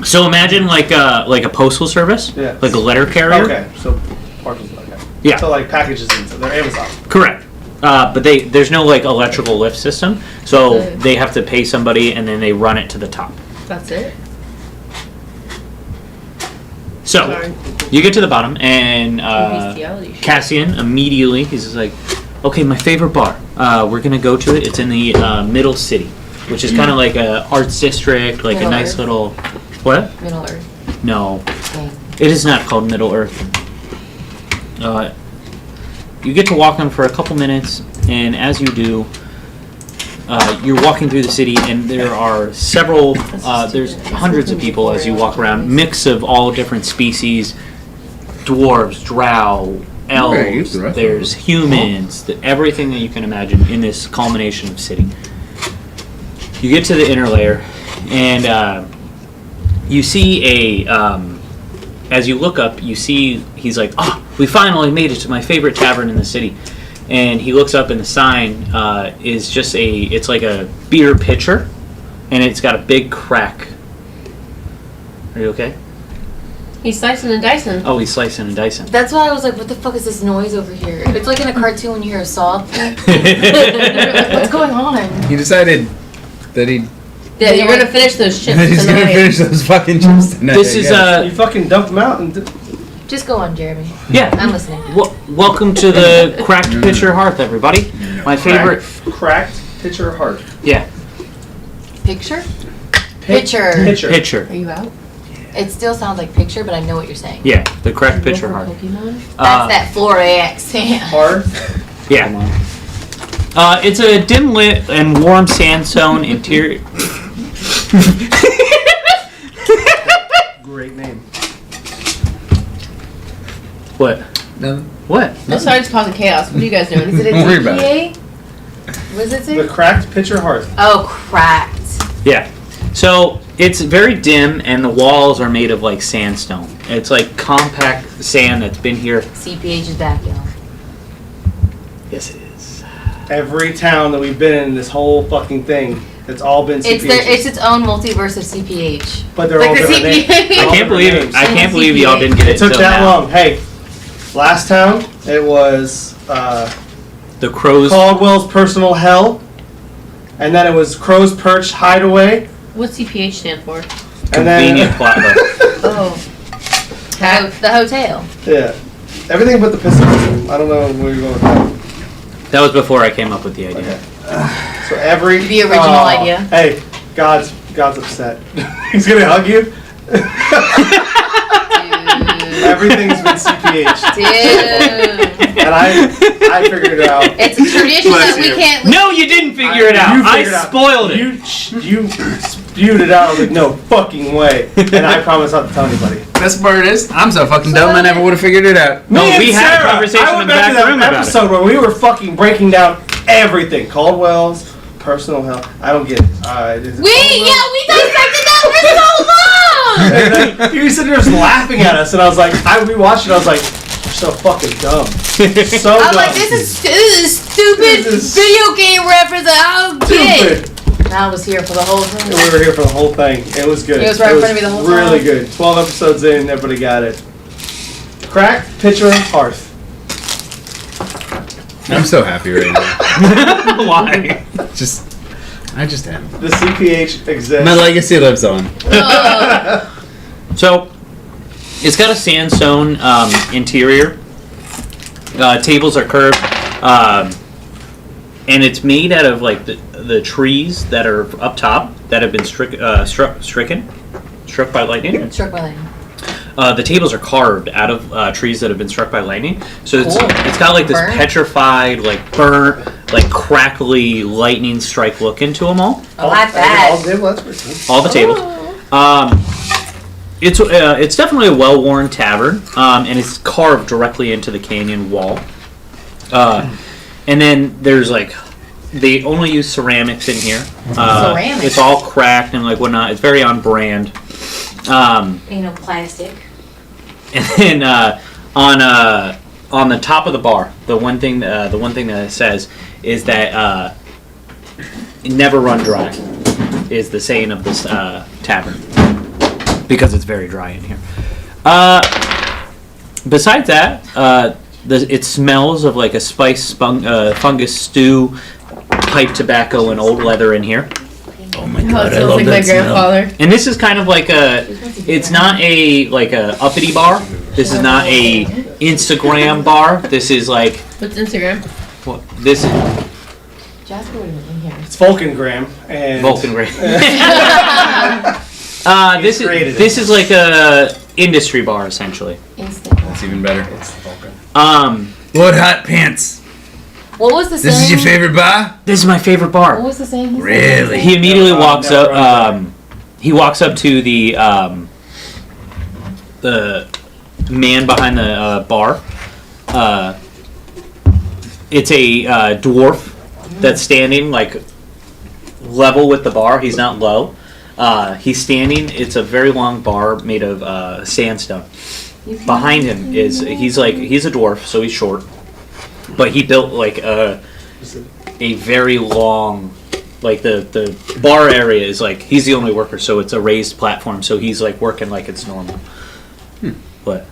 So imagine like a postal service, Yeah. like a letter carrier. Okay, so parcels like that. Yeah. So like packages and stuff. They're Amazon. Correct. But there's no like electrical lift system, so they have to pay somebody and then they run it to the top. That's it? So Sorry. you get to the bottom and Bestiality shit. Cassian immediately he's just like, okay, my favorite bar. We're gonna go to it. It's in the middle city, which is kind of like a arts district, like Middle a nice Earth. little. What? Middle Earth. No, Okay. it is not called Middle Earth. You get to walk on for a couple minutes, and as you do, you're walking through the city, and there are several, there's hundreds of people as you walk around, mix of all different species, dwarves, drow, elves, there's humans, everything that you can imagine in this culmination of city. You get to the inner layer, and you see as you look up, you see, he's like, oh, we finally made it to my favorite tavern in the city. And he looks up and the sign is just it's like a beer pitcher, and it's got a big crack. Are you okay? He's slicing and dicing. Oh, he's slicing and dicing. That's why I was like, what the fuck is this noise over here? It's like in a cartoon when you hear a saw. What's going on? He decided that he Yeah, you're gonna finish those chips he's tonight. gonna finish those fucking chips tonight. This is You fucking dumped them out and Just go on, Jeremy. yeah. I'm listening. Welcome to the Cracked Pitcher Hearth, everybody. My favorite. cracked pitcher heart. Yeah, Picture? Picture. pitcher. Are you out? It still sounds like picture, but I know what you're saying. Yeah, the Cracked You go Pitcher for Hearth. Pokemon? That's that Florida accent. Heart. Yeah. It's a dim lit and warm sandstone interior. Great name. What? Nothing. What? No, sorry, it's causing chaos. What are you guys doing? Is it a Don't worry about DPA? What does it say? The cracked pitcher heart. Oh, cracked. Yeah. So it's very dim, and the walls are made of like sandstone. It's like compact sand that's been here. CPH is back, y'all. Yes, it is. Every town that we've been in this whole fucking thing, it's all been CPH. It's its own multiverse of CPH. But they're all Like the different names. CPH. They're all I can't believe different names. I can't believe y'all didn't get it. It took till that now. long. Hey, last town it was The crows. Caldwell's Personal Hell, and then it was Crow's Perch Hideaway, What's CPH stand for? and then Convenient plot hook. Oh. The hotel. yeah, everything but the pistol. I don't know where you're going with that. That was before I came up with the idea. So every The original idea. Hey, God's upset. He's gonna hug you. Everything's been CPH, Dude. and I figured it out. It's a tradition Bless that we you. can't. No, you didn't figure it out. You I figured it out. spoiled it. You spewed it out. I was like, no fucking way. And I promise not to tell anybody. Best part is, I'm so fucking dumb I never would have figured it out. No, Me and we had a Sarah, conversation I went in the back to back that room about it. episode where we were fucking breaking down everything. Caldwell's Personal Hell. I don't get it. We dissected that for so long. And then you said you were just laughing at us, and I was like, we watched it. I was like, you're so fucking dumb. So I'm dumb. like, this is stupid This is video game reference. I don't get. Stupid. And I was here for the whole thing. We were here for the whole thing. It was good. It was right in front of me the whole really time. good. 12 episodes in, everybody got it. Crack, pitcher, hearth. I'm so happy right now. Why? I just am. The CPH exists. My legacy lives on. So, it's got a sandstone interior. Tables are curved, and it's made out of like the trees that are up top that have been struck by lightning. Struck by lightning. The tables are carved out of trees that have been struck by lightning. So it's Cool. it's got like this Burnt? petrified, like burnt, like crackly lightning strike look into them all. I like that. All the tables. It's definitely a well-worn tavern, and it's carved directly into the canyon wall. And then there's like, they only use ceramics in here. Ceramics? It's all cracked and like whatnot. It's very on brand. Ain't no plastic. And then on the top of the bar, the one thing that it says is that never run dry is the saying of this tavern, because it's very dry in here. Besides that, it smells of like a spice fungus stew, pipe tobacco, and old leather in here. Oh my Oh, god, it I smells love like that my smell. grandfather. And this is kind of like it's not a uppity bar. This is not a Instagram bar. This is like, What's Instagram? this is Jasper would have been in here. It's Vulcangram and Vulcan Ray. created it. This is like a industry bar essentially. Instant. That's even better. What Hot Pants. What was the saying? This is your favorite bar? This is my favorite What bar. was the saying? He said? Really? He immediately walks never up. run He walks up to the man behind the bar. It's a dwarf that's standing like level with the bar. He's not low. He's standing. It's a very long bar made of sandstone. Behind him is he's a dwarf, so he's short, but he built like a very long, like the bar area is like, he's the only worker, so it's a raised platform, so he's like working like it's normal. But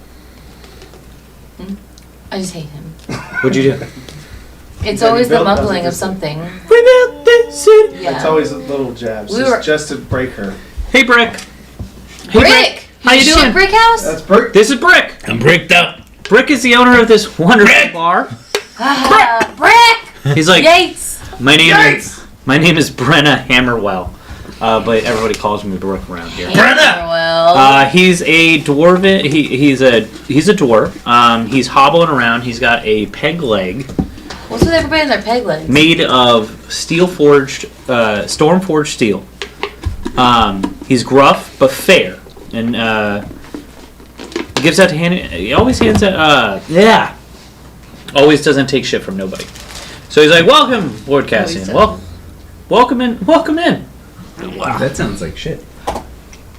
I just hate him. what'd you do? It's Yeah, always he the built mumbling of those. something. It's Yeah. always little jabs, We were- just to break her. Hey Brick. Hey Brick! How you Shit, doing? Brick House? That's Brick. This is Brick. I'm bricked up. Brick is the owner of this wonderful bar. Brick! He's like, Yates! my name is Brenna Hammerwell, but everybody calls me Brick around here. Well, He's a dwarven. He's a dwarf. He's hobbling around. He's got a peg leg what's with everybody in their peg legs? made of steel forged, storm forged steel. He's gruff but fair, and he gives out to hand. He always hands out. Always doesn't take shit from nobody. So he's like, "Welcome, Lord Cassian. doesn't. Welcome in. Welcome in. Wow, that sounds like shit.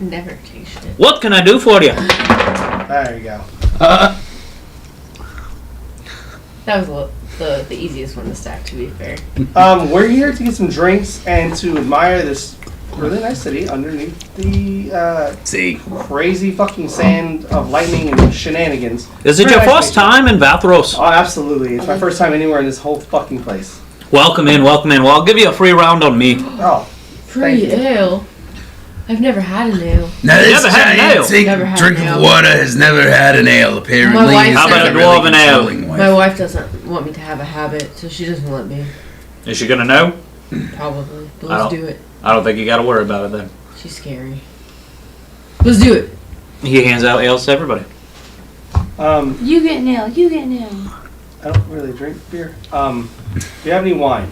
Never take shit. What can I do for you?" There you go. That was the easiest one to stack, to be fair. We're here to get some drinks and to admire this really nice city underneath the See. crazy fucking sand of lightning and shenanigans. Is it Very your nice first to meet you. time in Vathros? Oh, absolutely. It's my first time anywhere in this whole fucking place. Welcome in, welcome in. Well, I'll give you a free round on me. Oh, Free Thank you. ale. I've never had an ale. Now this Never had an ale. gigantic Never had drink an of ale. water has never had an ale, apparently. My wife He's How about got a really dwarven ale? controlling wife. My wife doesn't want me to have a habit, so she doesn't let me. Is she gonna know? Probably. But I let's don't- do it. I don't think you gotta worry about it then. She's scary. Let's do it. He hands out ales to everybody. You get nail, you get nail. I don't really drink beer. Do you have any wine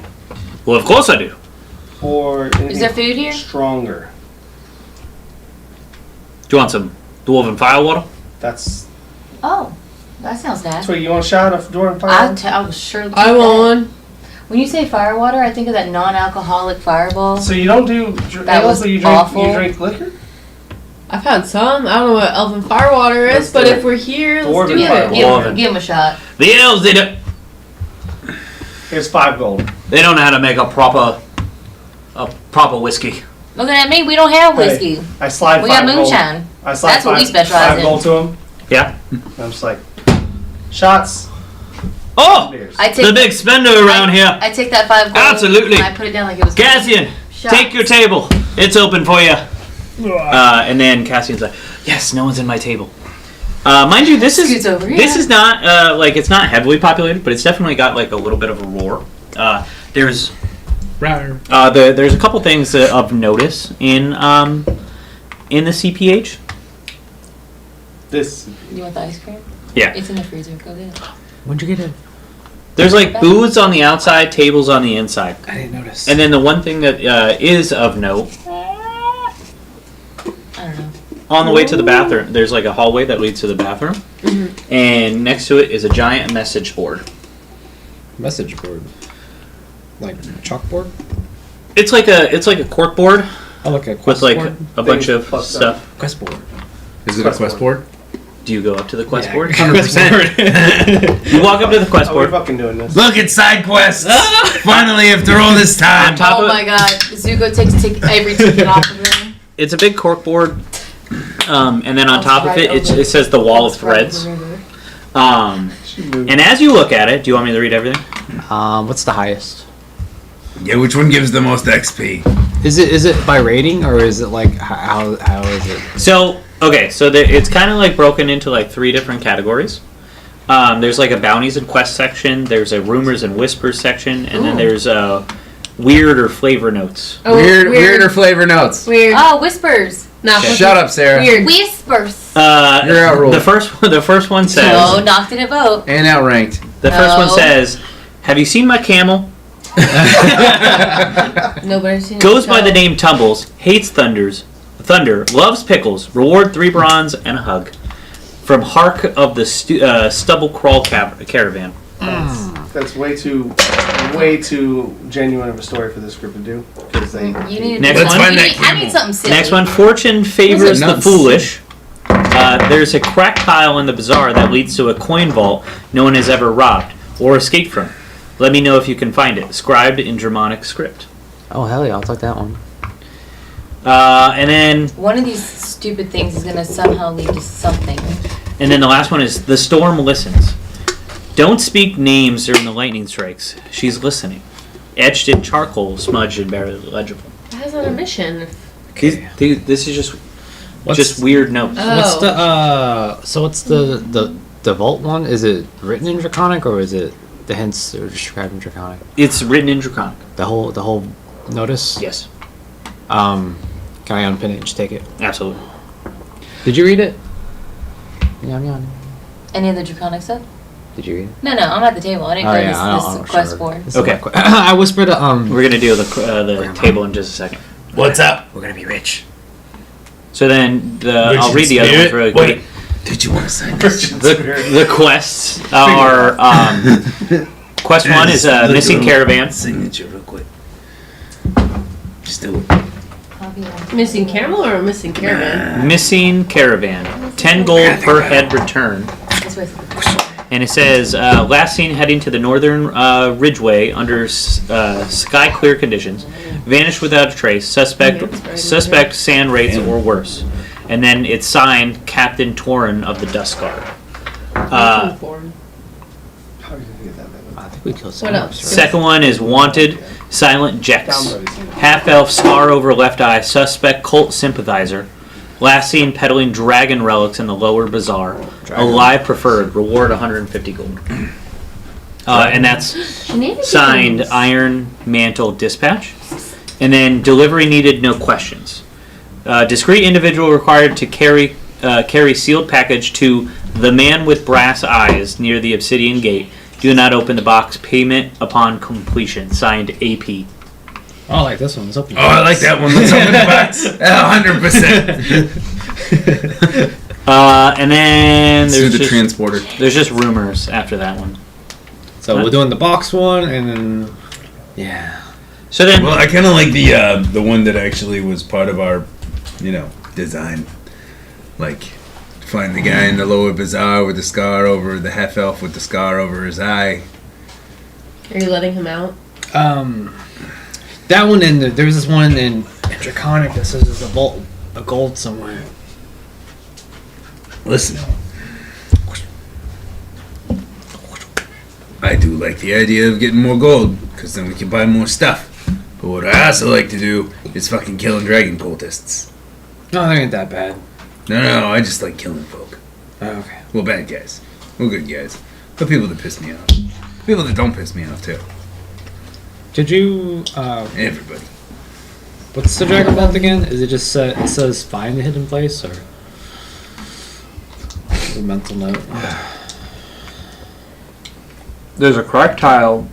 Well, of course I do. or anything Is there food here? stronger? Do you want some dwarven firewater? That's Oh, that sounds nice. what you want to shout off door and fire. I will surely. I take that. won. When you say firewater, I think of that non-alcoholic fireball. So you don't do That ales, was but you awful. drink liquor? I've had some. I don't know what Elven Firewater is, Let's but do if it. we're here, let's Dwarven do Yeah, it. Dwarven. give him a shot. The elves, Here's 5 gold. they don't know how to make a proper whiskey. Looking at me, we don't have whiskey. Hey, I slide We 5 got gold. moonshine. I slide That's what we 5 specialize in. gold to him. Yeah. And I'm just like, shots. Oh, Beers. I take the big spender around here. I take that 5 gold. Absolutely. And I put it down like it was. Cassian, Shots. take your table. It's open for you. And then Cassian's like, yes, no one's in my table. Mind you, this Scoots over, this yeah. is not like it's not heavily populated, but it's definitely got like a little bit of a roar. There's there's a couple things of notice in the CPH. This. You want the ice cream? Yeah. It's in the freezer. Go get it. When'd you get it? There's like booths on the outside, tables on the inside, I didn't notice. and then the one thing that is of note. I don't know. On the way to the bathroom, there's like a hallway that leads to the bathroom, and next to it is a giant message board. Message board. Like chalkboard? It's like a cork board Oh, look at with quest like board. a bunch of Plus stuff. Quest board. Is it a quest board? Do you go up to the quest Yeah, board? 100%. You walk up to the quest Oh, we're board. fucking doing this. Look at side quests. Finally, after all this time. On top Oh of my god. Zuko takes every ticket off of them. it's a big cork board, and then on top of it, it says the wall of threads. And as you look at it, do you want me to read everything? What's the highest? Yeah, which one gives the most XP? Is it by rating or is it like how is it? So it's kind of like broken into like 3 different categories. There's like a bounties and quest section. There's a rumors and whispers section, and then there's a weird or flavor notes. Oh, Weird or flavor notes. Weird. Oh, whispers. No. Shut up, Sarah. Weird. Whispers. You're outruled. The first one says. No, knocked in a vote. And outranked. The first one No. says, "Have you seen my camel? Nobody's seen Goes it, by so- the name Tumbles, hates thunder, loves pickles. Reward 3 bronze and a hug. From Hark of the Stubble Crawl Caravan." That's way too genuine of a story for this group to do. Because they. You need Next Let's one. find that I camel. need something silly. Next one, fortune favors the nuts? foolish. There's a crack tile in the bazaar that leads to a coin vault no one has ever robbed or escaped from. Let me know if you can find it. Scribed in Germanic script. Oh hell yeah, I'll take that one. And then One of these stupid things is gonna somehow lead to something. the last one is the storm listens. Don't speak names during the lightning strikes. She's listening. Etched in charcoal, smudged and barely legible. That's on a mission. This is just weird notes. What's Oh. the so what's the vault one? Is it written in Draconic or is it the hints are described in Draconic? It's written in Draconic. The whole notice? Yes, Can I unpin it and just take it? absolutely. Did you read it? Yeah. Any of the draconic stuff? Did you read it? No, I'm at the table. I didn't Oh go yeah, this I'm quest sure. board. This is Okay. my I whispered We're gonna do the table in just a second. What's up? we're gonna be rich. So then I'll read the other ones really Wait. quick. Did you want to sign this? The quests are quest 1 is missing caravan. Signature real quick. Just do it. Copy one. Missing camel or missing caravan? Missing caravan. 10 gold per head return. This way. And it says, last seen heading to the northern ridgeway under sky clear conditions. Vanished without a trace. Suspect sand raids or worse. And then it's signed Captain Torin of the Dust Guard. How are you gonna get that? I think we killed What someone. else? Second one is Wanted Silent Jex. Download. Half-elf, scar over left eye, suspect cult sympathizer. Last seen peddling dragon relics in the lower bazaar. Alive preferred. Reward 150 gold. And that's signed Iron Mantle Dispatch. And then delivery needed, no questions. Discreet individual required to carry sealed package to the man with brass eyes near the obsidian gate. Do not open the box. Payment upon completion. Signed AP. Oh, I like this one. Let's open Oh, I like that one. Let's open the box. 100%. And then Through there's the just, transporter. there's just rumors after that one. So we're doing the box one, and then Yeah. So then, Well, I kind of like the one that actually was part of our, design. Like, find the guy in the lower bazaar with the scar over, the half elf with the scar over his eye. Are you letting him out? That one there was this one in Draconic that says there's a vault of gold somewhere. Listen. I do like the idea of getting more gold, because then we can buy more stuff. But what I also like to do is fucking killing dragon cultists. No, they ain't that bad. No, I just like killing folk. Oh, okay. Well, bad guys. Well, good guys. But people that piss me off. People that don't piss me off, too. Did you, Everybody. what's the dragon belt again? Is it just, it says find the hidden place, or? A mental note. There's a cracked tile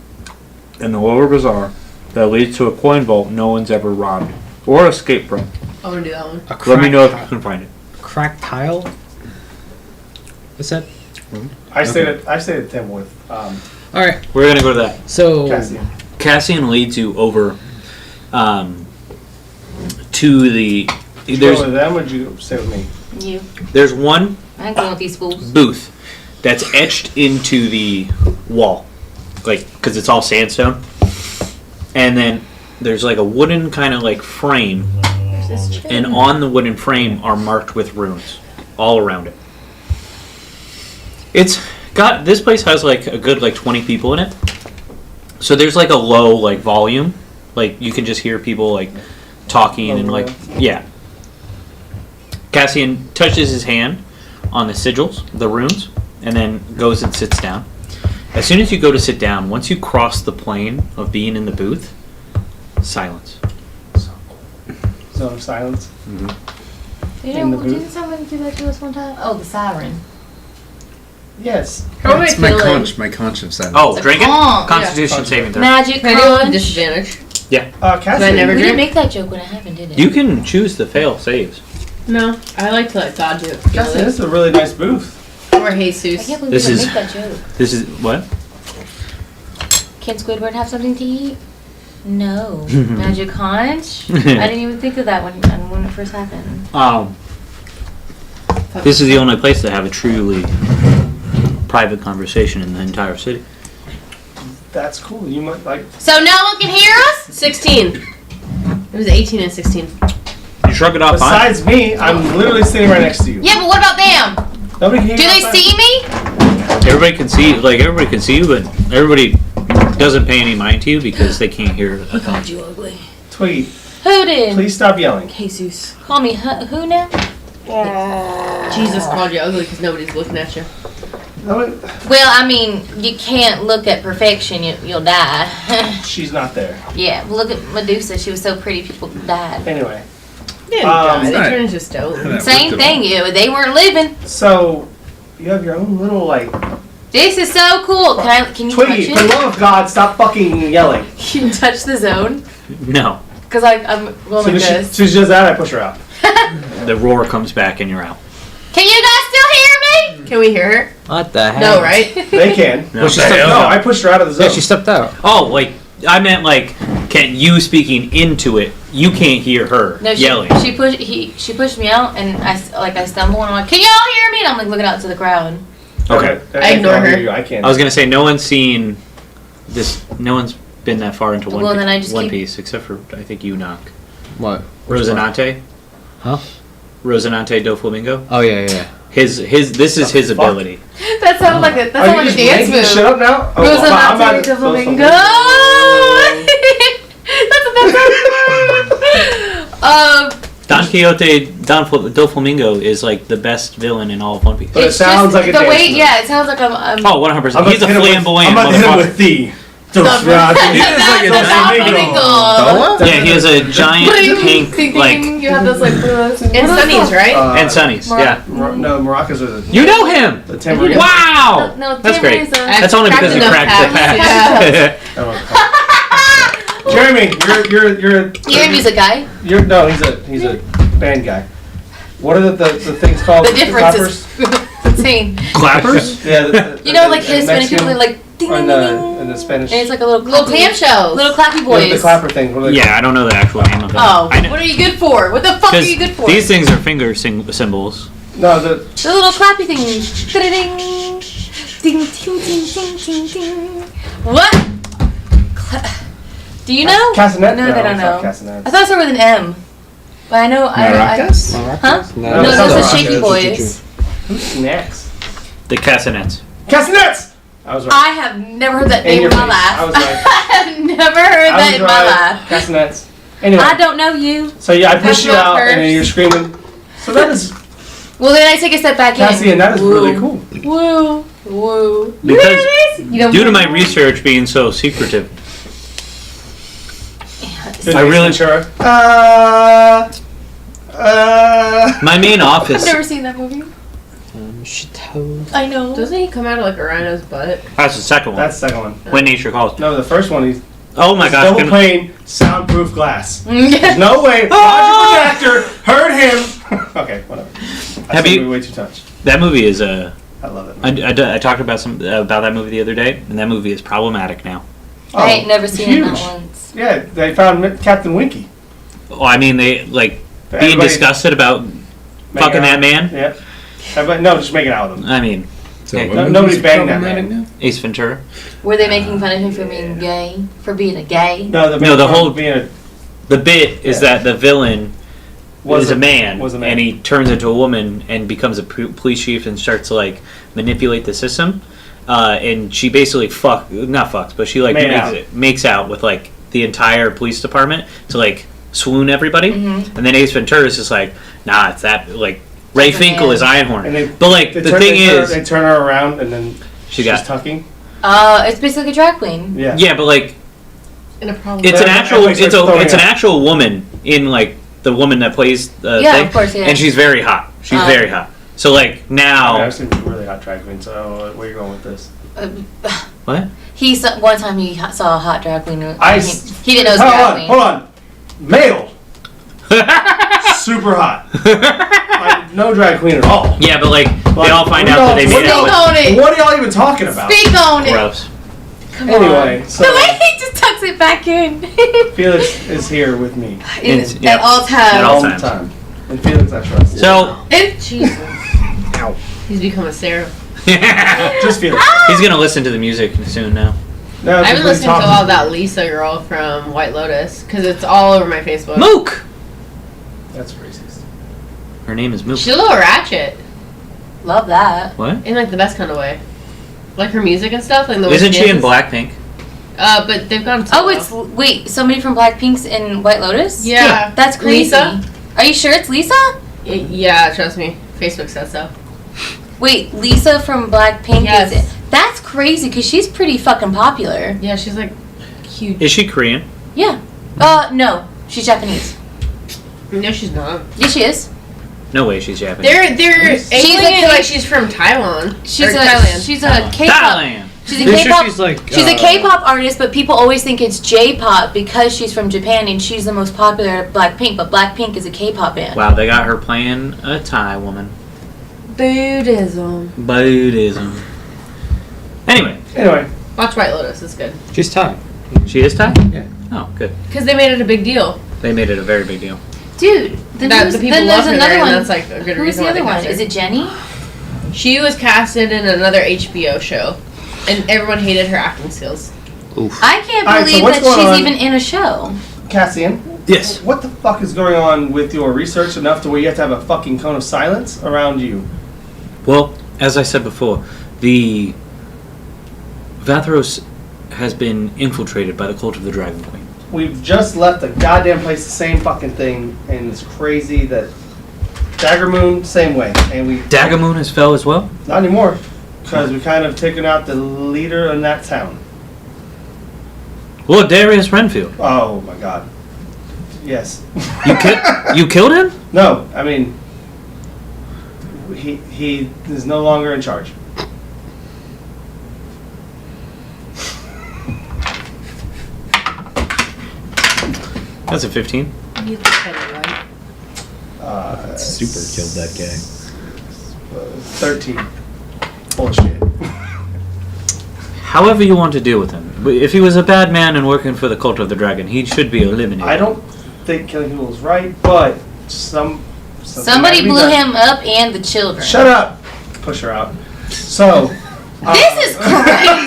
in the lower bazaar that leads to a coin vault no one's ever robbed or escaped from. I want to do that one. Let me know if you can find it. Cracked tile? What's that? I stayed at Tim with Alright, We're gonna go to that. so... Cassian. Cassian leads you over to the. Did you go There's with them or did you stay with me? You. there's one I ain't going with these fools. booth that's etched into the wall, like because it's all sandstone, and then there's like a wooden kind of like frame, There's this and tree. on the wooden frame are marked with runes all around it. It's got this place has like a good like 20 people in it, so there's like a low like volume, like you can just hear people like talking and like yeah. Cassian touches his hand on the sigils, the runes, and then goes and sits down. As soon as you go to sit down, once you cross the plane of being in the booth, silence. Zone of silence. You in the know, booth. didn't somebody do that to us one time? Oh, the siren. Yes. How am I It's my feeling? my conscience silence. Oh, It's a drinking? conch. Constitution saving throw. Magic Can I do it with conch. disadvantage? Cassian. I never We drink? didn't make that joke when it happened, did it? You can choose the fail saves. No. I like to let God do it. Cassian, this is a really nice booth. Or I Jesus. can't believe This we didn't is- make that joke. This is what? Can Squidward have something to eat? No. Magic conch? I didn't even think of that when it first happened. This is the only place to have a truly private conversation in the entire city. That's cool. You might like. So no one can hear us? 16. It was 18 and 16. You shrug it off, fine. Besides me, I'm literally sitting right next to you. Yeah, but what about them? Nobody can hear Do you they outside. see me? Everybody can see you, but everybody doesn't pay any mind to you because they can't hear. He called you ugly. Tweet. Who did? Please stop yelling. Jesus. Call me who now? Jesus called you ugly because nobody's looking at you. Nobody, Well, I mean, you can't look at perfection, you'll die. she's not there. Yeah, look at Medusa. She was so pretty, people died. Anyway, They didn't die. They Right. turned into stone. That Same worked thing. They weren't living. so you have your own little like. This is so cool. Can you touch Tweet, for the it? love of God, stop fucking yelling. Can you touch the zone? No, Because I'm going like this. She does that, I push her out. the roar comes back and you're out. Can you guys still hear me? Can we hear her? What the heck? No, right? They can. No. Well, she stepped No, out. I pushed her out of the zone. Yeah, she stepped out. Oh, like I meant like, can you speaking into it? You can't hear her No, yelling. she pushed me out, and I stumble, and I'm like, can y'all hear me? And I'm like looking out to the crowd. Okay. I ignore can't hear her. you, I can't. I was gonna say no one's seen this. No one's been that far into Well, then I just One keep- Piece, except for I think you knock What? Rosinante. Huh? Rosinante do Flamingo. Oh, yeah. This is his Fuck. ability. That sounded like a Are you just making shit up now? Oh, Rosa I'm about Nate to- de Flamingo. That's the best. Don Quixote do Flamingo is like the best villain in all of One Piece. But it sounds like a the dance way. move. Yeah, it sounds like I'm. Oh, 100%. I'm He's a flamboyant I'm about to hit him motherfucker. with the. The He is like a Flamingo. Yeah, he has a giant pink like You have those like And Sunny's, right? and sunnies. Yeah, No, maracas are the. you know him. The tambourine. Wow, No, that's great. Tamari's That's only because you Cracked cracked the enough pack. Jeremy, you're You're a music guy. no, he's a band guy. What are the things called? The difference is insane. Clappers. Yeah. You know, like the Hispanic people are Mexican- like ding or ding in ding the, ding. in the Spanish. And it's like a little Little clam shells. little clappy the boys. clapper thing. What are they Yeah, I don't know the actual name of it. Oh, I know, what are you good for? What the fuck are you good for? these things are finger symbols. No, the The little clappy thing. Ding, ding, ding, ding, ding, ding, ding. What? Do you know? Castanet? No, they don't it's not know. Castanets. I thought it started with an M. But I know. Maracas? Huh? No, No, it's those not are Shaky Maracas. Boys. Who's next? The Castanets. Castanets! I was right. I have never heard that In name your in my face. life. I was right. I have never heard that in my life. Castanets. Anyway, I don't know you. so yeah, I push That's you not out and then first. you're screaming. So that is, Well, then I take a step back Cassie, in. and that is really cool. Woo. Woo. Because You know, due to my research being so secretive, Good I Ace really- Ventura. my main I've office. never seen that movie. I know. Doesn't he come out of like a rhino's butt? That's the second one. That's the second one. When Nature Calls. No, the first one, he's Oh my gosh. double pane, soundproof glass. There's no way. Project projector heard him. Okay, whatever. Have you- Way too much. That movie is I love it. I talked about that movie the other day, and that movie is problematic now. I ain't never seen it huge. not once. Yeah, they found Captain Winky. Well, I mean, they like being Everybody disgusted about making fucking out. that man. Yep. Everybody, no, just making out with him. I mean, So Hey, what no- movie's nobody's banged that problematic man. now? Ace Ventura. Were they making fun of him for being gay? For being a gay? No, No, the whole- being a The bit is Yeah. that the villain is a man, was a man. and he turns into a woman and becomes a police chief and starts to like manipulate the system. And she basically not fucks, but she like makes out with like the entire police department to like swoon everybody. Mhm. And then Ace Ventura is just like, nah, it's that like Ray That's a Finkel man. is Ironhorn. And they- But like They the turn- thing they turn- is, they turn her around and then she she's got tucking. It's basically like a drag queen. Yeah. yeah, but like In a problem. it's an But actual everybody starts throwing it's an up. actual woman in like the woman that plays the Yeah, thing, of course, yeah. and she's very hot. She's very hot. So like I mean, now, I've seen really hot drag queens, so I don't know where you're going with this. what? One time he saw a hot drag queen. I He didn't know it was a drag queen. Hold on. Male. Super hot. Like, no drag queen at all. Yeah, but like they Like, all find what out that they y'all- made out Speak on it. What are y'all even talking about? Speak on with it. gross. Come Anyway, on. so The way he just tucks it back in. Felix is here with me It's- At yeah. all times. At all all the times. time. And Felix, I trust. So Jesus. He's become a Sarah. Just Felix. he's gonna listen to the music soon now. No, I've just been when listening to talking- all that Lisa girl from White Lotus because it's all over my Facebook. Mook. That's racist. Her name is Mook. She's a little ratchet Love that. What? in like the best kind of way. Like her music and stuff. Like the way Isn't she in dances. Blackpink? But they've gone. Oh, it's wait. Somebody from Blackpink's in White Lotus. Yeah. That's crazy. Lisa? Are you sure it's Lisa? Yeah, trust me. Facebook says so. Wait, Lisa from Blackpink Yes. is it? That's crazy because she's pretty fucking popular. Yeah, she's like huge. Is she Korean? Yeah. No, she's Japanese. No, she's not. Yeah, she is. No way, she's Japanese. They're She's angling a it K- like she's from Taiwan. She's Or a Thailand. she's a K-pop. Thailand. She's a Pretty sure K-pop. she's like. She's a K-pop artist, but people always think it's J-pop because she's from Japan and she's the most popular of Blackpink. But Blackpink is a K-pop band. Wow, they got her playing a Thai woman. Buddhism. Buddhism. Anyway, Anyway, Watch White Lotus. It's good She's Thai. she is Thai? Yeah. Oh, good. because they made it a big deal. They made it a very big deal. Dude, then, That who's, the people then love there's her another there, one. and that's like a good Who's reason the why they other one? cast her. Is it Jenny? She was casted in another HBO show, and everyone hated her acting skills. Oof. I can't All right, so believe what's that going she's on? even in a show. Cassian, Yes. what the fuck is going on with your research enough to where you have to have a fucking cone of silence around you? Well, as I said before, the Vathros has been infiltrated by the cult of the Dragon Queen. We've just left the goddamn place the same fucking thing, and it's crazy that Dagger Moon, same way, and we Dagamoon has fell as well? not anymore because we kind of taken out the leader in that town. Well, Darius Renfield. Oh my god. Yes. You killed him? No, I mean, he is no longer in charge. That's a 15. Super killed that guy. 13. Bullshit. However you want to deal with him. If he was a bad man and working for the cult of the dragon, he should be eliminated. I don't think killing people is right, but some Somebody blew him up and the children. Shut up. Push her out. So. This is crazy.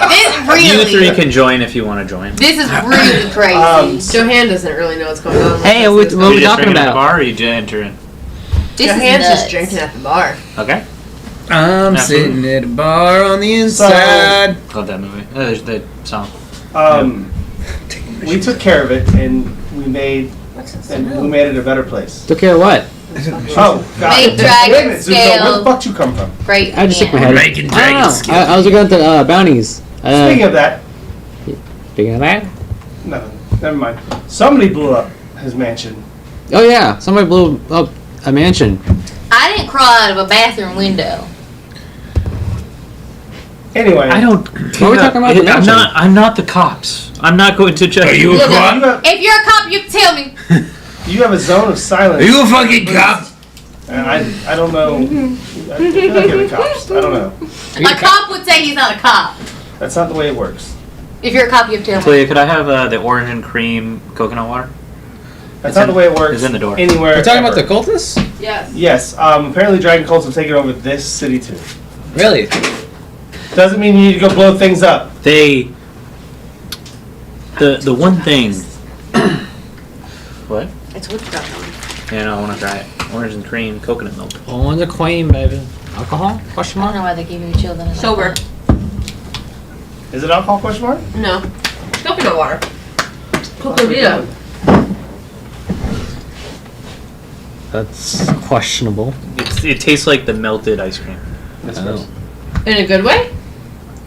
This really. You three can join if you want to join. This is really crazy. Johan doesn't really know what's going on. Hey, what are we You just talking drinking at the about? bar, or you just entering? This Johan's is just nuts. drinking at the bar. Okay. I'm sitting at a bar on the inside. Love that movie. There's the song. We took care of it and we made it a better place. Took care of what? Oh, God. Big dragon Wait a minute, Zuko, where scale. the fuck you come from? Great. I just shook my man. head. Making I dragon don't know. skin. I was looking at the bounties. Speaking of that, Speaking of that? no, never mind. Somebody blew up his mansion. Oh yeah, somebody blew up a mansion. I didn't crawl out of a bathroom window. Anyway. I don't. What are we talking about? The I'm mansion? not. I'm not the cops. I'm not going to judge. Are you a Look, cop? if you're a cop, you can tell me. You have a zone of silence. Are you a fucking cop? And I don't know. I feel like you're the cops. I don't know. A cop would say he's not a cop. That's not the way it works. If you're a cop, you have to tell me. Talia, could I have the orange and cream coconut water? That's It's not in- the way it works. it's in the door. Anywhere. We're talking about ever. the cultists? Yes. Yes. Apparently, dragon cults have taken over this city too. Really? Doesn't mean you need to go blow things up. They. The one thing. What? It's what you got on. Yeah, no, I want to try it. Orange and cream coconut milk. On the queen, baby. Alcohol? Question I don't mark? know why they give you children. like Sober. that. Is it alcohol? Question mark? No. Coconut water. Coconut. That's questionable. It tastes like the melted ice cream. That's Oh. gross. In a good way?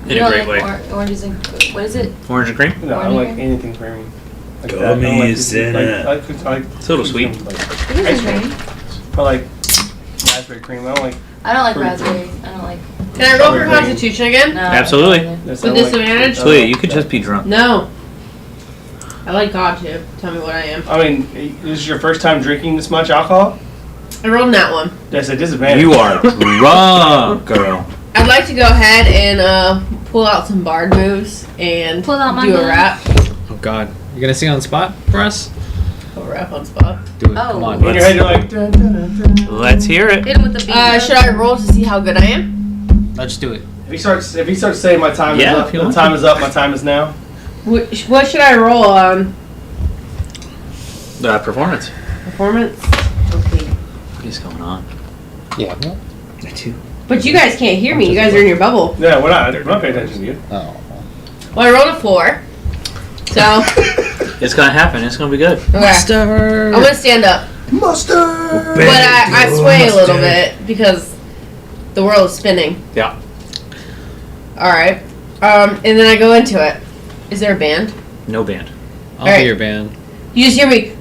You In a don't great way. like oranges and what is it? Orange and cream? No, I don't like anything creamy. Like that. I don't Gummies in it. like It's a little sweet. It is Ice cream. cream. But like raspberry cream. I don't like. I don't like Fruity raspberries. I don't like. Can I roll for Strawberry. Constitution again? No. Absolutely. That's With I don't disadvantage? I don't Talia, like you could that. just be drunk. No. I like God to. Tell me what I am. I mean, this is your first time drinking this much alcohol? I rolled that one. That's a disadvantage. You are drunk, girl. I'd like to go ahead and pull out some bard moves and Pull out my do a gun. rap. Oh god. You gonna sing on the spot for us? A rap on spot. Do it. Oh. Come on. In your head, you're like. Dun, dun, dun, dun. Let's hear it. Hit him with the beat. Should I roll to see how good I am? Let's do it. If he starts saying my time Yeah, is up, if you the want time to. is up, my time is now. What should I roll on? Performance. Performance? Okay. What is going on? Yeah. But you guys can't hear me. You guys are in your bubble. Yeah, we're not paying attention to you. Oh. Well, I rolled a 4. So, It's gonna happen. It's gonna be good. okay. I'm going to stand up. Mustard! But I sway a little bit because the world is spinning. Yeah. Alright. And then I go into it. Is there a band? No band. I'll Alright. be your band. You just hear me,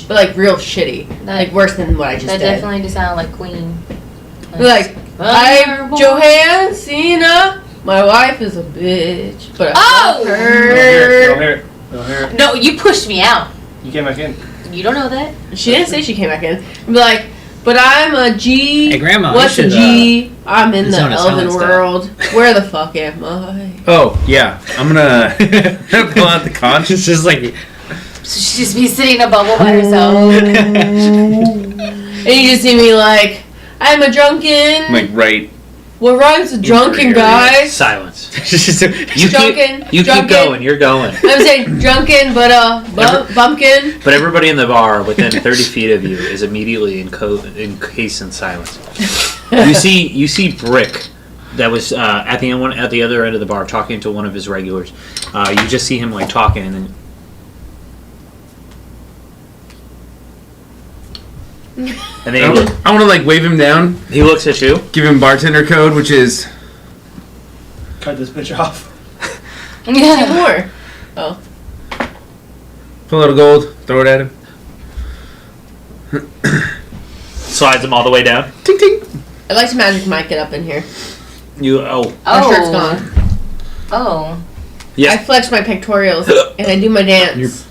but like real shitty. Like worse than what I just That did. definitely just sounded like Queen. Like, I'm Johanna Cena. My wife is a bitch, but I Oh! love Don't her. hear it. Don't hear it. No, you pushed me out. You came back in. You don't know that. She didn't say she came back in. I'd be like, but I'm a G. Hey, Grandma, What's you a should, G? I'm in you the sound a elven silent world. Where the fuck am I? Oh, yeah. I'm gonna pull out the conch. It's just like So she just be sitting in a bubble by herself. And you just see me like, I'm a drunken. Like, right. What rhymes with drunken, area. guys? Silence. Drunken, You drunken. keep going. You're going. I'm saying drunken, but bumpkin. But everybody in the bar within 30 feet of you is immediately encased in silence. You see Brick, that was at the other end of the bar talking to one of his regulars. You just see him like talking, and then and then I want to, like, wave him down, he looks at you. give him bartender code, which is... Cut this bitch off. Two Yeah. more. Oh. Pull out a gold, throw it at him. Slides him all the way down. Ting, ting. I'd like to magic mic it up in here. My shirt's gone. Oh. Yes. I flex my pectorials and I do my dance.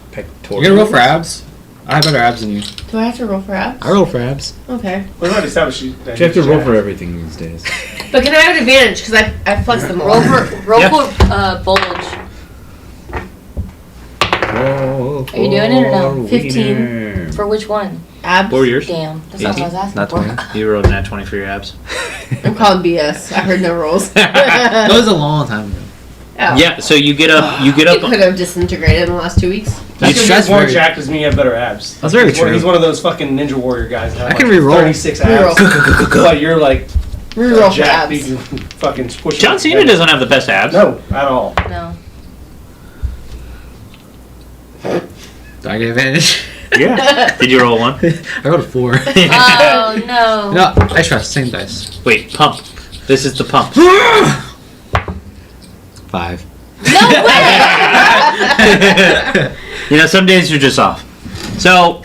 you're gonna roll for abs. I have better abs than you. Do I have to roll for abs? I roll for abs. Okay. We've already established You have to roll for everything these days. But can I have an advantage? Because I flex them all. Roll for Yeah. bulge. Are you doing it or no? 15. For which one? Abs. What were yours? Damn, that's not what I was asking Not for. 20. You rolled nat 20 for your abs. I'm calling BS. I heard no rolls. That was a long time ago. Oh. Yeah, so you get up. You get He up. could have disintegrated in the last 2 weeks. Just because That's you're more very- jacked as me, you have better abs. That's very He's one- true. He's one of those fucking Ninja Warrior guys. That have I can like re-roll. 36 Re-roll. abs. But you're like Reroll for jacked. abs. You can fucking squish. John them Cena together. doesn't have the best abs. No, at all. No. Do I get advantage? Yeah. Did you roll one? I rolled a 4. Oh no. No, I trust. Same dice. Wait, pump. This is the pump. 5. No way. You know, some days you're just off. So,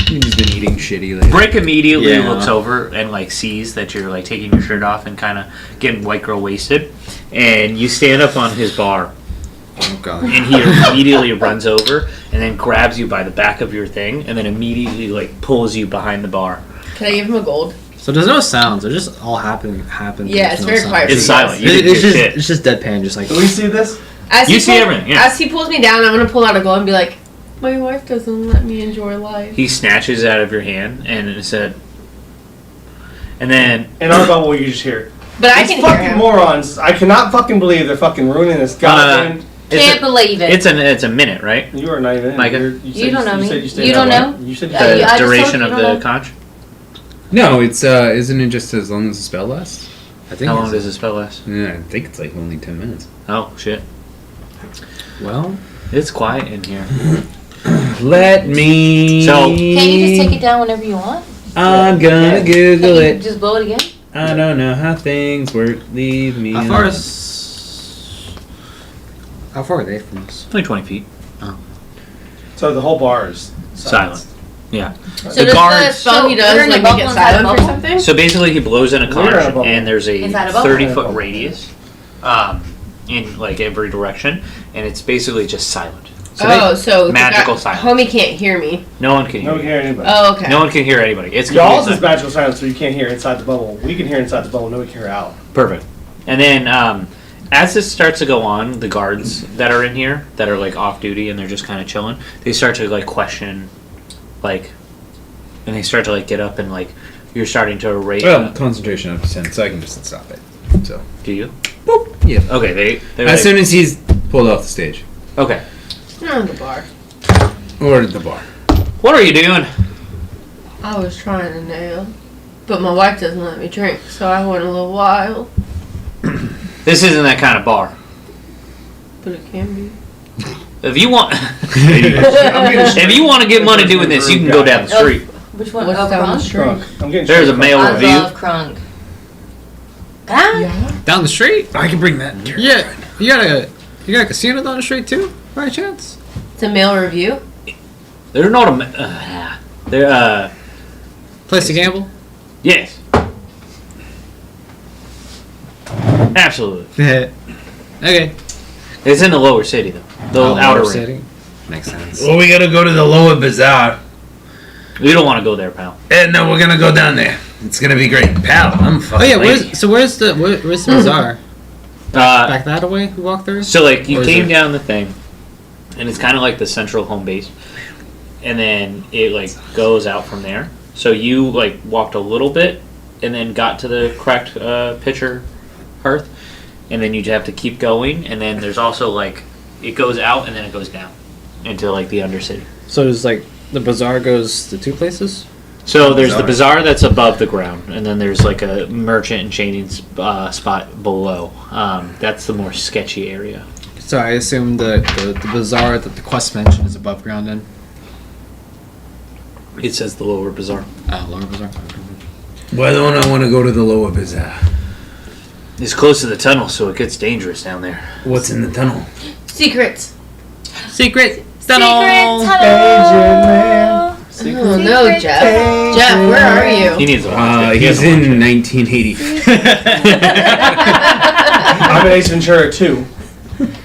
You've just been eating shitty lately. Brick immediately Yeah. looks over and like sees that you're like taking your shirt off and kind of getting white girl wasted, and you stand up on his bar, Oh god. and he immediately runs over and then grabs you by the back of your thing, and then immediately like pulls you behind the bar. Can I give him a gold? So there's no sounds. They're just all happen. Yeah, it's very quiet. It's silent. You It, can it's hear just shit. it's just deadpan, just like. Do we see this? As You he see everything, yeah. As he pulls me down, I'm gonna pull out a gold and be like, "My wife doesn't let me enjoy life." He snatches it out of your hand and it said, and then In our bubble, you just hear. But I These can hear fucking him. morons. I cannot fucking believe they're fucking ruining this goddamn. Can't believe it. it's a minute, right? You are not even in. Micah? You don't know me. said stayed You don't that know? long. You said you Uh, stayed The I just told duration you of don't the know. conch. No, it's isn't it just as long as the spell lasts? I think. How long it's- does the spell last? Yeah, I think it's like only 10 minutes. Oh shit! Well, It's quiet in here. Let me. So- Can't you just take it down whenever you want? I'm gonna Yeah. Google Can you it. just blow it again? I don't know how things work. Leave me. how far alone. is? How far are they from us? Only 20 feet. So the whole bar is Silent. Yeah. So The does the guards- spell he So does we're in like a make bubble it inside a silent or bubble? something? So basically, he blows in a We're in a conch, bubble. and there's a Inside a bubble? 30-foot radius, in like every direction, and it's basically just silent. So So the magical guy- silence. Homie can't hear me. no one can no hear. one can hear anybody. Oh, okay. No one can hear anybody. It's Y'all's completely is magical silence, so you can't hear inside the bubble. We can hear inside the bubble. Nobody can hear out. perfect. And then as this starts to go on, the guards that are in here that are like off duty and they're just kind of chilling, they start to like question, like, and they start to like get up and like you're starting to rate. Well, concentration up to 10, so I can just stop it. So. Do you? Boop. Yeah. Okay, they're As like, soon as he's pulled off the stage. okay. You're on the bar. Or at the bar. What are you doing? I was trying to nail, but my wife doesn't let me drink, so I went a little wild. This isn't that kind of bar. But it can be. If you want, if you want to get money doing this, you can go down the street. Which one? What's Oh, down the Kronk? street? Crunk. I'm getting There's a straight male I review. love Kronk. Ah, Yeah. Down the street? I can bring that. Yeah. You got a casino down the street too, by chance? It's a male review. They're not a. They're Place to gamble? yes. Absolutely. Okay. It's in the lower city though. The outer ring. city. Makes sense. Well, we gotta go to the lower bazaar. We don't want to go there, pal. And then we're gonna go down there. It's gonna be great. Pal, I'm Oh fucking yeah, lady. where's the bazaar? Uh, Back that way we walk through? so like you Or is came it- down the thing, and it's kind of like the central home base, and then it like goes out from there. So you like walked a little bit, and then got to the correct pitcher hearth, and then you have to keep going, and then there's also like it goes out and then it goes down into like the undercity. So there's like the bazaar goes to two places? So there's the bazaar that's above the ground, and then there's like a merchant and chaining spot below. That's the more sketchy area. So I assume the bazaar that the quest mentioned is above ground then? It says the lower bazaar. Oh, lower bazaar. Why don't I want to go to the lower bazaar? It's close to the tunnel, so it gets dangerous down there. What's in the tunnel? Secrets. Secret Secret tunnel. Oh no, Jeff. Jeff, where are He you? needs to watch it. He He's hasn't in watched 1980. I'm in Ace Ventura 2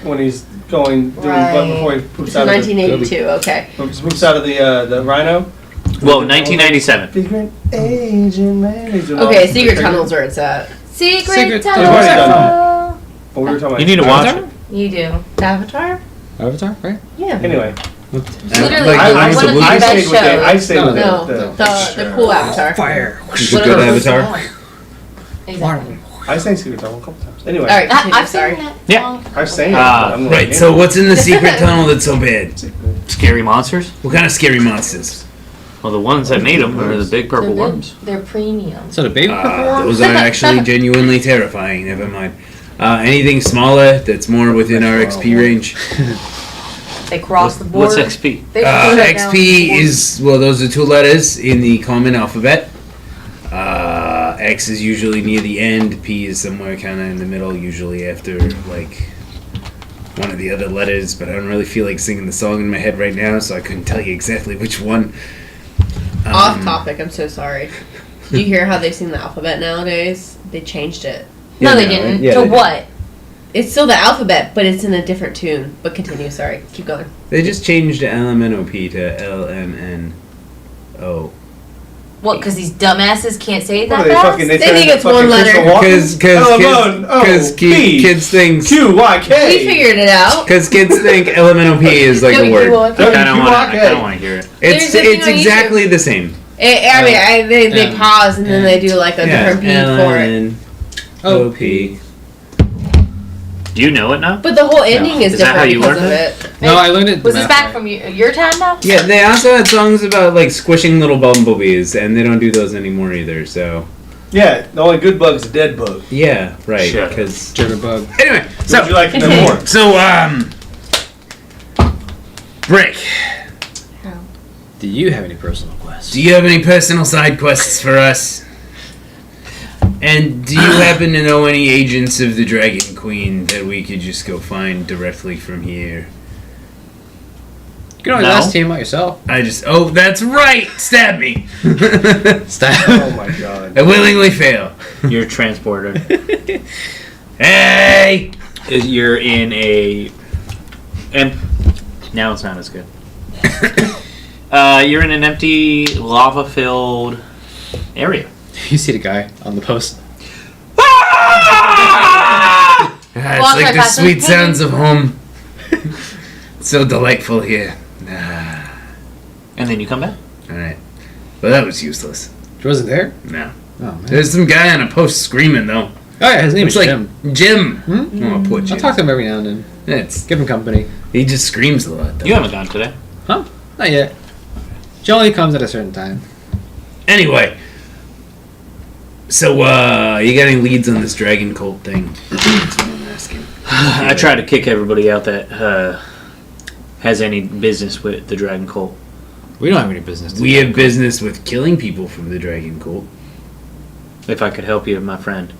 when he's going doing Right. before he poops So out of 1982. Okay. poops out of the rhino. it. Well, 1997. Secret agent man. He's doing all Okay. the Secret tricks. tunnel's where it's at. Secret Secret tunnel. tunnel. We've already done But we were talking about You need to watch it. You do. Avatar. Avatar, right? Yeah. Anyway, Literally, I one of the I best stayed with the, I shows. stayed with No, the cool avatar. Fire. It's a good avatar. Exactly. I sang Secret Tunnel a couple times. Anyway, All right, continue, I've sorry. seen that Yeah. song. I've sang it. Ah, but I'm not Right. in So it. what's in the secret tunnel that's so bad? Scary monsters? What kind of scary monsters? Well, the ones that made them are the big purple They're good. worms. They're premium. So the baby purple one? Those are actually genuinely terrifying. Never mind. Anything smaller that's more within our XP range. They cross the What's border. XP? They put it down. XP is, well, those are 2 letters in the common alphabet. X is usually near the end. P is somewhere kind of in the middle, usually after like one of the other letters. But I don't really feel like singing the song in my head right now, so I couldn't tell you exactly which one. Off topic, I'm so sorry. Do you hear how they sing the alphabet nowadays? They changed it. No, Yeah, they no, didn't. yeah, to they did. what? It's still the alphabet, but it's in a different tune. But continue, sorry. Keep going. They just changed LMNOP to LMNO. What? Because these dumbasses can't say it What that are they fast? fucking? They They turn think into it's fucking one letter. Christopher Walken? Because kids think QYK. We figured it out. because kids think LMNOP is like a word. I kind of want QYK. to hear it. It's There's a thing it's on exactly the same. They pause and then they do like a different beat for it. LMNOP. Do you know it now? But the whole ending is Is that different how you because of learned it. No, I learned it. Was this back from your time now? Yeah, they also had songs about like squishing little bumblebees, and they don't do those anymore either. So Yeah, the only good bug's a dead bug. yeah, right. Shut up. Because Jitterbug. anyway, So, would you like to know more? Brick, Do you have any personal quests? do you have any personal side quests for us? And do you happen to know any agents of the Dragon Queen that we could just go find directly from here? You can always No. ask team about yourself. Oh, that's right! Stab me! Stop. Oh my god. I willingly fail. You're a transporter. Hey! You're in a. And now it's not as good. You're in an empty, lava-filled area. You see the guy on the post. Ah, it's Walk like right the past sweet him. sounds of home. It's so delightful here. Ah, And then you come back. alright. Well, that was useless. She wasn't there? No. Oh, man. There's some guy on a post screaming, though. Oh, yeah, his name It's is like Jim. Jim. Hmm? Oh, poor Jim. I'll talk to him every now and then. It's, Give him company. he just screams a lot, though. You haven't gone today. Huh? Not yet. She only comes at a certain time. Anyway. So, you got any leads on this dragon cult thing? That's what I'm asking. I try to kick everybody out that has any business with the Dragon Cult. We don't have any business to We do. have business with killing people from the dragon cult. If I could help you, my friend,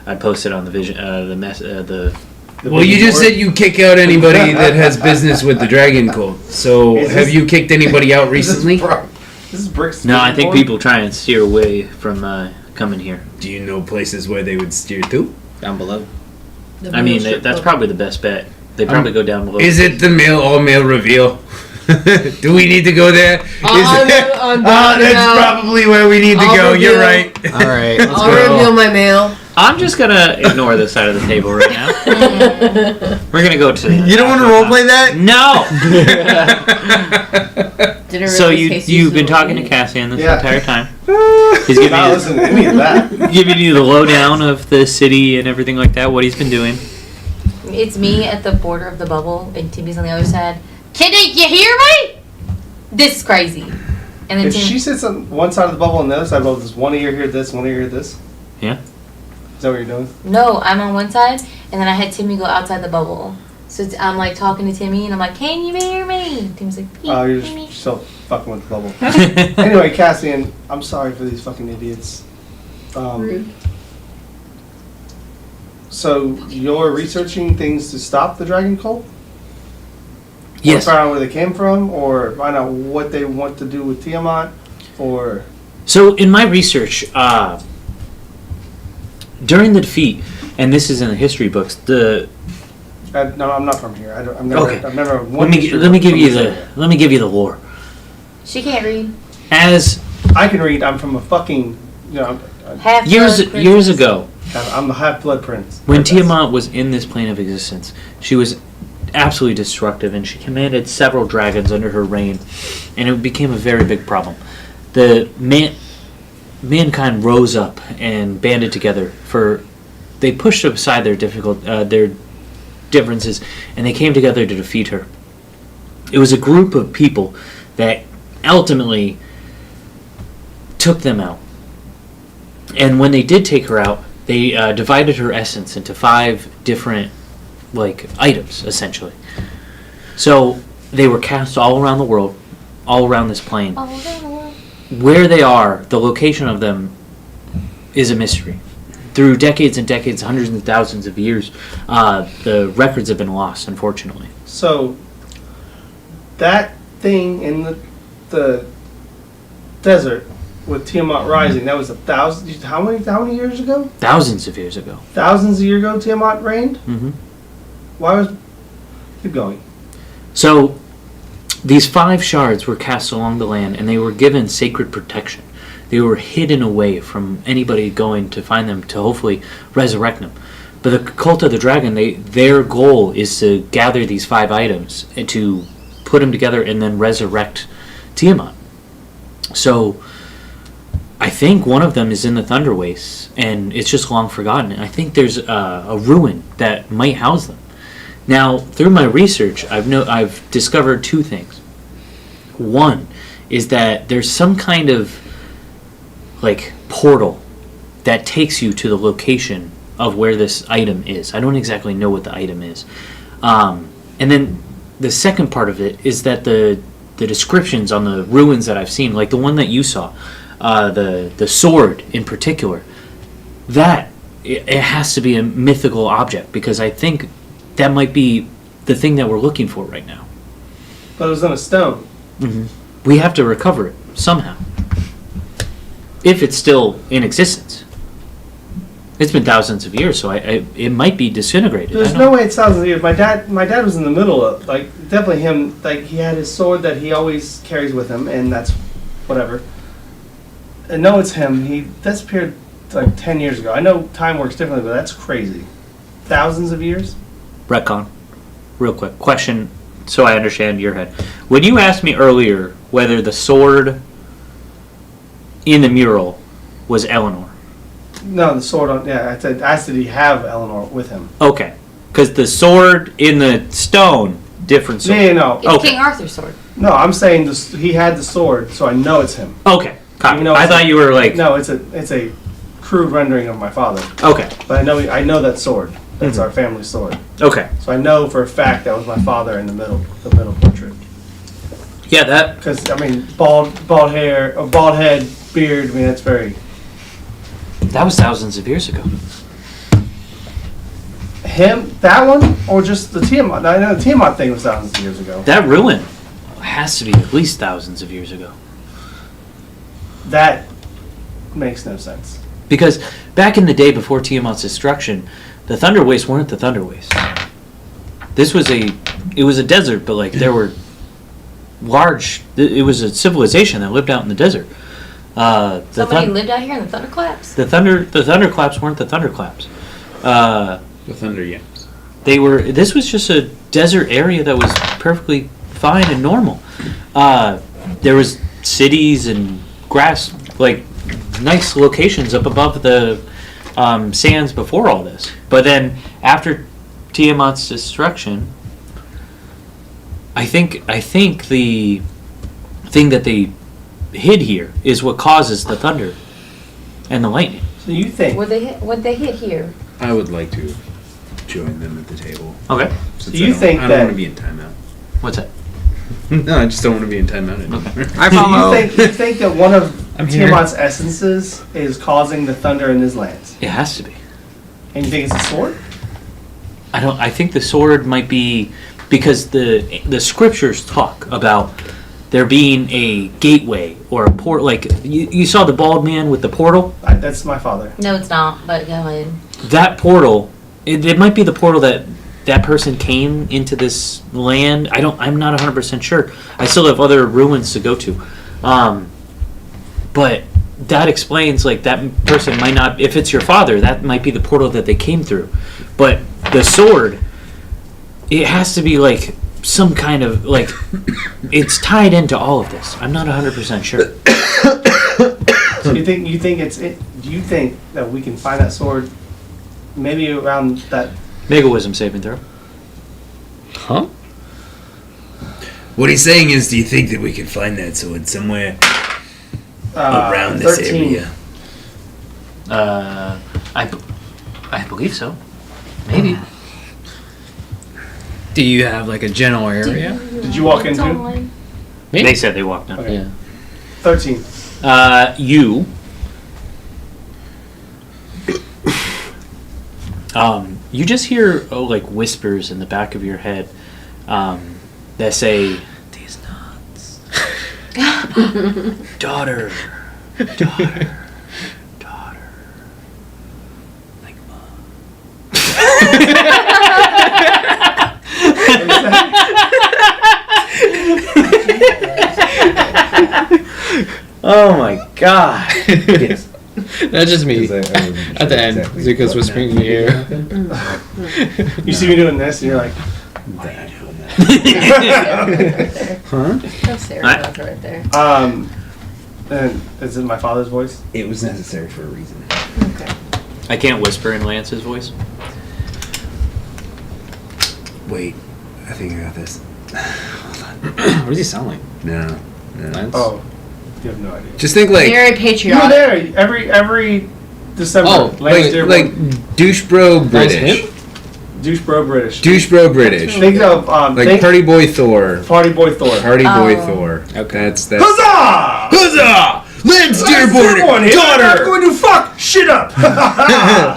I'd post it on the vision, Well, you just said you kick out anybody that has business with the dragon cult. So, Is have this- you kicked anybody out recently? This is Brick's. No, I think board? people try and steer away from coming here. Do you know places where they would steer to? Down below. I mean, that's probably the best bet. They probably go down below. Is it the all-male reveal? Do we need to go there? That's probably where we need to I'll go. You're reveal. right. All right, let's I'll go. reveal my mail. I'm just gonna ignore this side of the table right now. We're gonna go to. You don't want to roleplay that? No. Did it So really you taste you've been so talking to good? Cassian this Yeah. entire time. He's giving Not you, listen to any of that. giving you the lowdown of the city and everything like that. What he's been doing. It's me at the border of the bubble, and Timmy's on the other side. Kitty, you hear me? This is crazy. And then If Tim, she sits on one side of the bubble and the other side of the bubble, does one ear hear this, one ear hear this? Yeah. Is that what you're doing? no, I'm on one side, and then I had Timmy go outside the bubble. So I'm like talking to Timmy, and I'm like, "Can you hear me?" Timmy's like, Oh, you're "Timmy." just still fucking with the bubble. Anyway, Cassian, I'm sorry for these fucking idiots. Rude. So you're researching things to stop the dragon cult? Yes. Or find out where they came from, or find out what they want to do with Tiamat, or So in my research, during the defeat, and this is in the history books, no, I'm not from here. I've never. Okay. I've never. let me give you the lore. She can't read. As I can read. I'm from a fucking. You know, Half years ago, I'm a half blood prince. when Tiamat was in this plane of existence, she was absolutely destructive, and she commanded several dragons under her reign, and it became a very big problem. Mankind rose up and banded together they pushed aside their differences, and they came together to defeat her. It was a group of people that ultimately took them out. And when they did take her out, they divided her essence into 5 different items, essentially. So they were cast all around the world, all around this plane. Where they are, the location of them is a mystery. Through decades and decades, hundreds and thousands of years, the records have been lost, unfortunately. So that thing in the desert with Tiamat rising, that was 1,000. How many years ago? Thousands of years ago. Thousands of years ago, Tiamat reigned. Mm-hmm. Why was? Keep going. So these 5 shards were cast along the land, and they were given sacred protection. They were hidden away from anybody going to find them to hopefully resurrect them. But the cult of the dragon, their goal is to gather these 5 items and to put them together and then resurrect Tiamat. So I think one of them is in the Thunder Wastes, and it's just long forgotten. I think there's a ruin that might house them. Now, through my research, I've discovered 2 things. One is that there's some kind of portal that takes you to the location of where this item is. I don't exactly know what the item is. And then the second part of it is that the descriptions on the ruins that I've seen, like the one that you saw, the sword in particular, that it has to be a mythical object, because I think that might be the thing that we're looking for right now. But it was on a stone. Mm-hmm. We have to recover it somehow, if it's still in existence. It's been thousands of years, so it might be disintegrated. There's no way it's thousands of years. My dad was in the middle of, definitely him, he had his sword that he always carries with him, and that's whatever. I know it's him. He disappeared 10 years ago. I know time works differently, but that's crazy. Thousands of years? Retcon. Real quick. Question, so I understand your head. When you asked me earlier whether the sword in the mural was Eleanor. No, the sword on... Yeah, I asked did he have Eleanor with him. Okay. Because the sword in the stone, different sword. Yeah, no. It's Okay. King Arthur's sword. No, I'm saying he had the sword, so I know it's him. Okay. Copy. Even though I thought you were No, it's a crude rendering of my father. Okay. But I know that sword. That's our family sword. Okay. So I know for a fact that was my father in the middle portrait. Yeah, that... Because, bald hair, or bald head, beard, that's very... That was thousands of years ago. Him, that one, or just the Tiamat? I know the Tiamat thing was thousands of years ago. That ruin has to be at least thousands of years ago. That makes no sense. Because back in the day before Tiamat's destruction, the Thunder Wastes weren't the Thunder Wastes. It was a desert, but there were large... It was a civilization that lived out in the desert. Somebody lived out here in the thunderclaps? The thunderclaps weren't the thunderclaps. The Thunder Yams. This was just a desert area that was perfectly fine and normal. There was cities and grass, nice locations up above the sands before all this. But then after Tiamat's destruction, I think the thing that they hid here is what causes the thunder and the lightning. So you think... Would they hit here? I would like to join them at the table. Okay. Since So you think I don't that... want to be in timeout. What's that? No, I just don't want to be in timeout anymore. I follow. You think that one of I'm here. Tiamat's essences is causing the thunder in his lands? It has to be. And you think it's a sword? I think the sword might be, because the scriptures talk about there being a gateway or a port. You saw the bald man with the portal. That's my father. No, it's not, but go ahead. That portal, it might be the portal that person came into this land. I'm not 100% sure. I still have other ruins to go to. But that explains, that person might not, if it's your father, that might be the portal that they came through. But the sword, it has to be like some kind of like it's tied into all of this. I'm not 100% sure. So you think do you think that we can find that sword maybe around that? Make a wisdom saving throw. Huh? What he's saying is, do you think that we can find that sword somewhere around this 13. area? I believe so. Maybe. Do you have like a general area? Did you walk into? Me? They said they walked in. Okay. Yeah. 13. You you just hear like whispers in the back of your head that say these nuts. daughter like oh my god. Yes. That's just me. At At the end, Zuko's whispering in your ear. You see me doing this, and you're like, Huh? That's Sarah goes right there. and is it my father's voice? It was necessary for a reason. Okay. I can't whisper in Lance's voice. Wait, I think I got this. What does he sound like? No. Lance? Oh, you have no idea. Just think like Very You were patriotic. there every December. Oh, Lance like douche bro That was British. him? douche bro British. Douche bro British. Think of Like think Party Boy Thor. Party Boy Thor. Party Boy Oh. Thor. Okay. That's Huzzah! Huzzah! Lance Everyone Dearborn, here, I'm daughter. going to fuck shit up.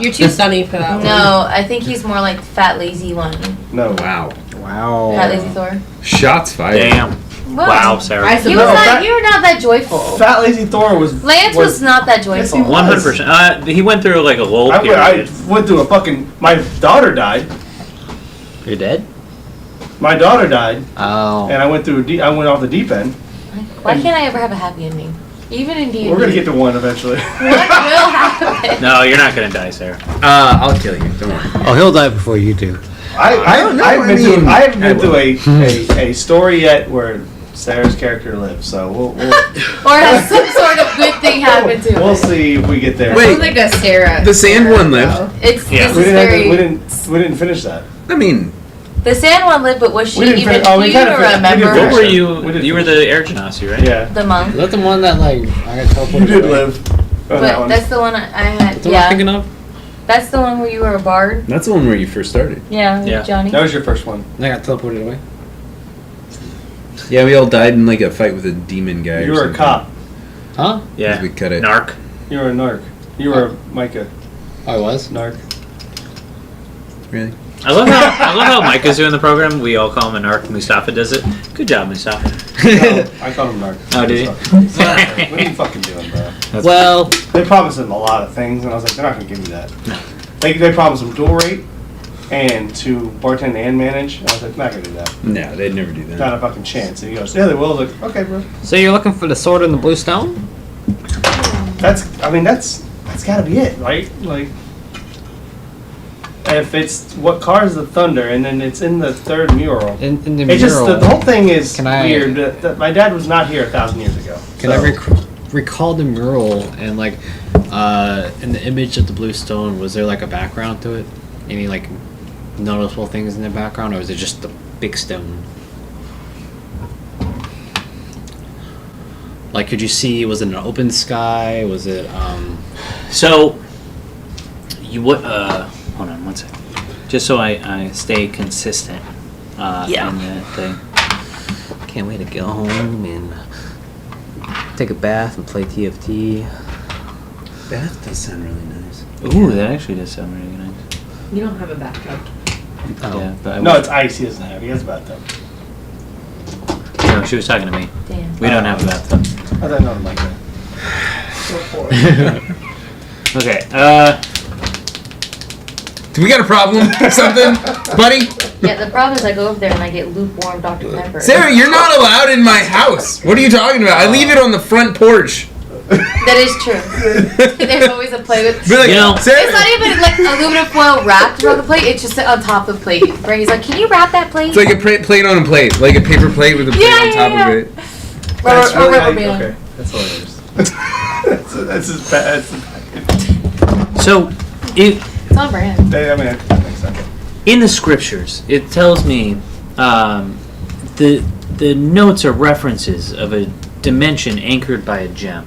You're too sunny for that one. No, I think he's more like fat lazy one. No. Wow. Wow. Fat lazy Thor. Shots fired. Damn. What? Wow, Sarah. I You suppose. was No, not. fat- You were not that joyful. Fat lazy Thor was. Lance was not that Yes, joyful. he was. 100%. He went through like a lull I period. went through a fucking. My daughter died. You're dead? My daughter died, Oh. and I went through. I went off the deep end. Why can't I ever have a happy ending? Even in D&D. We're gonna get to one eventually. What will happen? No, you're not gonna die, Sarah. I'll kill you. Don't worry. Oh, he'll die before you do. I don't know, haven't I been mean, I haven't I been through a story yet where Sarah's character lives. So we'll Or has some sort of good thing happen to we'll it. see if we get there. Wait. Sounds like a Sarah. The sand Sarah one lived. though. It's Yeah. this we is didn't, very. we didn't finish that. I mean, The sand one lived, but was she We didn't even fin- oh, we cute kinda or fin- a we member? didn't What finish were it. We you? did You were finish the Air Genasi, right? Yeah, The monk. Is that the one that like I got teleported you did away? live. On that But one. that's the one I had. That's the one I'm Yeah, thinking of? that's the one where you were a bard. that's the one where you first started. Yeah, Yeah. Johnny. That was your first one. And I got teleported away? Yeah, we all died in like a fight with a demon guy. You or were a something. cop. Huh? Yeah. We cut it. Narc. You were a narc. You were a Micah Oh, I was? narc. Really? I love how Micah's doing the program. We all call him a narc. Mustafa does it. Good job, Mustafa. No, I called him narc. Oh, did he? What are you fucking doing, bro? Well, They promised him a lot of things, and I was like, they're not gonna give me that. They promised him dual rate and to bartend and manage. And I was like, not gonna do that. No, they'd never do that. Not a fucking chance. And he goes, yeah, they will. I was like, okay, bro. So you're looking for the sword in the blue stone? That's gotta be it, right? Like, if it's what cars the thunder, and then it's in the third mural. in the It's just mural, the whole thing is Can I- weird. My dad was not here 1,000 years ago. can I so- recall the mural and like in the image of the blue stone, was there like a background to it? Any like noticeable things in the background, or is it just the big stone? Like, could you see? Was it an open sky? Was it So, you would. Hold on one second. Just so I stay consistent. Yeah. In that thing. Can't wait to go home and take a bath and play TFT. Bath does sound really nice. Ooh, that actually does sound really nice. You don't have a bathtub. Oh. Yeah, but I No, wish- it's ice. He doesn't have. He has a bathtub. no, she was talking to me. Damn. We don't have a bathtub. I thought not like that. Okay. Do we got a problem? Something, buddy? Yeah, the problem is I go over there and I get lukewarm Dr. Pepper. Sarah, you're not allowed in my house. What are you talking about? I leave it on the front porch. That is true. There's always a plate with. Be like, You know, Sarah, It's not even like aluminum foil wrapped around the plate. It's just on top of the plate. Brady's like, can you wrap that plate? it's like a plate on a plate, like a paper plate with a plate on top of it. That's really how Rubber you, band. okay. That's hilarious. that's as bad. That's So, It's on brand. I mean, that makes sense. in the scriptures, it tells me the notes are references of a dimension anchored by a gem,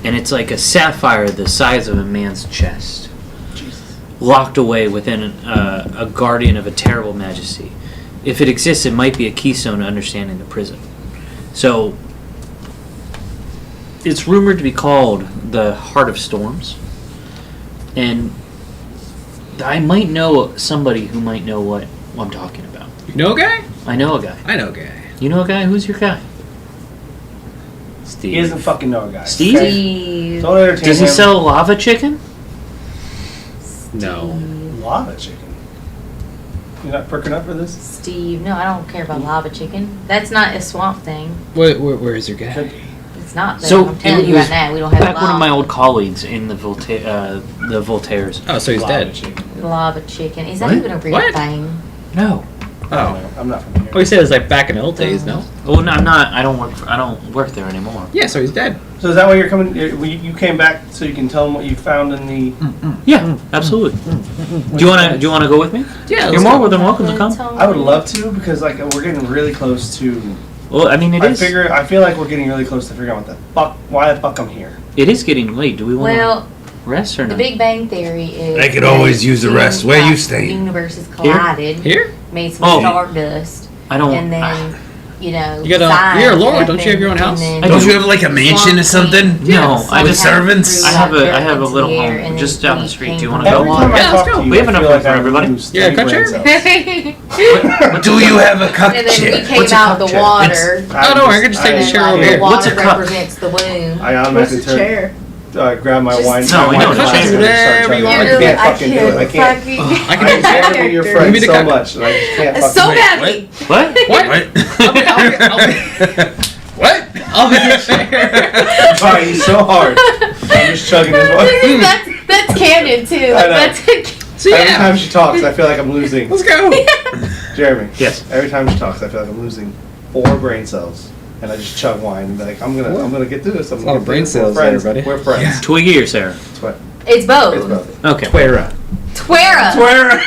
and it's like a sapphire the size of a man's chest, locked away within a guardian of a terrible majesty. If it exists, it might be a keystone to understanding the prison. So, it's rumored to be called the Heart of Storms, and I might know somebody who might know what I'm talking about. You know a guy? I know a guy. I know a guy. You know a guy? Who's your guy? Steve. He doesn't fucking know a guy. Steve? Okay? Steve. Don't entertain Does he him. sell lava chicken? No. Lava chicken? You're not perking up for this? Steve. No, I don't care about lava chicken. That's not a swamp thing. Where is your guy? Could be. It's not. Though. So, I'm telling it you was right now, we don't have Back one of lava. my old colleagues in the Voltaires. Oh, so he's Lava dead. chicken. Lava chicken. Is that What? even a real What? thing? No. Oh. I'm not from here. Oh, he said it was like back in the old days, no? Well, no, I'm not. I don't work there anymore. Yeah, so he's dead. So is that why you're coming? You came back so you can tell them what you found in the. Yeah, absolutely. Do you wanna go with me? Yeah, You're more than welcome to come. I would love to because like we're getting really close to. Well, I mean, I feel like we're getting really close to figuring out why the fuck I'm here. it is getting late. Do we want to Well, rest or the not? Big Bang Theory is. I could that always use the rest. Where you the staying? Universes collided, Here? made some Oh. star dust, I don't. and then you know. You got a- science you're a lord, happened, don't you have your own house? and I then Don't you have like a mansion or something? No, I With just servants? I have dirt a into little the air, home and just then down the we street. came Do you from want to the go? Every time I Yeah, let's talk go. to you, We have I enough feel room like for I everybody. lose Yeah, 3 come brain share. cells. Do you have a cup And then we chair? came What's a out cup the chair? water. Oh, no, I can just take the and chair like, over the here. water What's a cup? represents the womb. I automatically turn. Grab my Just- wine. No, my I know, wine just glass do and just start whatever you chugging. want. I You're can't like, fucking do it. I can't. fucking- I can I do enjoy being your Give friend me the so cup. much, and I just can't It's fucking so do it. heavy. What? What? I'll be the chair. Trying so hard. I'm just chugging this wine. That's canon too. I know. That's So Every yeah, time she talks, I feel like I'm losing. let's go. Jeremy. Yes. Every time she talks, I feel like I'm losing 4 brain cells, and I just chug wine and be like, I'm gonna get through this. I'm That's a gonna lot of brain get through this. cells We're there, friends. buddy. We're friends. Yeah. Twiggy or Sarah? It's what? it's both. It's both. Okay. Twera. Twera. Swear.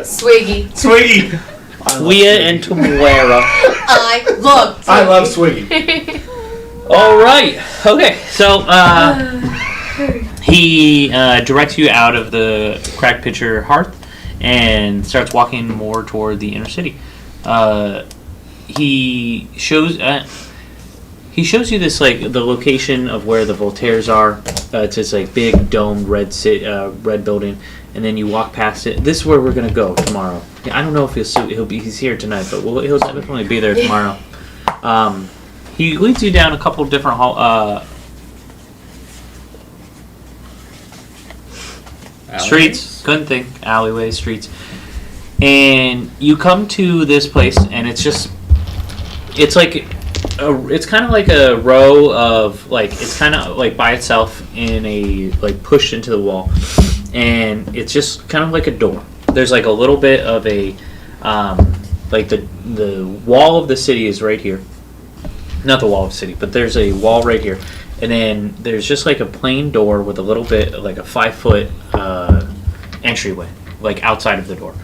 Swiggy. Swiggy. Twia and Twera. I love. Twiggy. I love Swiggy. All right. Okay. So he directs you out of the crack pitcher hearth and starts walking more toward the inner city. He shows you this like the location of where the Voltaires are. It's this like big domed red building, and then you walk past it. This is where we're gonna go tomorrow. I don't know if he's here tonight, but he'll definitely be there tomorrow. He leads you down a couple different streets. Couldn't think. Alleyways, streets. And you come to this place, and it's kind of like a row of it's kind of like by itself in a pushed into the wall, and it's just kind of like a door. There's like a little bit of a the wall of the city is right here. Not the wall of the city, but there's a wall right here, and then there's just like a plain door with a little bit like a 5-foot entryway, like outside of the door.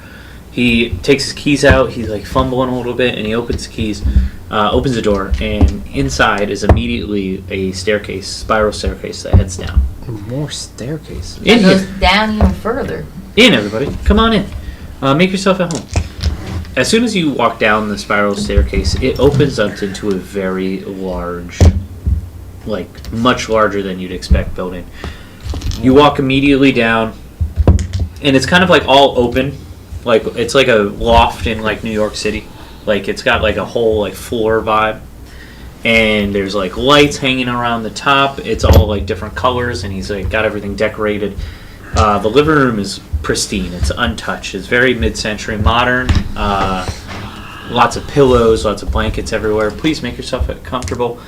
He takes his keys out. He's like fumbling a little bit, and he opens the keys, opens the door, and inside is immediately a staircase, spiral staircase that heads down. More staircases. In It goes here, down even further. in everybody, come on in. Make yourself at home. As soon as you walk down the spiral staircase, it opens up into a very large, much larger than you'd expect building. You walk immediately down, and it's kind of like all open. Like it's like a loft in like New York City. Like it's got like a whole like floor vibe, and there's like lights hanging around the top. It's all like different colors, and he's like got everything decorated. The living room is pristine. It's untouched. It's very mid-century modern. Lots of pillows, lots of blankets everywhere. Please make yourself comfortable.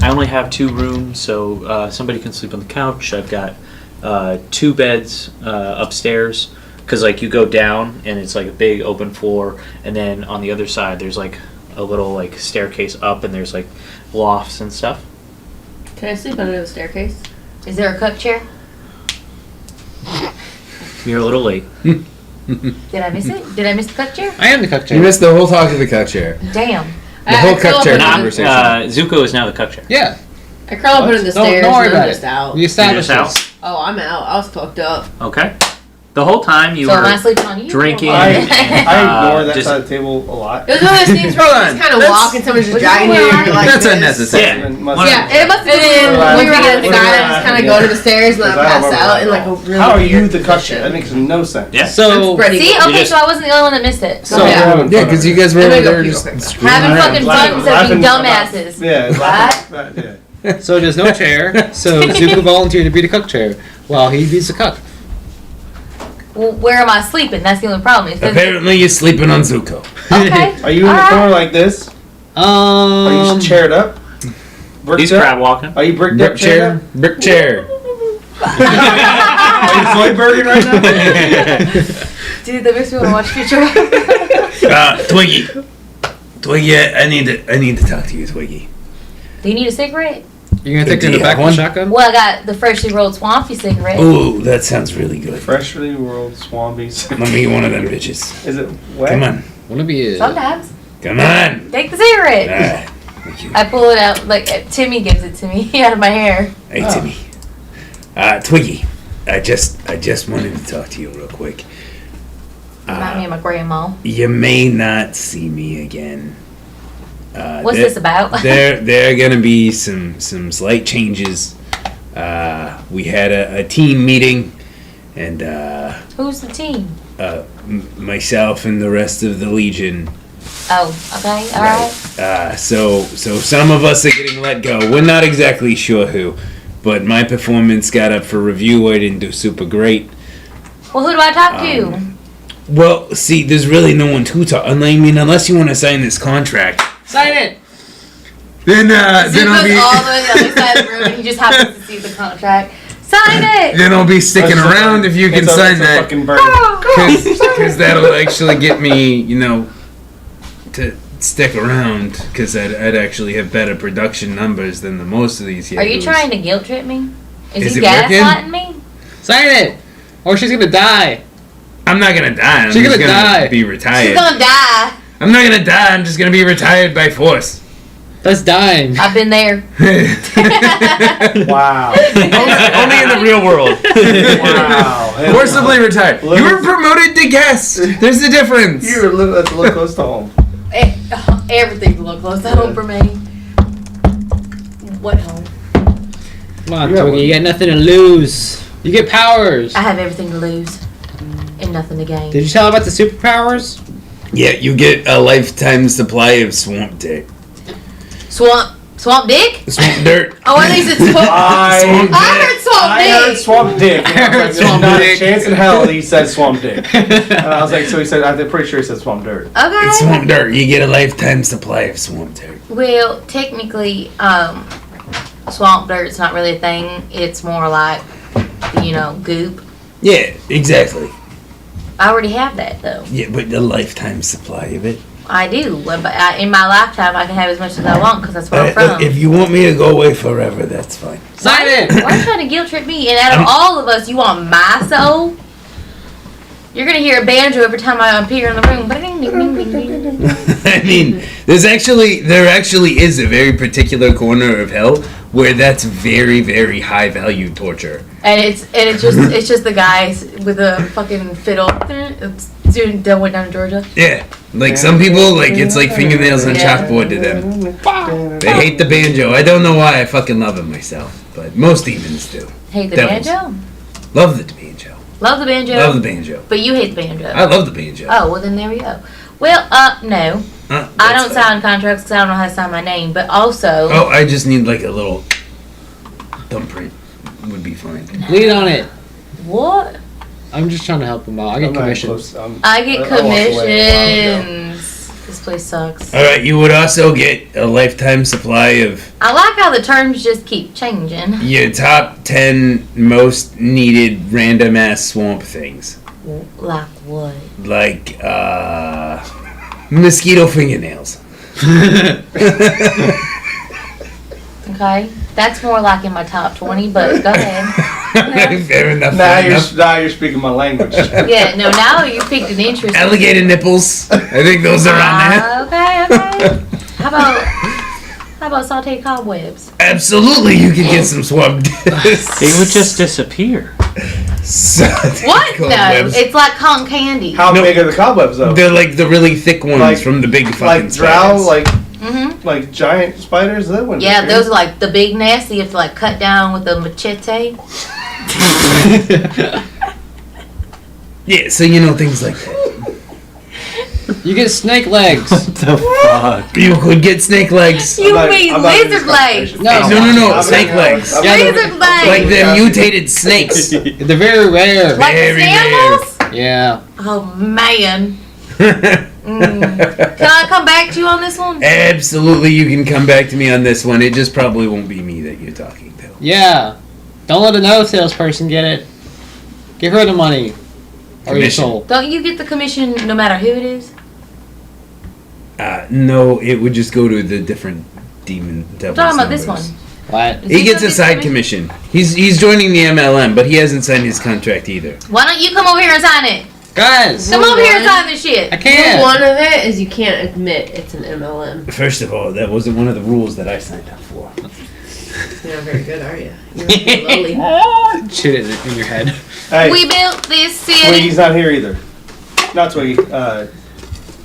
I only have 2 rooms, so somebody can sleep on the couch. I've got 2 beds upstairs, because like you go down and it's like a big open floor, and then on the other side there's like a little like staircase up, and there's like lofts and stuff. Can I sleep under the staircase? Is there a cup chair? You're a little late. Did I miss it? Did I miss the cup chair? I am the cup chair. You missed the whole talk of the cup chair. Damn. The whole curl cup up chair under- conversation. Zuko is now the cup chair. Yeah. I curl up under the Don't stairs worry and about I'm it. just out. We established You're this. just Oh, I'm out. I was fucked up. Okay. The whole time you So am I were sleeping on you? drinking. Or I what? ignore that just- side of the table a lot. It was one of those things where Hold you on. just kind of That's- walk and someone's just Was dragging that you. where And you're like, That's this. unnecessary. Yeah. Yeah, it must have been Well, when we were I- outside. I just kind of go to the stairs and then I Because I pass don't out in remember like a that. really How are you weird the cup position. chair? That makes no sense. Yeah. So, Pretty See, good. okay, just- so I wasn't the only one that missed it. So Yeah. yeah. Yeah, because you guys were I'm over gonna go there pee just real quick. screwing Having around. fucking fun instead of being dumbasses. Yeah. Yeah. so there's no chair. So Zuko volunteered to be the cup chair while he beats the cup. Well, where am I sleeping? That's the only problem. Is 'cause- Apparently you're sleeping on Zuko. Okay. Are you in the Alright. corner like this? Are you just chaired up? Bricked He's up? crab walking. Are you bricked Brick up chaired chair. Brick chair. Are you Zoidberging right now? Dude, that makes me want to watch Future. Twiggy. Twiggy, I need to talk to you, Twiggy. Do you need a cigarette? You're gonna take her in Do the you back have of one? the shotgun? Well, I got the freshly rolled Swampy cigarette. Ooh, that sounds really good. Freshly rolled Swambies. Let me get one of them bitches. Is it wet? Come on. Wanna be a Sometimes. Come on. Take the cigarette. Ah, thank you. I pull it out, like, Timmy gives it to me out of my hair. Hey, Oh. Timmy. Twiggy, I just wanted to talk to you real quick. Remind me of my grandma. You may not see me again. What's there- this about? there are gonna be some slight changes. We had a team meeting, and Who's the team? myself and the rest of the Legion. Oh, okay, alright. So some of us are getting let go. We're not exactly sure who, but my performance got up for review. I didn't do super great. Well, who do I talk to? Well, see, there's really no one to talk. I mean, unless you want to sign this contract, Sign it. then I'll Zuko's be all the way on the other side of the room and he just happens to see the contract. Sign it! then I'll be sticking around if you can sign that. Fucking bird. Because that'll actually get me, to stick around. Because I'd actually have better production numbers than the most of these. Are you yahoos. trying to guilt trip me? Is he it working? gaslighting me? Sign it! Or she's gonna die. I'm not gonna die. I'm She's just gonna die. be retired. She's gonna die. I'm not gonna die. I'm just gonna be retired by force. That's dying. I've been there. Wow. Only in the real world. Wow. Forcibly retired. You were promoted to guest. There's a difference. You're that's a little close to home. Everything's a little close to home for me. What home? Come on, You got Twiggy, one. you got nothing to lose. You get powers. I have everything to lose and nothing to gain. Did you tell her about the superpowers? Yeah, you get a lifetime supply of swamp dirt. Swamp dick? Swamp dirt. Oh, I think it's swamp. Swamp I heard swamp I heard dick. swamp dick. I heard There's swamp not dick. a chance in hell he said swamp dick. And I was like, so he said, I'm pretty sure he said swamp dirt. It's Okay. swamp dirt. You get a lifetime supply of swamp dirt. Well, technically, swamp dirt's not really a thing. It's more like, goop. Yeah, exactly. I already have that though. Yeah, but a lifetime supply of it. I do. But in my lifetime, I can have as much as I want because that's where I'm from. If you want me to go away forever, that's fine. Sign it! Why are you trying to guilt trip me? And out of all of us, you want my soul? You're gonna hear a banjo every time I appear in the room. Ding, ding, ding, ding, ding. I mean, there actually is a very particular corner of hell where that's very, very high value torture. And it's just the guys with a fucking fiddle. It's doing Del went down to Georgia. Yeah, like some people, like it's like fingernails on Yeah. chalkboard to them. They hate the banjo. I don't know why. I fucking love it myself, but most demons do. Hate the Devils. banjo. Love the banjo. Love the banjo. Love the banjo. But you hate the banjo. I love the banjo. Oh well, then there we go. Well, no, I That's don't fine. sign contracts because I don't know how to sign my name. But also, Oh, I just need like a little thumbprint. Would be fine. Lead on it. what? I'm just trying to help him out. I get I'm not commission. close. I get I walked away a while ago. commissions because place sucks. All right, you would also get a lifetime supply of I like how the terms just keep changing. your top 10 most needed random ass swamp things. Like what? Like, mosquito fingernails. Okay, that's more like in my top 20. But go ahead. Fair enough. Now fair enough. now you're speaking my language. Yeah, no. Now you piqued an interest. Alligator nipples. I think those are on there. Okay. How about sauteed cobwebs? Absolutely, you could get some swamp. They would just disappear. What? No, it's like cotton candy. How big are the cobwebs though? They're like the really thick ones Like- from the big fucking Like drow, spiders. like giant spiders. That one. Yeah, those are like the big nasty. You have to like cut down with a machete. Yeah, so you know things like that. You get snake legs. The fuck? You could get snake legs. You mean lizard legs? No. No, snake legs. Lizard legs. Like the mutated snakes. They're very rare. Like very the animals? Yeah. Oh man. Can I come back to you on this one? Absolutely, you can come back to me on this one. It just probably won't be me that you're talking to. Yeah. Don't let a no salesperson get it. Give her the money. Or your Commission. soul. Don't you get the commission no matter who it is? No, it would just go to the different demon I'm devils. talking about this one. numbers. What? Is He gets gonna a get side commission. He's joining the MLM, but he hasn't signed his contract either. Why don't you come over here and sign it? Guys! Come over here and sign this shit. I can't! One of it is you can't admit it's an MLM. First of all, that wasn't one of the rules that I signed up for. You're not very good, are you? You're lowly. Shoot it in your head. Hey, We built this city. Twiggy's not here either. Not Twiggy.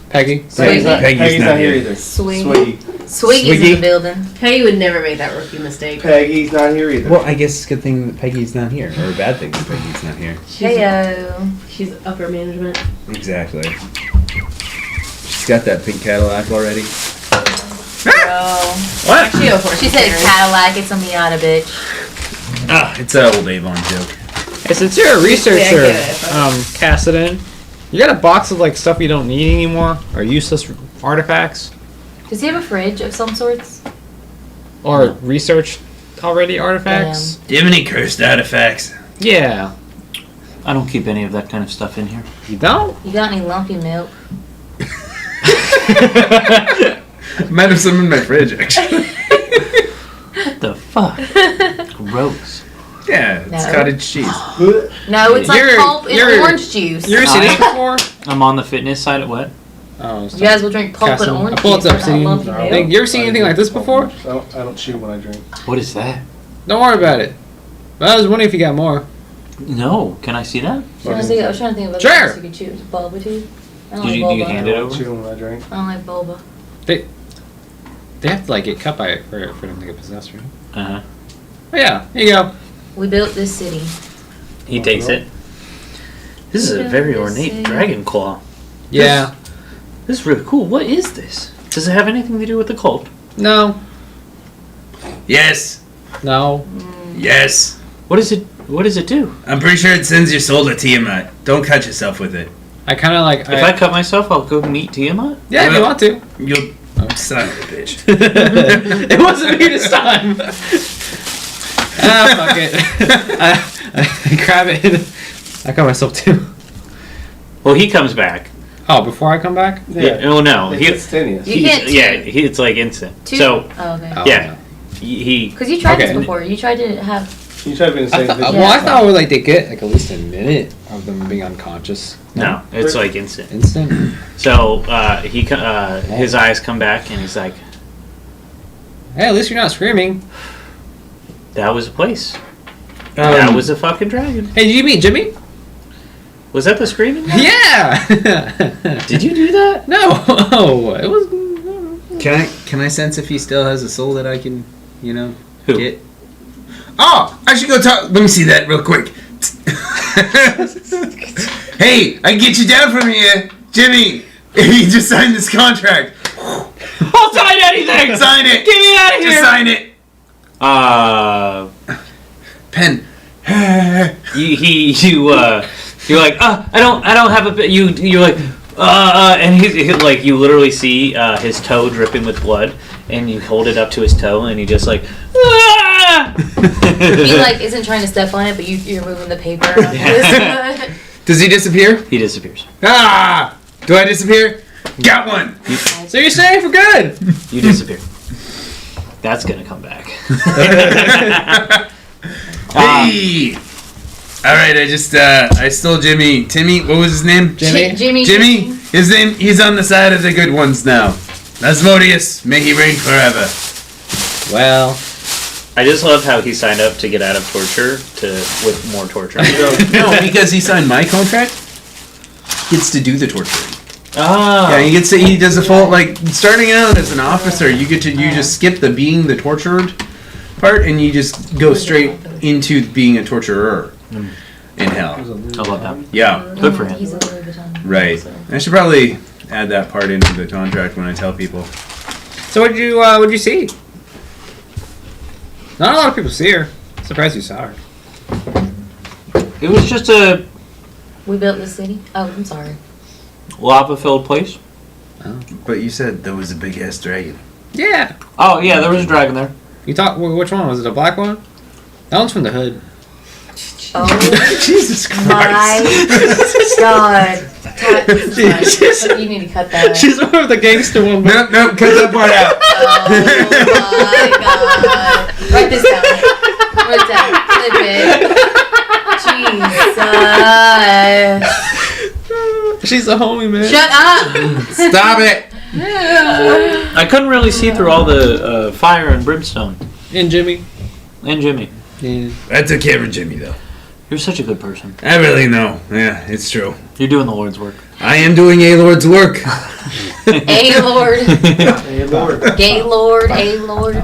Peggy? Swiggy. Peggy's not here either. Swiggy. Swiggy. Swiggy's in the building. Hey, would never make that rookie mistake. Peggy's not here either. Well, I guess good thing that Peggy's not here, or a bad thing that Peggy's not here. Heyo. She's upper management. Exactly. She's got that pink Cadillac already. Bro. What? She go for it. She said Cadillac, it's a Miata, bitch. Ah, it's an old Avon joke. Hey, since you're a researcher, Yeah, I get it. Cassidin, you got a box of like stuff you don't need anymore, or useless artifacts, Does he have a fridge of some sorts? or research already artifacts? Do you have any cursed artifacts? Yeah. I don't keep any of that kind of stuff in here. You don't? You got any lumpy milk? Might have some in my fridge, actually. What the fuck? Gross. Yeah, it's No. cottage cheese. No, it's like You're- pulp and you're- orange juice. You ever seen it before? I'm on the fitness side of what? Oh, You guys will drink pulp and Cassidin. orange I pull it juice, up, but not see. lumpy Hey, milk. you ever seen anything like this before? I don't chew when I drink. What is that? Don't worry about it. But I was wondering if you got more. No. Can I see that? I was trying to think of other Sure. things you could choose. Boba tea? I don't Did like you, boba. do you hand it over? Chew when I drink. I don't like boba. They have to like get cut by it for them to get possessed, right? Uh-huh. Oh yeah, here you go. We built this city. He takes it. This is a very ornate dragon claw. Yeah. This is really cool. What is this? Does it have anything to do with the cult? No. Yes, No. yes. What is it? What does it do? I'm pretty sure it sends your soul to Tiamat. Don't cut yourself with it. I kind of like. If I cut myself, I'll go meet Tiamat? yeah, if you want to. You'll son of a bitch. It wasn't me this time. Fuck it. I grab it. I cut myself too. Well, he comes back. Oh, before I come back? Yeah. Oh no. It's instantaneous. You He's- can't yeah. It's like instant. Two- So Oh, okay. Oh, yeah. He. Because you tried Okay. this before. You tried to have. You try to be in the I same thought, vision. well, I thought like they get like at least a minute of them being unconscious. No, it's like instant. Instant. So his eyes come back and he's like, Hey, at least you're not screaming. "That was a place. That was a fucking dragon." Hey, did you meet Jimmy? Was that the screaming guy? Yeah. Did you do that? No. Oh, it was. Can I sense if he still has a soul that I can, Who? get? Oh, I should go talk. Let me see that real quick. Hey, I can get you down from here, Jimmy. If you just signed this contract. I'll sign anything. Sign it. Get me out of here. Just sign it. Pen. You're like, I don't have a bit. You're like, And he's like, you literally see his toe dripping with blood, and you hold it up to his toe, and he just like, ah! He like isn't trying to step on it, but you're moving the paper. Does he disappear? He disappears. Ah! Do I disappear? Got one! So you're saying for good? You disappear. That's gonna come back. Hey! Alright, I stole Jimmy. Timmy, what was his name? Jimmy. His name, he's on the side of the good ones now. Asmodeus, may he reign forever. Well, I just love how he signed up to get out of torture with more torture. No, because he signed my contract. He gets to do the torturing. Ah. Yeah, he does the full, like, starting out as an officer, you just skip the being the tortured part, and you just go straight into being a torturer in hell. I love that. Yeah, Good for him. He's a Louis Vuitton. right. I should probably add that part into the contract when I tell people. so what'd you see? Not a lot of people see her. Surprised you saw her. It was just a We built this city. Oh, I'm sorry. lava-filled place. But you said there was a big ass dragon. Yeah. Oh yeah, there was a dragon there. You thought which one was it? A black one? That one's from the hood. Oh Jesus my god. You need to cut that out. She's one of the gangster one. Nope, cut that part out. Oh my god. Write this down. Write it down. Clip it. Jesus. She's a homie, man. Shut up. Stop it. I couldn't really see through all the fire and brimstone. And Jimmy. And Jimmy. Yeah. I took care of Jimmy though. You're such a good person. I really know. Yeah, it's true. You're doing the Lord's work. I am doing a Lord's work. A Lord. Hey, Lord. Gay Lord. A Lord.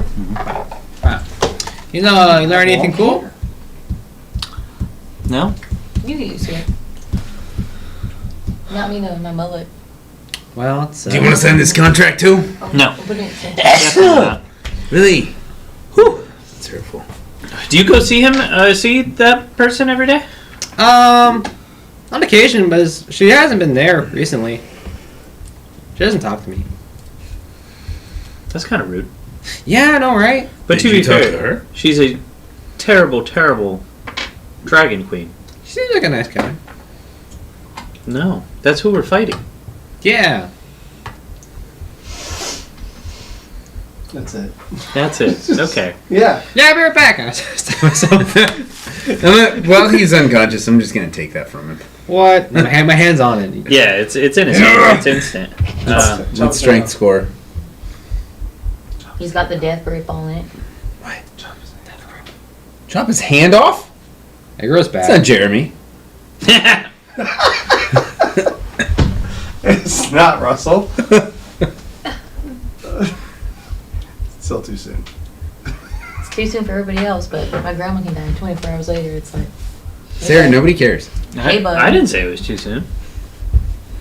You learn anything cool? No? You get used to it. Not me, no, my mullet. Well, it's. Do you want to sign this contract too? No. Put it in. Definitely not. Really? Whew. That's hurtful. Do you go see him? See that person every day? On occasion, but she hasn't been there recently. She doesn't talk to me. That's kind of rude. Yeah, I know, right? But Did to you be talk fair, to her? she's a terrible, terrible dragon queen. She seems like a nice guy. No, that's who we're fighting. Yeah. That's it. That's it. Okay. Yeah. Yeah, I'll be right back. I just myself. Well, he's unconscious. I'm just gonna take that from him. What? My hand's on it. Yeah, it's innocent. It's instant. What's strength score? He's got the death grip on it. What? Chop his hand off? It grows It's back. not Jeremy. It's not Russell. Still too soon. It's too soon for everybody else, but my grandma can die 24 hours later. It's like, Sarah, nobody cares. Hey, bud. I didn't say it was too soon.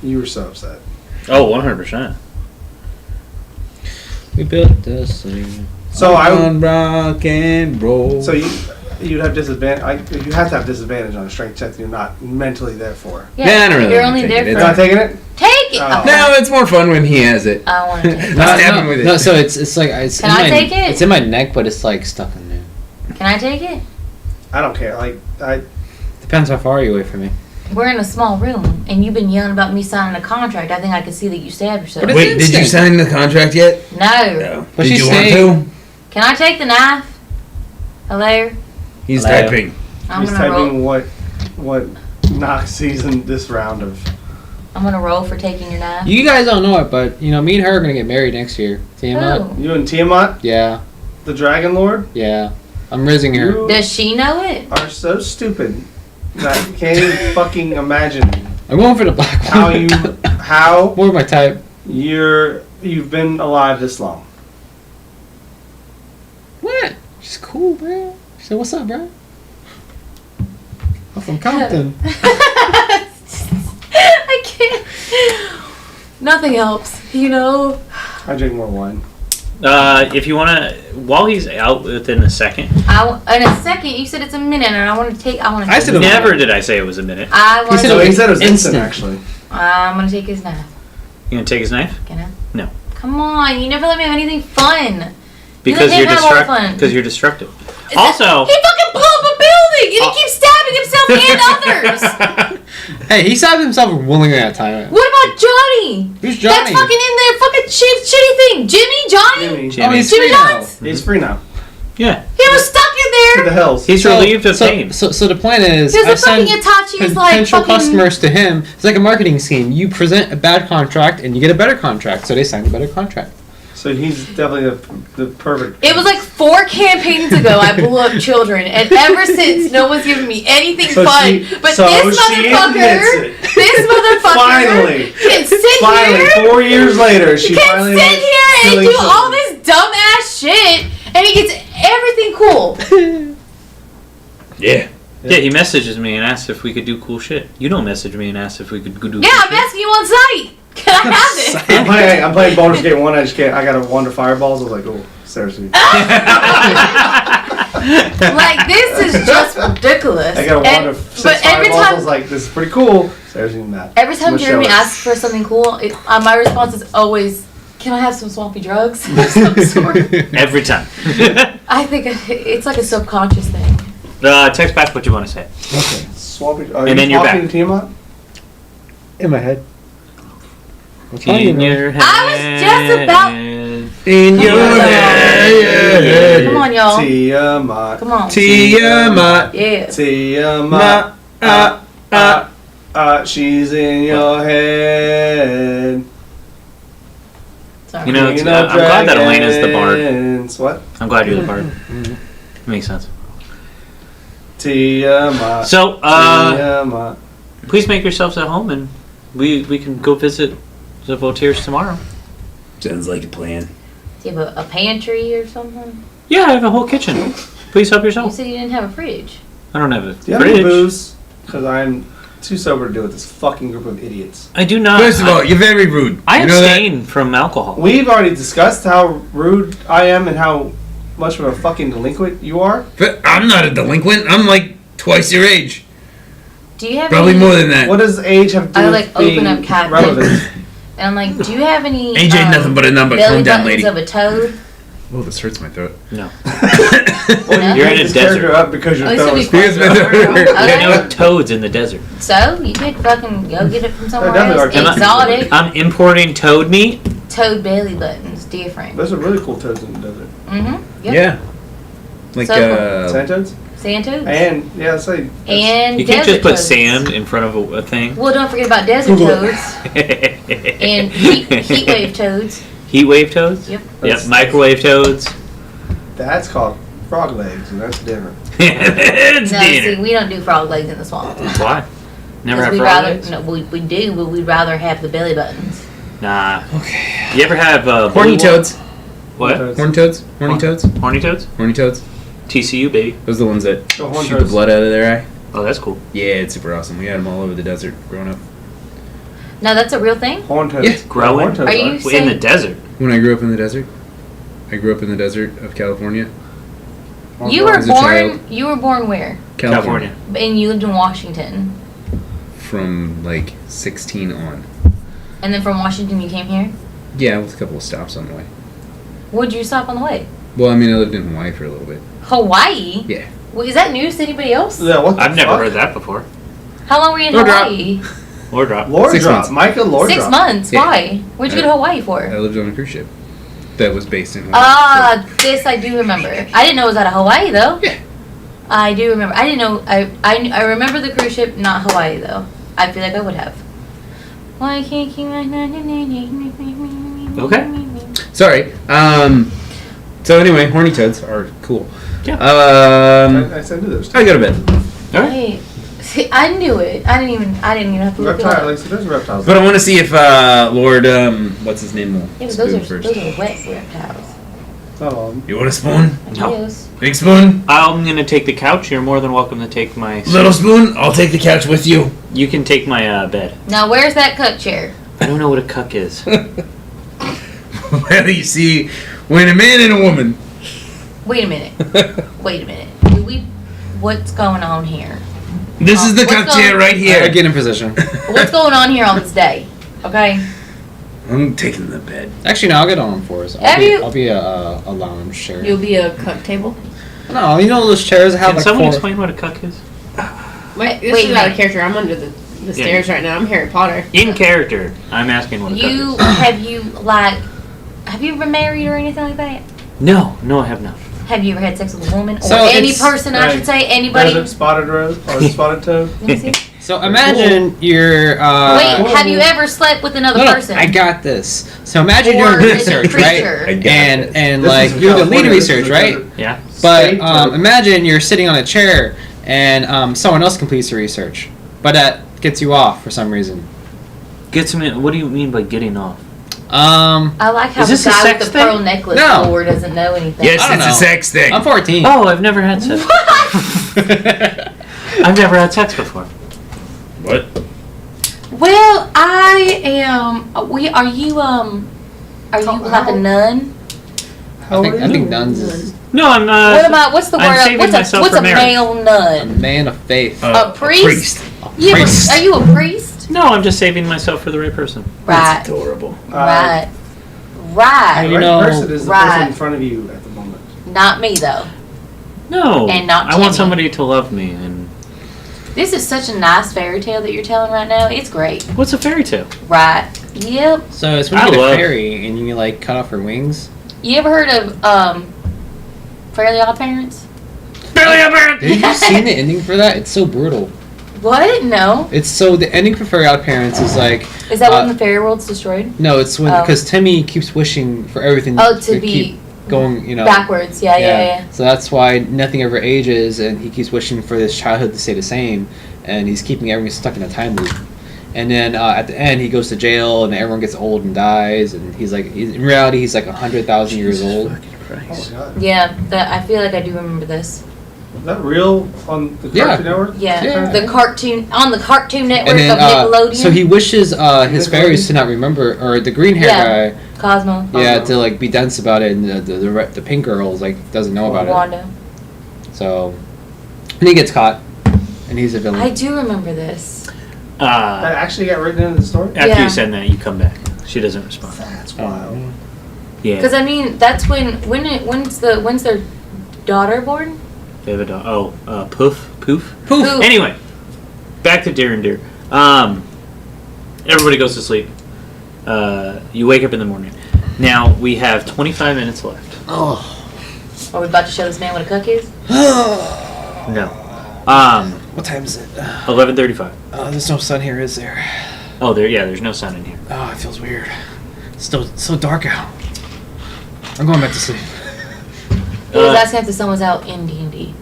You were so upset. Oh, 100%. We built this thing. So I would, on rock and roll. so you'd have disadvantage. You have to have disadvantage on a strength check that you're not mentally there for. yeah, Nah, I don't really you're wanna only take there it. for. You're not taking it? Take it. Oh. No, it's more fun when he has it. I want to take it. Let's stab him with it. No, so it's like it's. Can in I my, take it? It's in my neck, but it's like stuck in there. Can I take it? I don't care. Depends how far you're away from me. We're in a small room, and you've been yelling about me signing a contract. I think I can see that you stabbed yourself. But it's Wait, did you instant. sign the contract yet? No. No. But Did she's you want saying- to? Can I take the knife? Hello? He's Hello. typing. I'm He's gonna roll. typing what Knox sees in this round of. I'm gonna roll for taking your knife. You guys don't know it, but me and her are gonna get married next year. Tiamat. Who? You and Tiamat, Yeah, the Dragon Lord, yeah. I'm rizzing her. you Does she know it? are so stupid that you can't even fucking imagine I'm going for the black one. how More my type. you've been alive this long. What? She's cool, bro. She said, "What's up, bro?" I'm from Compton. I can't. Nothing helps, you know? I drink more wine. If you want to, while he's out within a second. In a second, you said it's a minute, and I want to take. I said Never did I say it was a minute. I want to. He said it was instant, actually. I'm gonna take his knife. You gonna take his knife? Can I? No. Come on, you never let me have anything fun. Because You let him have all the fun. Because you're destructive. Also, He fucking blew up a building, and he keeps stabbing himself and others. Hey, he stabbed himself willingly at a time. What about Johnny? Who's Johnny? That's fucking in there, fucking shitty thing. Jimmy, Johnny, Jimmy. Oh, he's Jimmy free now. Johns. He's free now. yeah, He was stuck in To the there. hills. he's relieved of so, pain. So the plan is, He was I a fucking send Itachi's like potential fucking. customers to him. It's like a marketing scheme. You present a bad contract and you get a better contract. So they sign a better contract. So he's definitely the perfect. It was like 4 campaigns ago I blew up children, and ever since no one's given me anything So fun. she- But so this she admits motherfucker, it. this motherfucker Finally. can sit Finally, here. 4 years later, she Can finally sit here and killing do all children. this dumbass shit, and he gets everything cool. Yeah. Yeah, he messages me and asks if we could do cool shit. You don't message me and ask if we could go do Yeah, cool I'm asking you on site. Can I have this? I'm playing Baldur's Gate 1. I just can't. I got to wander fireballs. I was like, oh, seriously. Like, this is just ridiculous. I got to wander And- 6 but every fireballs. I time, was like, this is pretty cool. Seriously, mad. every time I'm gonna Jeremy show it. asks for something cool, my response is always, "Can I have some swampy drugs of some sort?" Every time. I think it's like a subconscious thing. Text back what you want to say. Okay. Swampy. Are And you then you're talking back. to Tiamat? In my head. In your head. I was just about. In your head. Come on, y'all. Tiamat. Come on. Tiamat. Yeah. Tiamat. She's in your head. Sorry. You know, it's, Queen I'm of glad that Elena's the bard. dragons. What? I'm glad you're the bard. Makes sense. Tiamat. So, Tiamat. please make yourselves at home and we can go visit the Voltaires tomorrow. Sounds like a plan. Do you have a pantry or something? Yeah, I have a whole kitchen. Please help You yourself. said you didn't have a fridge. I don't have a Do you have any fridge. booze? Because I'm too sober to deal with this fucking group of idiots. I do not. First of all, you're very rude. I You know that? abstain from alcohol. We've already discussed how rude I am and how much of a fucking delinquent you are. But I'm not a delinquent. I'm like twice your age. Do you have Probably any, more than that. What does age have to do I, with like, being open up cabinets. relevant? And I'm like, do you have any Age ain't nothing but a number. belly Calm down, buttons lady. of a toad? Oh, this hurts my throat. No. Well, You're you in a this desert. character up because your Oh, throat this is would be Here's my throat. There Okay. are no toads in the desert. So you could fucking go get it from somewhere definitely else. are. Exotic I'm importing toad meat. toad belly buttons, different. Those are really cool toads in the desert. Mm-hmm. Yep. Yeah. Like, So- Sand toads? Sand toads. And, yeah, say. And You can't desert just put toads. sand in front of a thing. Well, don't forget about desert toads and heat wave toads. Heat wave toads? Yep. Yep, microwave toads. That's called frog legs, and that's different. It's No, dinner. see, we don't do frog legs in the swamp. Why? Never 'Cause have we'd frog rather, legs? No, we do, but we'd rather have the belly buttons. Nah. Okay. You ever have horny blue wa- toads. What? Horny toads? Horny toads? Horny toads? Horny toads? TCU, baby. Those are the ones that The horn shoot the toads. blood out of their eye. Oh, that's cool. Yeah, it's super awesome. We had them all over the desert growing up. No, that's a real thing? Horn toads. Yeah. Growing? Horn toads Are you In the saying- desert. When I grew up in the desert, I grew up in the desert of California. Horn You toads. were As a child. born. You were born where? California. And you lived in Washington. From like 16 on. And then from Washington you came here. Yeah, with a couple of stops on the way. Where'd you stop on the way? Well, I mean, I lived in Hawaii for a little bit. Hawaii. Yeah. Well, is that news to anybody else? Yeah, what the I've never fuck? heard that before. How long were you in Lord drop. Hawaii? Lord drop. Lord 6 drop. months. Micah Lord 6 drop. months. Yeah. Why? Where'd you go to Hawaii for? I lived on a cruise ship that was based in Hawaii. Ah, this I do remember. I didn't know it was out of Hawaii though. Yeah. I do remember. I didn't know. I remember the cruise ship, not Hawaii though. I feel like I would have. Why can't keep my Okay. Sorry. So anyway, horny toads are cool. Yeah. I said to those. I go to bed. Alright. Hey, see, I knew it. I didn't even have to look it Reptile, up. like, so there's reptiles. But I want to see if Lord, what's his name, will Yeah, but spoon those are first. wet reptiles. Oh, You want a spoon? No. Yes. Big spoon? I'm gonna take the couch. You're more than welcome to take my. Little spoon? I'll take the couch with you. You can take my bed. Now where's that cuck chair? I don't know what a cuck is. Well, you see, when a man and a woman. Wait a minute. Wait a minute. What's going on here? This is the What's cup chair going- right here. Get in position. What's going on here on this day? Okay. I'm taking the bed. Actually, no, I'll get on fours. Have you- I'll be a lounge chair. You'll be a cook table. No, you know those chairs that have Can like someone 4. explain what a cuck is? Wait, this Wait is a out minute. of character. I'm under the stairs right now. I'm Harry Potter. In character, I'm asking what a cuck You is. have you been married or anything like that? No, I have not. Have you ever had sex with a woman or So any it's- person? I should say anybody. Desert spotted rose or spotted toad. Let me see. So imagine you're. Wait, have you ever slept with another No, person? I got this. So imagine Or you're doing is it research, right? creature? I got And This like is you're the California, lead this is research, a right? desert Yeah. But state or- imagine you're sitting on a chair and someone else completes the research, but that gets you off for some reason. Gets me. What do you mean by getting off? I like how Is the this a guy sex with the thing? pearl necklace No. floor doesn't know anything. Yes, I don't it's a know. sex thing. I'm 14. Oh, I've never had sex. I've never had sex before. What? Well, I am. Are you like a nun? I think nuns is No, I'm. What am I? What's the I'm word? saving myself What's for a marriage. male a nun? man of faith. A priest? A You priest. are you a priest? No, I'm just saving myself for the right person. Right. Adorable. Right. The Right. You right know, person is the right. person in front of you at the moment. Not me though. No, And not I want Timmy. somebody to love me. And This is such a nice fairy tale that you're telling right now. It's great. what's a fairy tale? Right. Yep. So it's when I you get love- a fairy and you like cut off her wings. You ever heard of Fairly Odd Parents? Have you seen the ending for that? It's so brutal. What? No. It's so the ending for Fairy Odd Parents is like Is that when the fairy world's destroyed? no, it's when Oh. because Timmy keeps wishing for everything To be keep going, you know, backwards. Yeah. So that's why nothing ever ages, and he keeps wishing for this childhood to stay the same, and he's keeping everything stuck in a time loop. And then at the end, he goes to jail, and everyone gets old and dies, and he's like, in reality, he's like 100,000 years old. Oh my god. Yeah. That I feel like I do remember this. Is that real on the Yeah. Cartoon Network? Yeah. Yeah. The cartoon on the Cartoon Network And then, of Nickelodeon. so he wishes his fairies to not remember, or the green hair Yeah. guy, Cosmo. yeah, to like be dense about it, and the pink girl like doesn't know about it. Wanda. So, and he gets caught, and he's a villain. I do remember this. That actually got written into the story? After Yeah. you send that, you come back. She doesn't respond. That's Oh. wild. Yeah. Because I mean, that's when's their daughter born? They have a dog. Oh, Poof. Poof. Anyway, back to Deer and Deer. Everybody goes to sleep. You wake up in the morning. Now we have 25 minutes left. Oh. Are we about to show this man what a cuck is? No. What time is it? 11:35. There's no sun here, is there? Oh, there's no sun in here. Oh, it feels weird. It's so dark out. I'm going back to sleep. He was asking if the sun was out in D&D.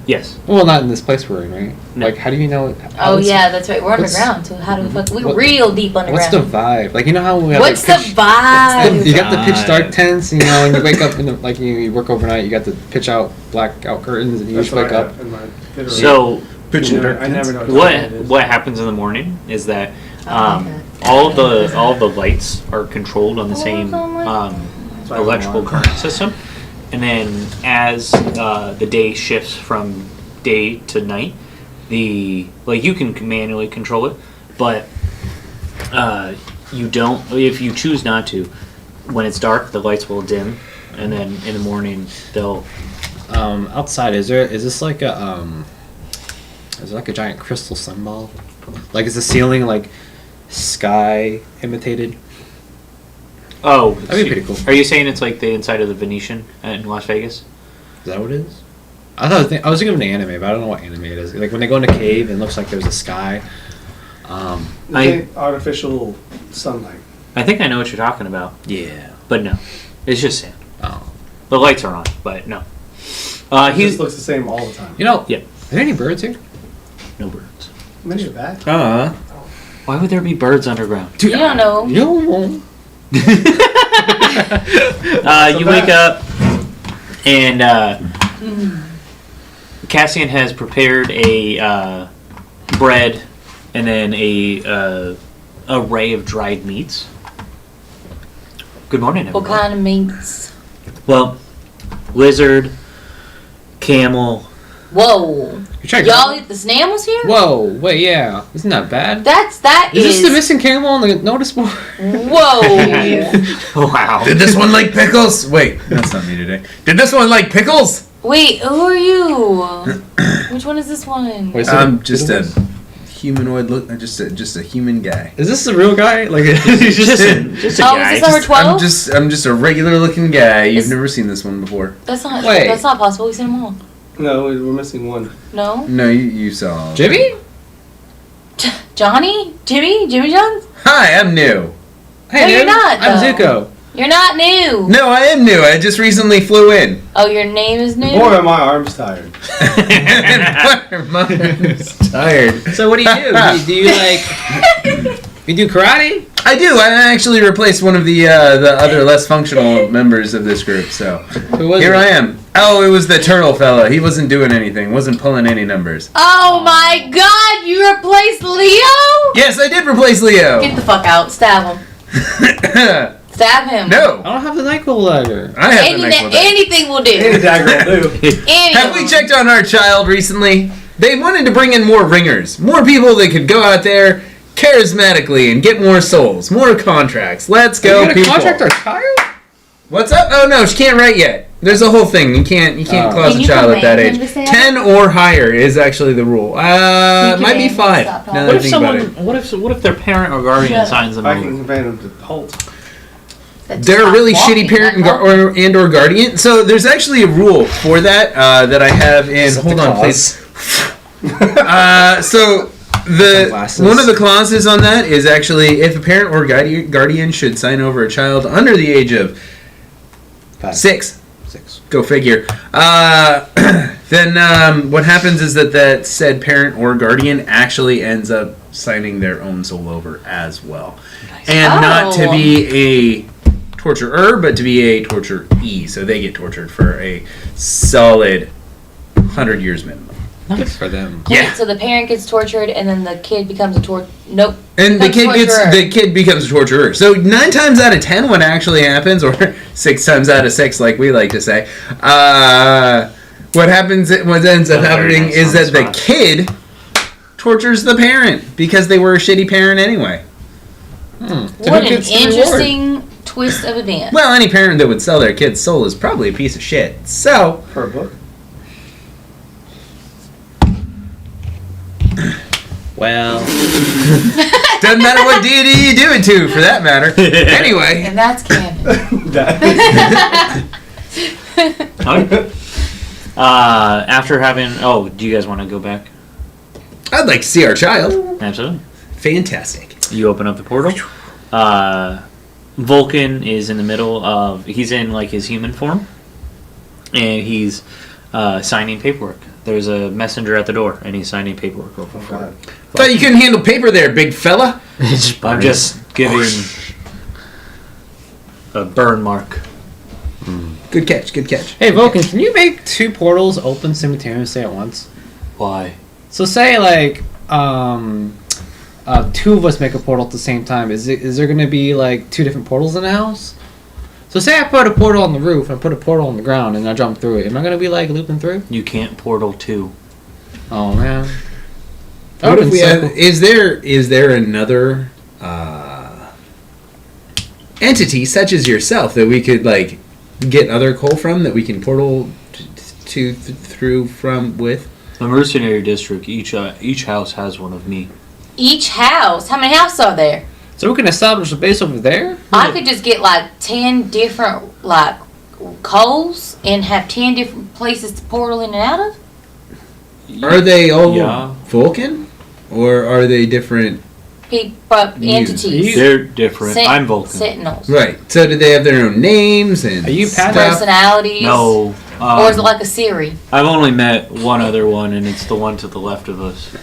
Yes. Well, not in this place we're in, right? No. Like, how do you know? Oh yeah, that's right. We're what's- underground. So how do we fuck? We're what- real deep What's underground. the vibe? Like, you know how we have What's like, the pitch, vibe? you got the pitch dark Vibe. tents, you know, and you wake up in the like you work overnight. You got the pitch out blackout curtains, and you That's just wake what I up. have in my iterate. So Pitching dark I never know what time it is. what happens in the morning is that Oh, okay. all the lights are controlled on the same That's why I electrical don't current system, and then as the day shifts from day to night, you can manually control it, but you don't if you choose not to. When it's dark, the lights will dim, and then in the morning they'll. Outside, is this like a is there like a giant crystal sunball? Like, is the ceiling like sky imitated? Oh, That'd be pretty cool. Are you saying it's like the inside of the Venetian in Las Vegas? Is that what it is? I was thinking of an anime, but I don't know what anime it is. Like when they go in a cave, it looks like there's a sky. I- It's artificial sunlight. I think I know what you're talking about, Yeah. but no, it's just sand. Oh. The lights are on, but no. It He's just looks the same all the time. You know. Yeah. Are there any birds here? no birds. How many are back? Why would there be birds underground? You don't know. You know. You wake up, and Cassian has prepared a bread and then a array of dried meats. Good morning, What everyone. kind of meats? Well, lizard, camel. Whoa. You tried Y'all eat the snammels here? Whoa, wait, yeah. Isn't that bad? That Is this is. the missing camel on the notice board? Whoa. Wow. Did this one like pickles? Wait, that's not me today. Did this one like pickles? Wait, who are you? Which one is this one? Wait, so I'm just a humanoid look. Just a human guy. Is this the real guy? Like, He's just a Oh, guy. is this number 12? I'm just a regular looking guy. You've Is- never seen this one before. That's not. Wait. That's not possible. We seen them all. No, we're missing one. No. No, you saw. Jimmy? Johnny? Jimmy Jones? Hi, I'm new. Hey, No, you're dude. not, I'm though. Zuko. You're not new. No, I am new. I just recently flew in. Oh, your name is new. Boy, are my arms tired. My arm's tired. So what do? Do you like? You do karate? I do. I actually replaced one of the other less functional members of this group. So Who was here it? I am. Oh, it was the turtle fella. He wasn't doing anything. Wasn't pulling any numbers. Oh my God! You replaced Leo? Yes, I did replace Leo. Get the fuck out! Stab him! Stab him! No, I don't have the NyQuil dagger. I have the next one. Anything will Any do. dagger will do. Have we checked on our child recently? They wanted to bring in more ringers, more people that could go out there charismatically and get more souls, more contracts. Let's go, You gonna people. contract our child? What's up? Oh no, she can't write yet. There's a whole thing. You can't Oh. clause Can a you child at that command age. him to say 10 or higher is actually the rule. It might be command him to 5. stop Now talking? that What I if think about it. someone? What if their parent or guardian Shut up. signs them I over? can command him to halt. They're a really shitty parent or guardian. So there's actually a rule for that that I have in. Is that Hold the on, clause? please. So the Glasses. one of the clauses on that is actually if a parent or guardian should sign over a child under the age of 6. 6. Go figure. Then what happens is that said parent or guardian actually ends up signing their own soul over as well. And not to Oh. be a torturer, but to be a torturee. So they get tortured for a solid 100 years minimum. Good for them. Yeah. So the parent gets tortured, and then the kid becomes a Nope. And the becomes kid becomes a torturer. So 9 times out of 10, what actually happens, or 6 times out of 6, like we like to say, what ends up That's very happening nice is on that the the spot. kid tortures the parent because they were a shitty parent anyway. What an interesting twist of events. Well, any parent that would sell their kid's soul is probably a piece of shit. So, Per book. Well, doesn't matter what deity you do it to, for that matter. Anyway, And that's canon. Okay. After having, do you guys want to go back? I'd like to see our child. Absolutely. Fantastic. You open up the portal. Vulcan is in the middle of. He's in like his human form, and he's signing paperwork. There's a messenger at the door, and he's signing paperwork over for him. Thought you couldn't handle paper there, big fella. I'm just giving a burn mark. Good catch, good catch. hey Vulcan, can you make 2 portals open simultaneously at once? Why? So say like 2 of us make a portal at the same time. Is there gonna be like 2 different portals in the house? So say I put a portal on the roof and put a portal on the ground and I jump through it. Am I gonna be like looping through? You can't portal 2. Oh man. That What would've if we been so have, cool. is there another entity such as yourself that we could like get other coal from that we can portal through from with? The mercenary district. Each house has one of me. Each house. How many houses are there? So we can establish a base over there? I could just get like 10 different like coals and have 10 different places to portal in and out of. Are they all Yeah. Vulcan, or are they different? Entities. They're different. I'm Vulcan. Sentinels. Right. So do they have their own names and Are you stuff? Personalities. No. Or is it like a Siri? I've only met one other one, and it's the one to the left of us.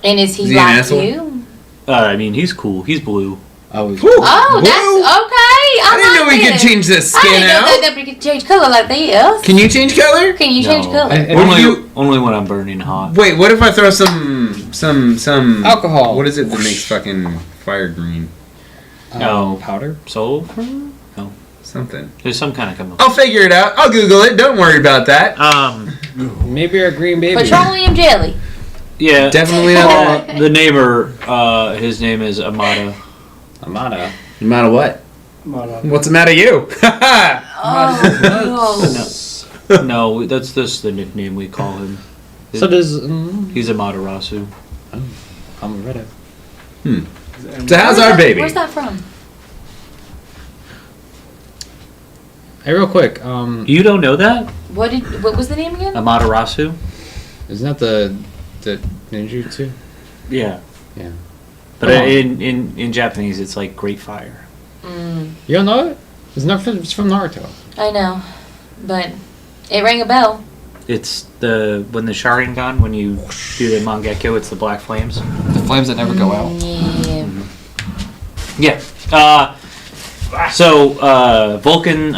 And is he Is he an like asshole? you? I mean, he's cool. He's blue. Oh, Oh, Blue? that's okay. I didn't know we could this. change this I skin didn't know out. that we could change color like this. Can you change color? Can you change No. color? Only when I'm burning hot. Wait, what if I throw some alcohol. What is it that makes fucking fire green? No. Powder? Sulfur? Something. There's some kind of chemical. I'll figure it out. I'll Google it. Don't worry about that. Maybe our green baby. Petroleum jelly. Yeah. Definitely not. The neighbor, his name is Amado. Amada. No matter what. What's the matter, you? Oh, No, that's just the nickname we call him. So does He's Amaterasu. Amaretto. So how's our baby? Where's that from? Hey, real quick. You don't know that? What was the name again? Amaterasu? Isn't that the ninjutsu? Yeah. Yeah. But in Japanese, it's like Great Fire. You don't know it? It's from Naruto. I know, but it rang a bell. It's when the Sharingan, when you do the Mangekyo, it's the black flames. The flames that never go out. Yeah. Yeah. So Vulcan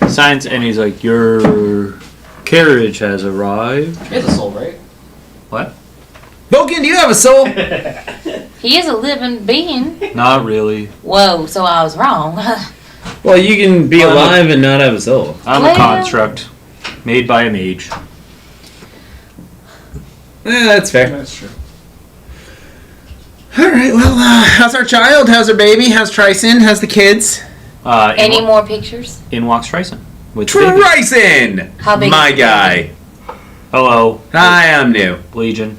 signs and he's like, your carriage has arrived. He has a soul, right? What? Vulcan, do you have a soul? He is a living being. Not really. Whoa, so I was wrong. Well, you can be alive and not have a soul. I'm a construct made by a mage. That's fair. That's true. All right. Well, how's our child? How's our baby? How's Tryson? How's the kids? Any more pictures? In walks Tryson. With the baby. Tryson, How big my is the guy. Hello, Hi, I'm new. Legion.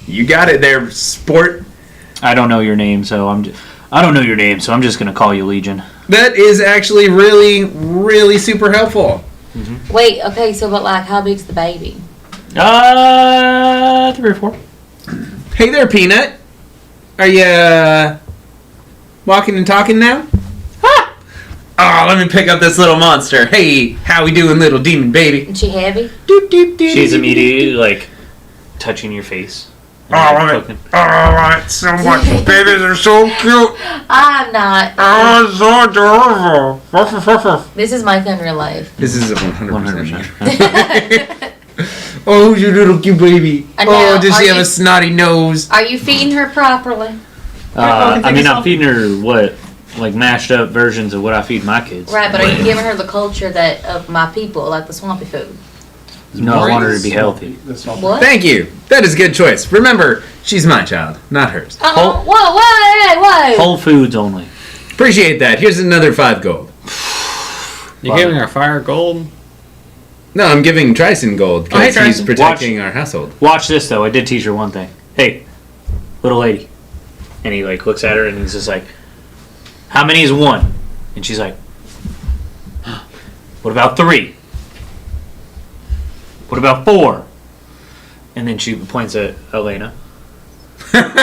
You got it there, sport. I don't know your name, so I'm just gonna call you Legion. That is actually really, really super helpful. Wait, okay, so but like, how big's the baby? 3 or 4. Hey there, Peanut. Are you walking and talking now? Ah! Oh, let me pick up this little monster. Hey, how we doing, little demon baby? Is she heavy? Doop, doop, doop. She's immediately like touching your face. Oh, so much. Babies are so cute. I'm not. Oh, so adorable. This is Mike in real life. This is a 100%. 100%. Oh, you little cute baby. And Oh, now, does she are have you- a snotty nose? Are you feeding her properly? I'm feeding her like mashed up versions of what I feed my kids. Right, but are you giving her the culture that of my people, like the swampy food? No, I want her to be healthy. What? Thank you. That is a good choice. Remember, she's my child, not hers. Whoa, whoa. Whole foods only. Appreciate that. Here's another 5 gold. You giving her fire gold? No, I'm giving Tryson gold Oh, hey, because he's Tryson. protecting our household. Watch this though. I did teach her one thing. Hey, little lady. And he like looks at her and he's just like, how many is 1? And she's like, what about 3? What about 4? And then she points at Elena. 4. 4,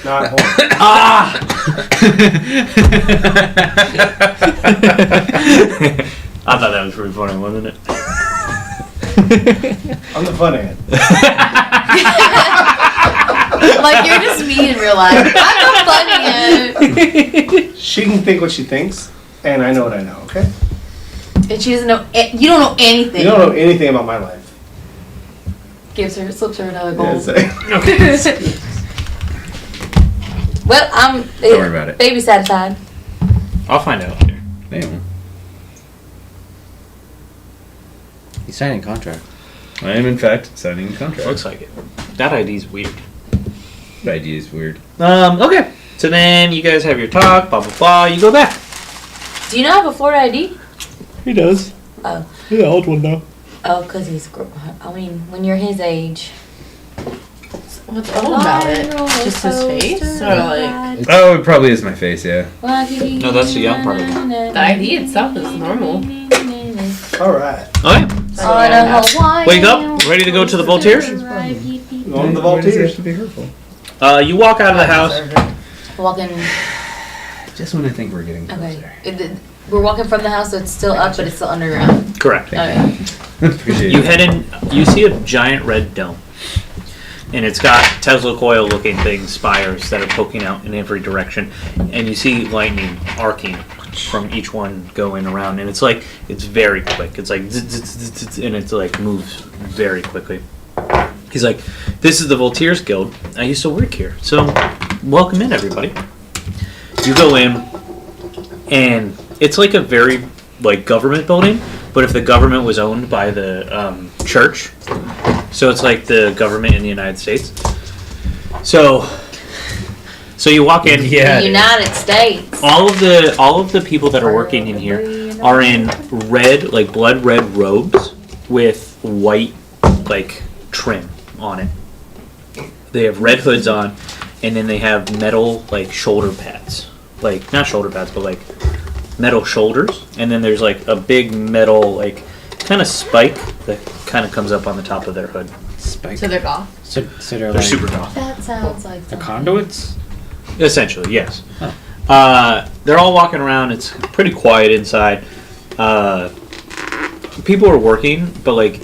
not horn. I thought that was pretty funny, wasn't it? I'm the fun end. Like, you're just me in real life. I'm not funny. She can think what she thinks, and I know what I know, okay? And she doesn't know. You don't know anything. You don't know anything about my life. Slips her another Yeah, gold. so- Well, I'm. Don't worry about it. Baby satisfied. I'll find out later. Damn. He's signing a contract. I am, in fact, signing a contract. Looks like it. That ID's weird. That idea is weird. Okay. So then you guys have your talk, blah blah blah. You go back. Do you not have a Florida ID? He does. Oh. He's an old one though. Oh, because I mean, when you're his age. What's old about it? Just his face? Or like Oh, it probably is my face, yeah. No, that's the young part of it. the ID itself is normal. Alright. Okay. On a Hawaiian Wake up. Ready to go to the Voltaires? Going to the Voltaires. to be hurtful. You walk out of the house. Walking. Just when I think we're getting Okay. We're walking from the house, so it's still up, but it's still underground. Correct. Okay. Appreciate You it. head in. You see a giant red dome, and it's got Tesla coil-looking things, spires that are poking out in every direction, and you see lightning arcing from each one going around, and it's very quick. It's like zzz, zzz, zzz, zzz, and it's like moves very quickly. He's like, "This is the Voltaires Guild. I used to work here, so welcome in, everybody." You go in, and it's like a very like government building, but if the government was owned by the church, so it's like the government in the United States. So you walk in. The United States. All of the people that are working in here are in red, like blood red robes with white like trim on it. They have red hoods on, and then they have metal like shoulder pads, like not shoulder pads, but like metal shoulders. And then there's like a big metal like kind of spike that kind of comes up on the top of their hood. Spike. So they're goth. So they're They're like super goth. That sounds like the something. conduits. Essentially, yes. Oh. They're all walking around. It's pretty quiet inside. People are working, but like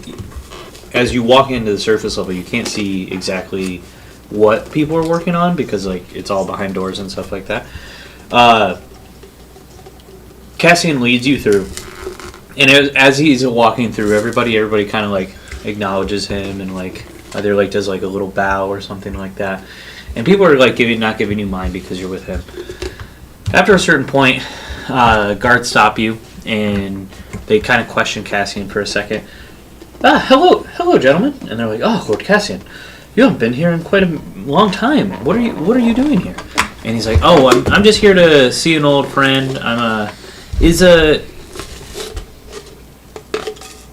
as you walk into the surface level, you can't see exactly what people are working on because like it's all behind doors and stuff like that. Cassian leads you through, and as he's walking through, everybody kind of like acknowledges him and like either like does like a little bow or something like that. And people are like not giving you mind because you're with him. After a certain point, guards stop you and they kind of question Cassian for a second. Hello, gentlemen. And they're like, oh, Lord Cassian, you haven't been here in quite a long time. What are you doing here? And he's like, oh, I'm just here to see an old friend.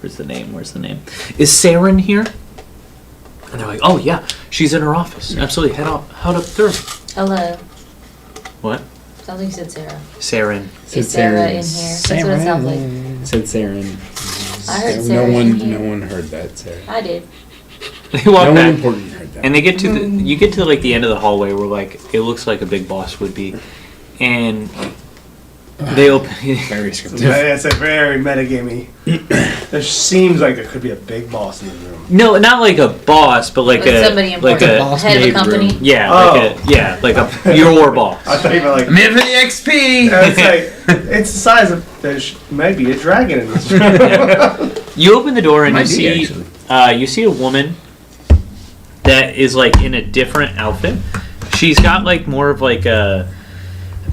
Where's the name? Is Saren here? And they're like, oh yeah, she's in her office. Absolutely, head up through. Hello. What? Sounds like you said Sarah. Saren. Is Sarah in here? That's what it sounds like. Said Saren. I heard Sarah in here. No one heard that, Sarah. I did. They walk No one back, important heard that. and they get to you get to like the end of the hallway where like it looks like a big boss would be, and they open. Very scripted. It's a very metagamey. There seems like there could be a big boss in the room. No, not like a boss, but like Like somebody like important. a boss Head of a made company. room. yeah, Oh. like a your boss. I thought you meant like. I'm here for the XP! It's like it's the size of there's maybe a dragon in this room. You open the door and Might be, you see a woman that is like in a different outfit. She's got like more of like a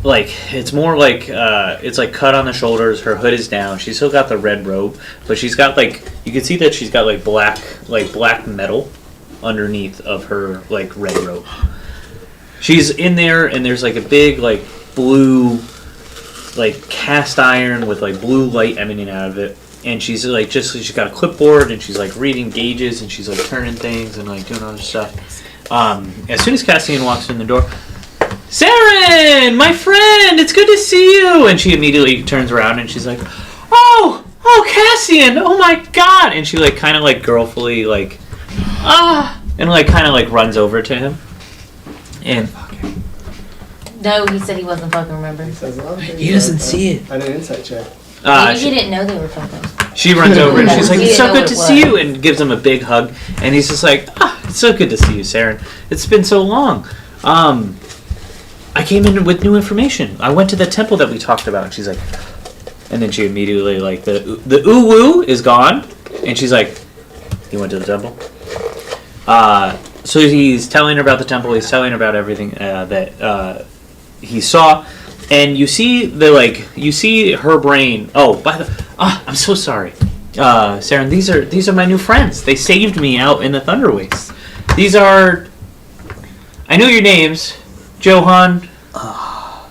it's more like it's like cut on the shoulders. Her hood is down. She's still got the red robe, but she's got like you can see that she's got like black metal underneath of her like red robe. She's in there and there's like a big like blue like cast iron with like blue light emanating out of it. And she's like she's got a clipboard and she's like reading gauges and she's like turning things and like doing other stuff. As soon as Cassian walks in the door, Saren, my friend, it's good to see you. And she immediately turns around and she's like, oh Cassian, oh my god. And she like kind of like girlfully like and like kind of like runs over to him. And No, he said he wasn't fucking remember. He doesn't see it. I did an insight check. Maybe he didn't know they were fucking. She runs over and she's like, He it's so didn't know good to what it see was. you, and gives him a big hug. And he's just like, it's so good to see you, Saren. It's been so long. I came in with new information. I went to the temple that we talked about. And she's like, and then she immediately, like, the ooh-woo is gone. And she's like, you went to the temple? So he's telling her about the temple. He's telling her about everything that he saw. And you see her brain. Oh, I'm so sorry, Saren. These are my new friends. They saved me out in the Thunder Wastes. These are. I know your names, Johan. I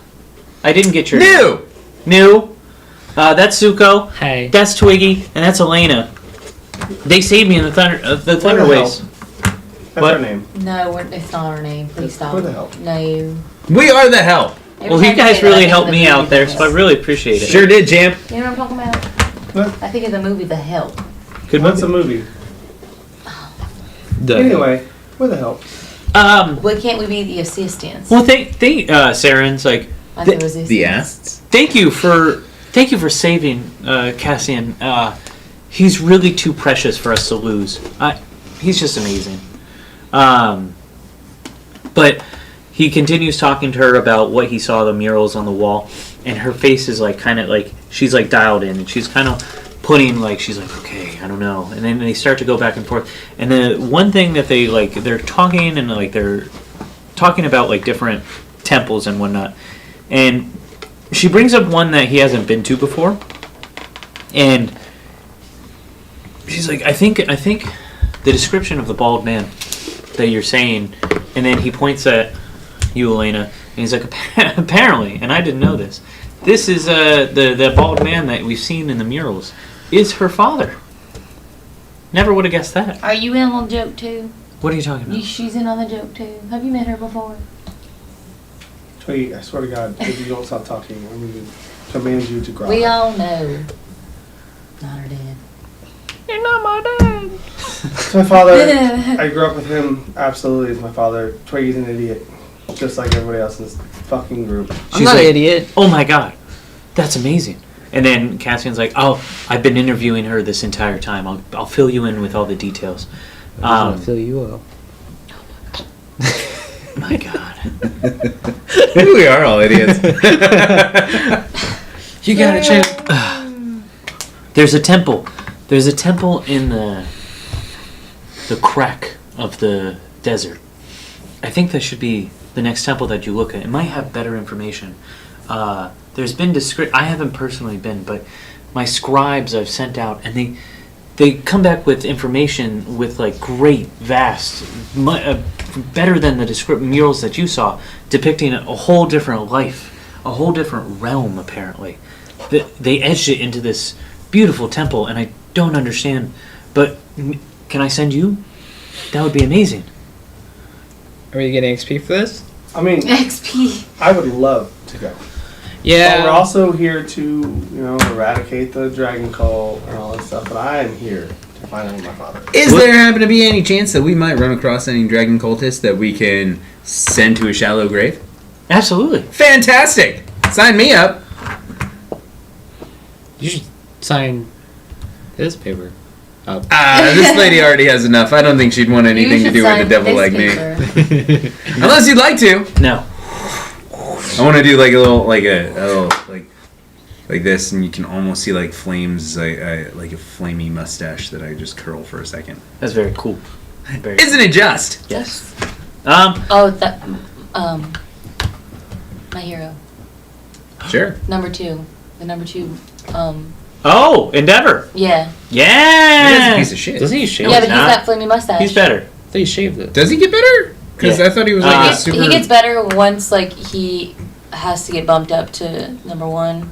didn't get your name. New. That's Zuko. Hey. That's Twiggy, and that's Elena. They saved me in the Thunder Wastes. That's What? her name. No, it's not our name. Please stop. Where the hell? No. We are the help. Every Well, you time guys say that, I really think helped of me the out movie there, The so I Help. really appreciate it. Sure did, champ. You know what I'm talking about? What? I think of the movie The Help. Good What's the movie? Anyway, where the hell? Why can't we be the assistants? Well, Saren's like, Like the resistance. The asts. thank you for saving Cassian. He's really too precious for us to lose. He's just amazing. But he continues talking to her about what he saw, the murals on the wall, and her face is like kind of like she's like dialed in, and she's kind of putting like she's like, okay, I don't know, and then they start to go back and forth. And the one thing that they're talking and like they're talking about like different temples and whatnot. and she brings up one that he hasn't been to before, and she's like, I think the description of the bald man that you're saying, and then he points at you, Elena, and he's like, apparently, and I didn't know this. This is the bald man that we've seen in the murals is her father. Never would have guessed that. Are you in on the joke too? What are you talking about? She's in on the joke too. Have you met her before? Twiggy, I swear to God, if you don't stop talking, I'm going to command you to growl. We all know. Not her dad. You're not my dad. It's my father. I grew up with him. Absolutely, is my father. Twiggy's an idiot, just like everybody else in this fucking group. I'm not an idiot. Oh my god, that's amazing. And then Cassian's like, oh, I've been interviewing her this entire time. I'll fill you in with all the details. I'll fill you up. My god. Maybe we are all idiots. You gotta check. There's a temple. There's a temple in the crack of the desert. I think that should be the next temple that you look at. It might have better information. There's been I haven't personally been, but my scribes I've sent out, and they come back with information with like great, vast, better than the murals that you saw, depicting a whole different life, a whole different realm. Apparently, they etched it into this beautiful temple, and I don't understand. But can I send you? That would be amazing. Are you getting XP for this? I mean, XP. I would love to go. Yeah. But we're also here to, eradicate the dragon cult and all that stuff. But I am here to find out my father. Is there happen to be any chance that we might run across any dragon cultists that we can send to a shallow grave? Absolutely. Fantastic! Sign me up. You should sign this paper up. This lady already has enough. I don't think she'd want anything to do with a devil like me. Unless you'd like to. No. I want to do like a little like this, and you can almost see like flames, like a flamey mustache that I just curl for a second. That's very cool. Isn't it just? Yes. My hero. Sure. Number 2. The number 2. Oh, Endeavor. Yeah. Yeah. He's a piece of shit. Doesn't he shave? Yeah, but he's got flamey mustache. He's better. I thought he shaved it. Does he get better? Because I thought he was like a super. He gets better once he has to get bumped up to number 1.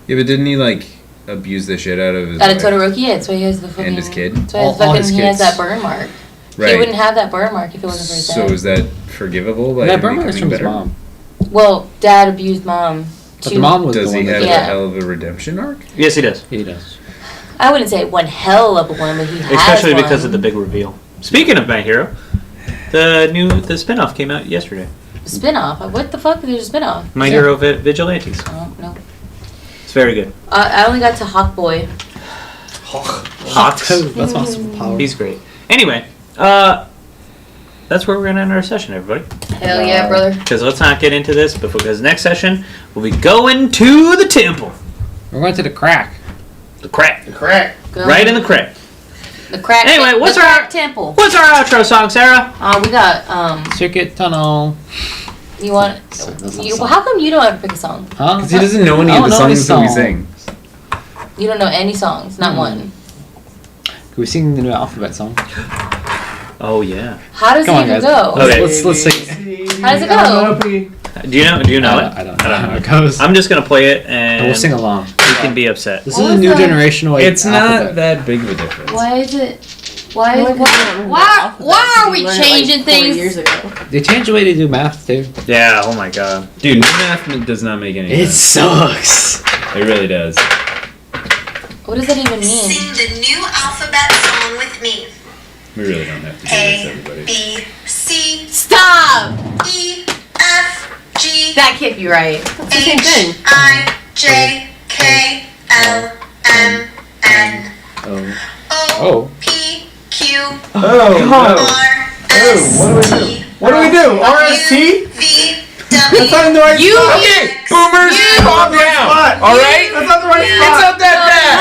Yeah, but didn't he like abuse the shit out of his Out of Todoroki, yeah, that's why he has the fucking. and his kid? That's why All his he has kids. that burn mark. Right. He wouldn't have that burn mark if it wasn't for his dad. So is that forgivable? By That him burn mark is from becoming his better? mom. Well, dad abused mom. But the mom was Does the he one have that a Yeah. hell of a redemption arc? Yes, he does. He does. I wouldn't say one hell of a one, but he has Especially one. because of the big reveal. Speaking of My Hero, the spinoff came out yesterday. Spin-off? What the fuck? There's a spin-off. My Hero Vigilantes. Oh, no. It's very good. I only got to Hawk Boy. Hawks. That's my superpower. He's great. Anyway, that's where we're gonna end our session, everybody. Hell yeah, brother. Because let's not get into this, because next session we'll be going to the temple, We're going to the crack. the crack, Go. right in the crack. The crack. Anyway, what's the our- crack temple? What's our outro song, Sarah? We got Circuit tunnel. You want? That's not You, song. how come you don't ever pick a song? Huh? Because he doesn't know any I of don't the know any songs that we songs. sing. You don't know any songs, not one. Can we sing the new alphabet song? Oh yeah. How does Come it on, even guys. go? Okay. Let's sing. How does it go? Do you know? Do you know it? I don't know how it goes. I'm just gonna play it, and We'll sing along. you can be upset. This What is a was new that? generational. It's not alphabet. that big of a difference. Why is it? Why are we Learned it, changing 4 things? years ago. They changed the way to do math too. Yeah. Oh my god. Dude, math does not make any It sense. sucks. It really does. What does that even mean? Sing the new alphabet song with me. We really don't have to do this, A, everybody. B, C, Stop! E, F, G, That can't be right. It's the same H, thing. I, J, K, L, M, N, Oh. O, P, Q, Oh, R, S, what do we do? T, What do we do? RST? U, V, W, That's not in the right You- spot. Okay, boomers, calm down. Spot. All right? That's not the right It's spot. not that bad.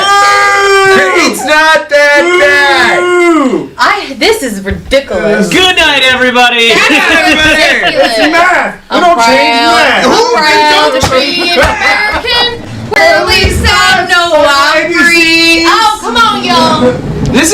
It's not that bad. Ooh. This is ridiculous. Good night, everybody. Ridiculous. math. We I'm don't proud. change math. I'm proud to be an American. Well, at least I know I'm free. Oh, come on, y'all. This is